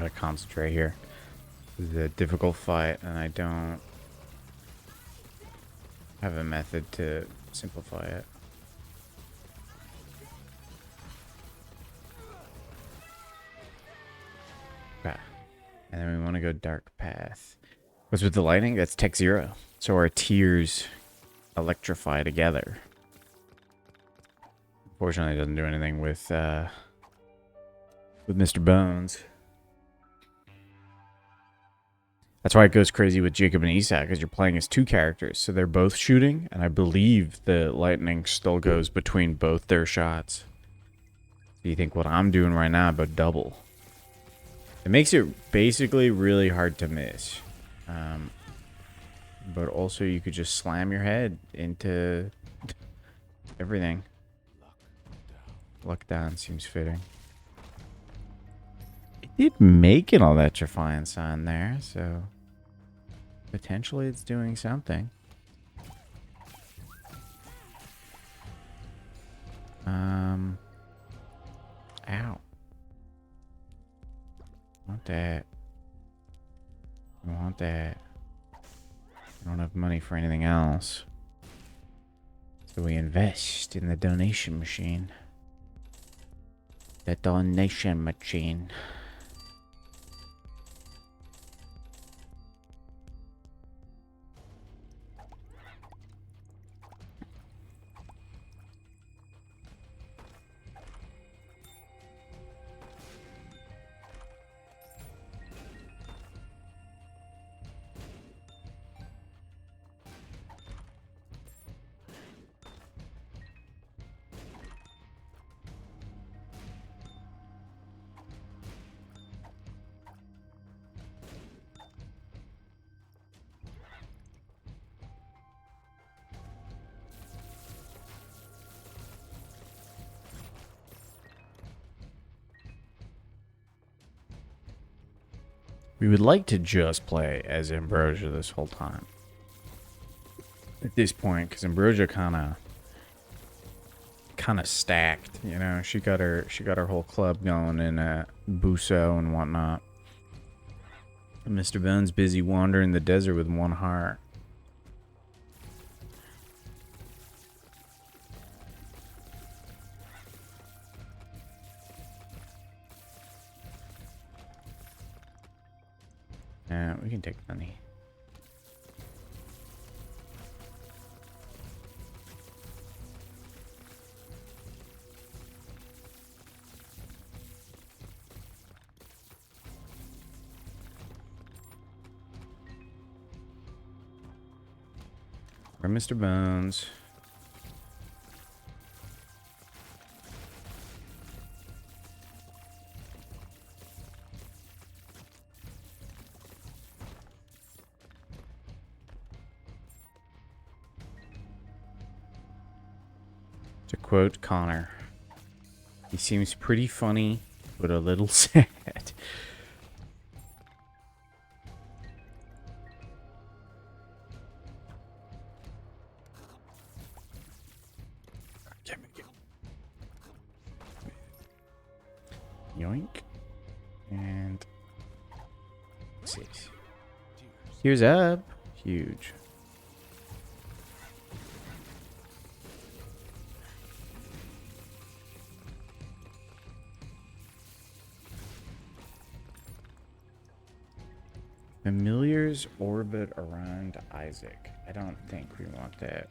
gotta concentrate here. This is a difficult fight, and I don't have a method to simplify it. Okay. And then we want to go Dark Path. What's with the lightning? That's Tech 0. So our tiers electrify together. Fortunately, it doesn't do anything with Mr. Bones. That's why it goes crazy with Jacob and Isak, because you're playing as two characters. So they're both shooting, and I believe the lightning still goes between both their shots. So you think what I'm doing right now about double. It makes it basically really hard to miss. But also you could just slam your head into everything. Luck down seems fitting. It did make an electrifying sign there, so potentially it's doing something. Ow. Want that. I want that. I don't have money for anything else. So we invest in the donation machine. The donation machine. We would like to just play as Ambrosia this whole time. At this point, because Ambrosia kind of stacked, you know. She got her whole club going in Buso and whatnot. And Mr. Bones busy wandering the desert with one heart. We can take money. Or Mr. Bones. To quote Connor, he seems pretty funny, but a little sad. Yoink. And let's see. Here's up. Huge. Familiars orbit around Isaac. I don't think we want that.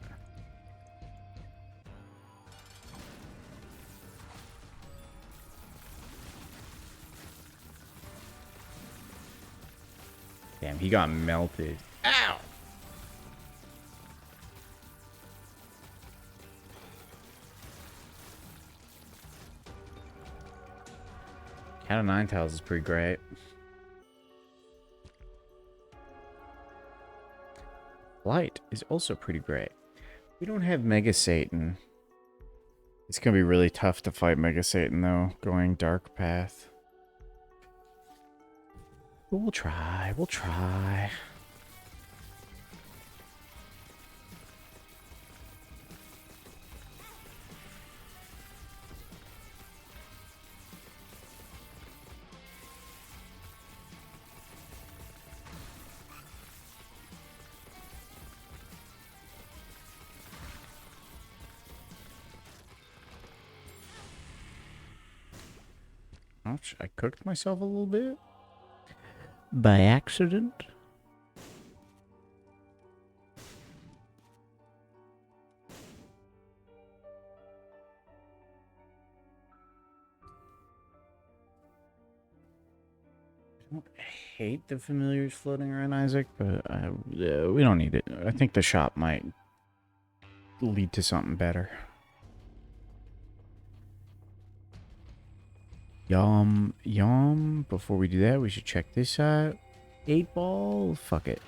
Damn, he got melted. Ow! Cat of Nine Tails is pretty great. Light is also pretty great. We don't have Mega Satan. It's gonna be really tough to fight Mega Satan though, going Dark Path. But we'll try, we'll try. Ouch, I cooked myself a little bit. By accident. I don't hate the familiars floating around, Isaac, but we don't need it. I think the shop might lead to something better. Yum. Before we do that, we should check this out. 8-ball? Fuck it.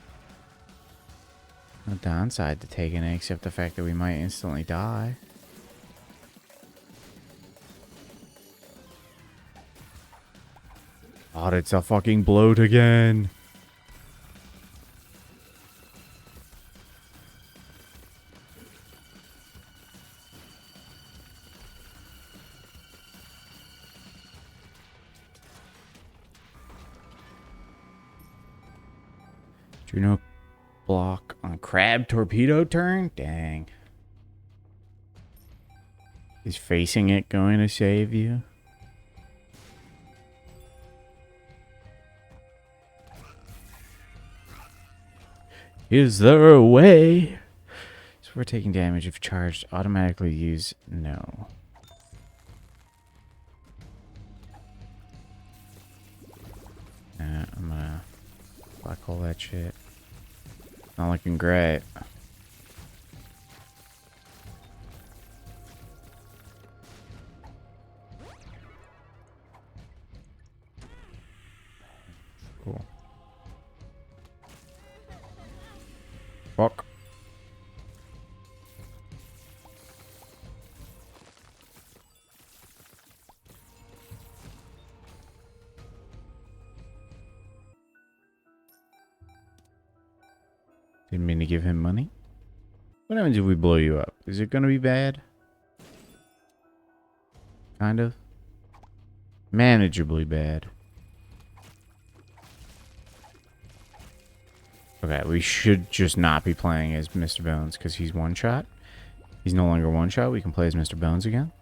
No downside to taking it, except the fact that we might instantly die. God, it's a fucking bloat again. Juno block on crab torpedo turn? Dang. Is facing it going to save you? Is there a way? So we're taking damage if charged. Automatically use no. I'm gonna black hole that shit. Not looking great. Cool. Fuck. Didn't mean to give him money. What happens if we blow you up? Is it gonna be bad? Kind of. Manageably bad. Okay, we should just not be playing as Mr. Bones because he's one shot. He's no longer one shot. We can play as Mr. Bones again.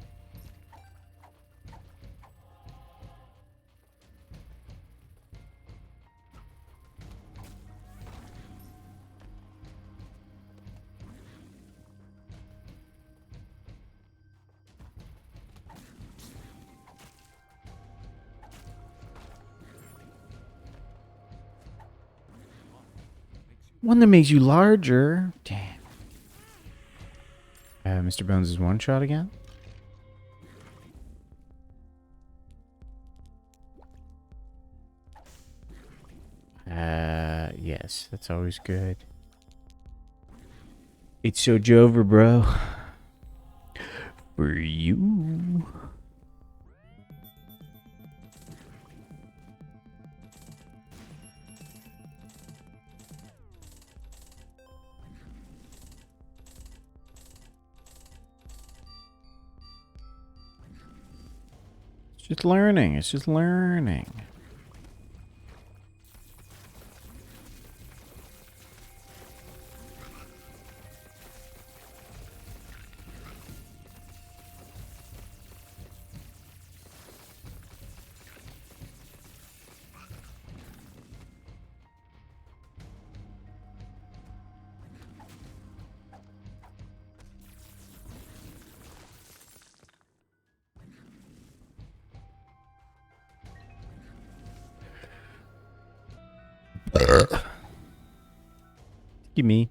One that makes you larger. Damn. Mr. Bones is one shot again. Yes, that's always good. It's so Jover, bro. For you. It's just learning. It's just learning. Give me.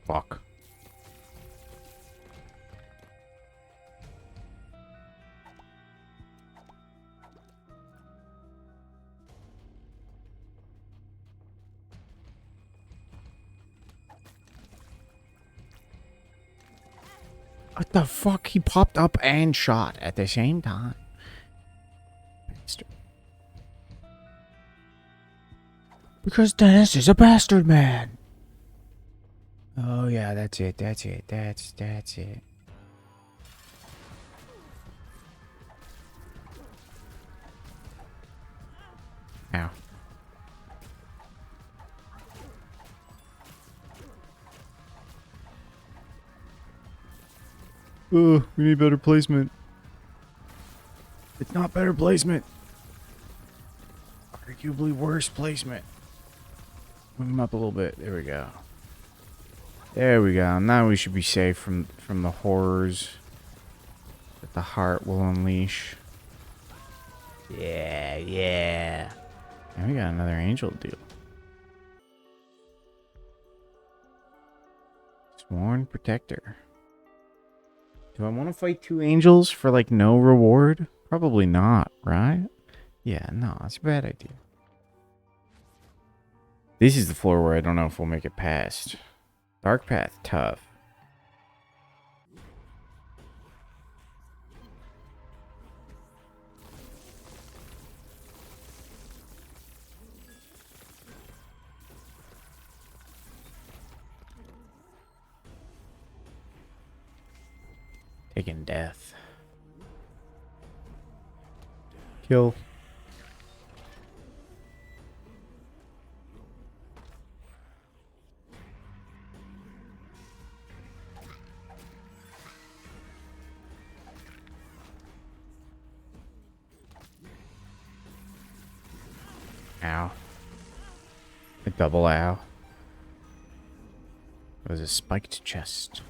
Fuck. What the fuck? He popped up and shot at the same time. Because Dennis is a bastard man. Oh yeah, that's it. That's it. That's it. Ow. We need better placement. It's not better placement. Arguably worse placement. Move him up a little bit. There we go. There we go. Now we should be safe from the horrors that the heart will unleash. Yeah, yeah. And we got another angel deal. Sworn Protector. Do I want to fight 2 angels for like no reward? Probably not, right? Yeah, no, it's a bad idea. This is the floor where I don't know if we'll make it past. Dark Path, tough. Taking death. Kill. Ow. A double ow. It was a spiked chest.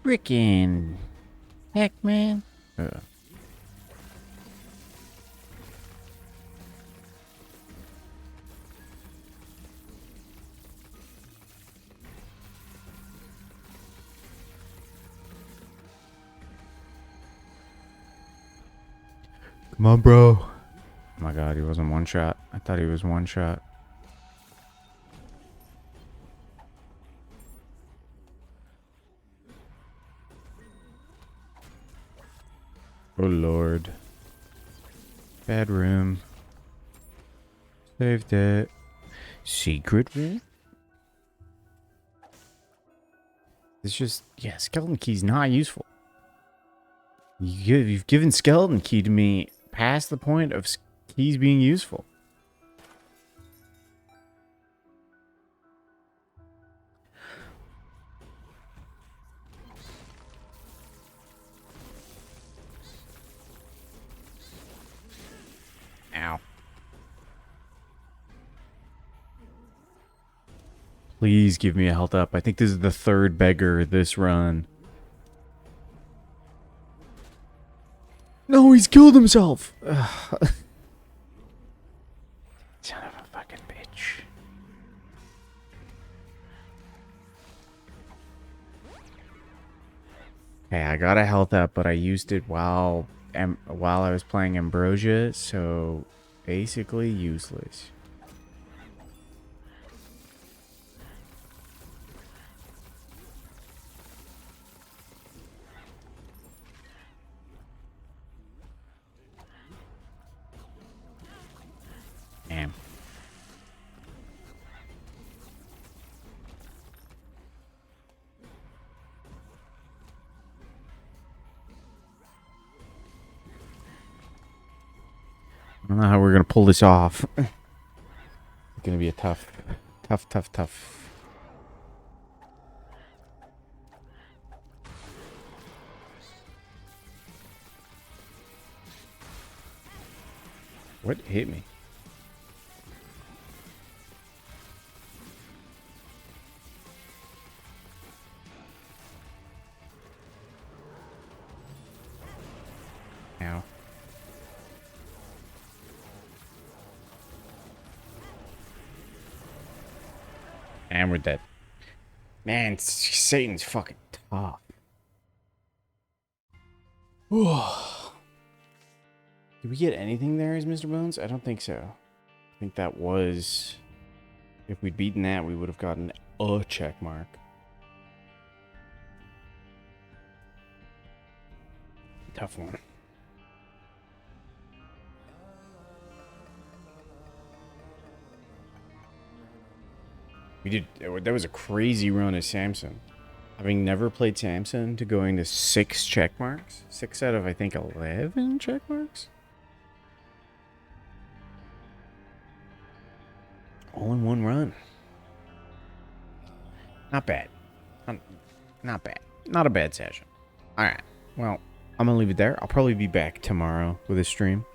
Frickin' heck, man. Come on, bro. Oh my god, he wasn't one shot. I thought he was one shot. Oh lord. Bad room. Saved it. Secret room? It's just, yeah, skeleton key's not useful. You've given skeleton key to me past the point of keys being useful. Ow. Please give me a health up. I think this is the 3rd beggar this run. No, he's killed himself. Ugh. Son of a fucking bitch. Okay, I got a health up, but I used it while I was playing Ambrosia, so basically useless. Damn. I don't know how we're gonna pull this off. It's gonna be a tough. What hit me? Ow. And we're dead. Man, Satan's fucking tough. Did we get anything there as Mr. Bones? I don't think so. I think that was... If we'd beaten that, we would have gotten a check mark. Tough one. We did... That was a crazy run as Samson. Having never played Samson to going to 6 check marks. 6 out of, I think, 11 check marks? All in one run. Not bad. Not bad. Not a bad session. Alright. Well, I'm going to leave it there. I'll probably be back tomorrow with a stream.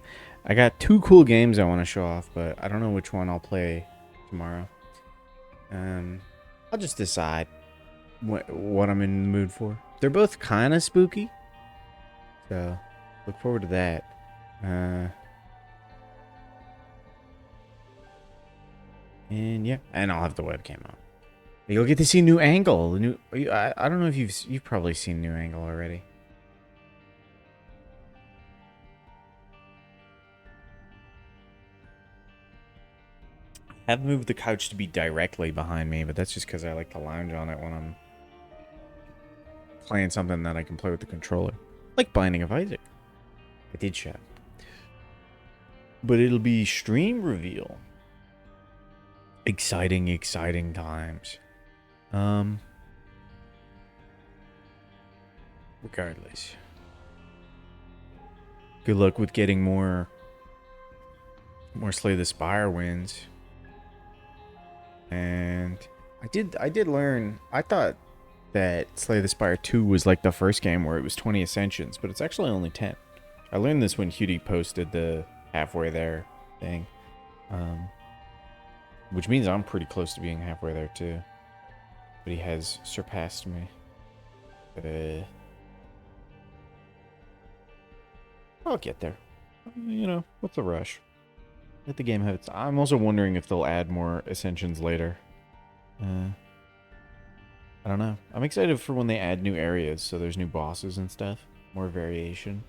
I got 2 cool games I want to show off, but I don't know which one I'll play tomorrow. I'll just decide what I'm in the mood for. They're both kind of spooky. So, look forward to that. And yeah, and I'll have the webcam on. You'll get to see New Angle. I don't know if you've probably seen New Angle already. I have moved the couch to be directly behind me, but that's just because I like to lounge on it when I'm playing something that I can play with the controller. Like Binding of Isaac. I did show. But it'll be stream reveal. Exciting times. Regardless. Good luck with getting more Slay the Spire wins. And I did learn, I thought that Slay the Spire 2 was like the first game where it was 20 ascensions, but it's actually only 10. I learned this when Hudie posted the halfway there thing. Which means I'm pretty close to being halfway there too. But he has surpassed me. I'll get there. You know, what's the rush? Let the game have its... I'm also wondering if they'll add more Ascensions later. I don't know. I'm excited for when they add new areas, so there's new bosses and stuff. More variation.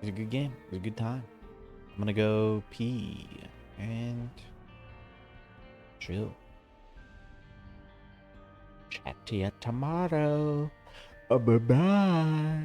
It's a good game. It was a good time. I'm gonna go pee and chill. Chat to you tomorrow. Bye-bye.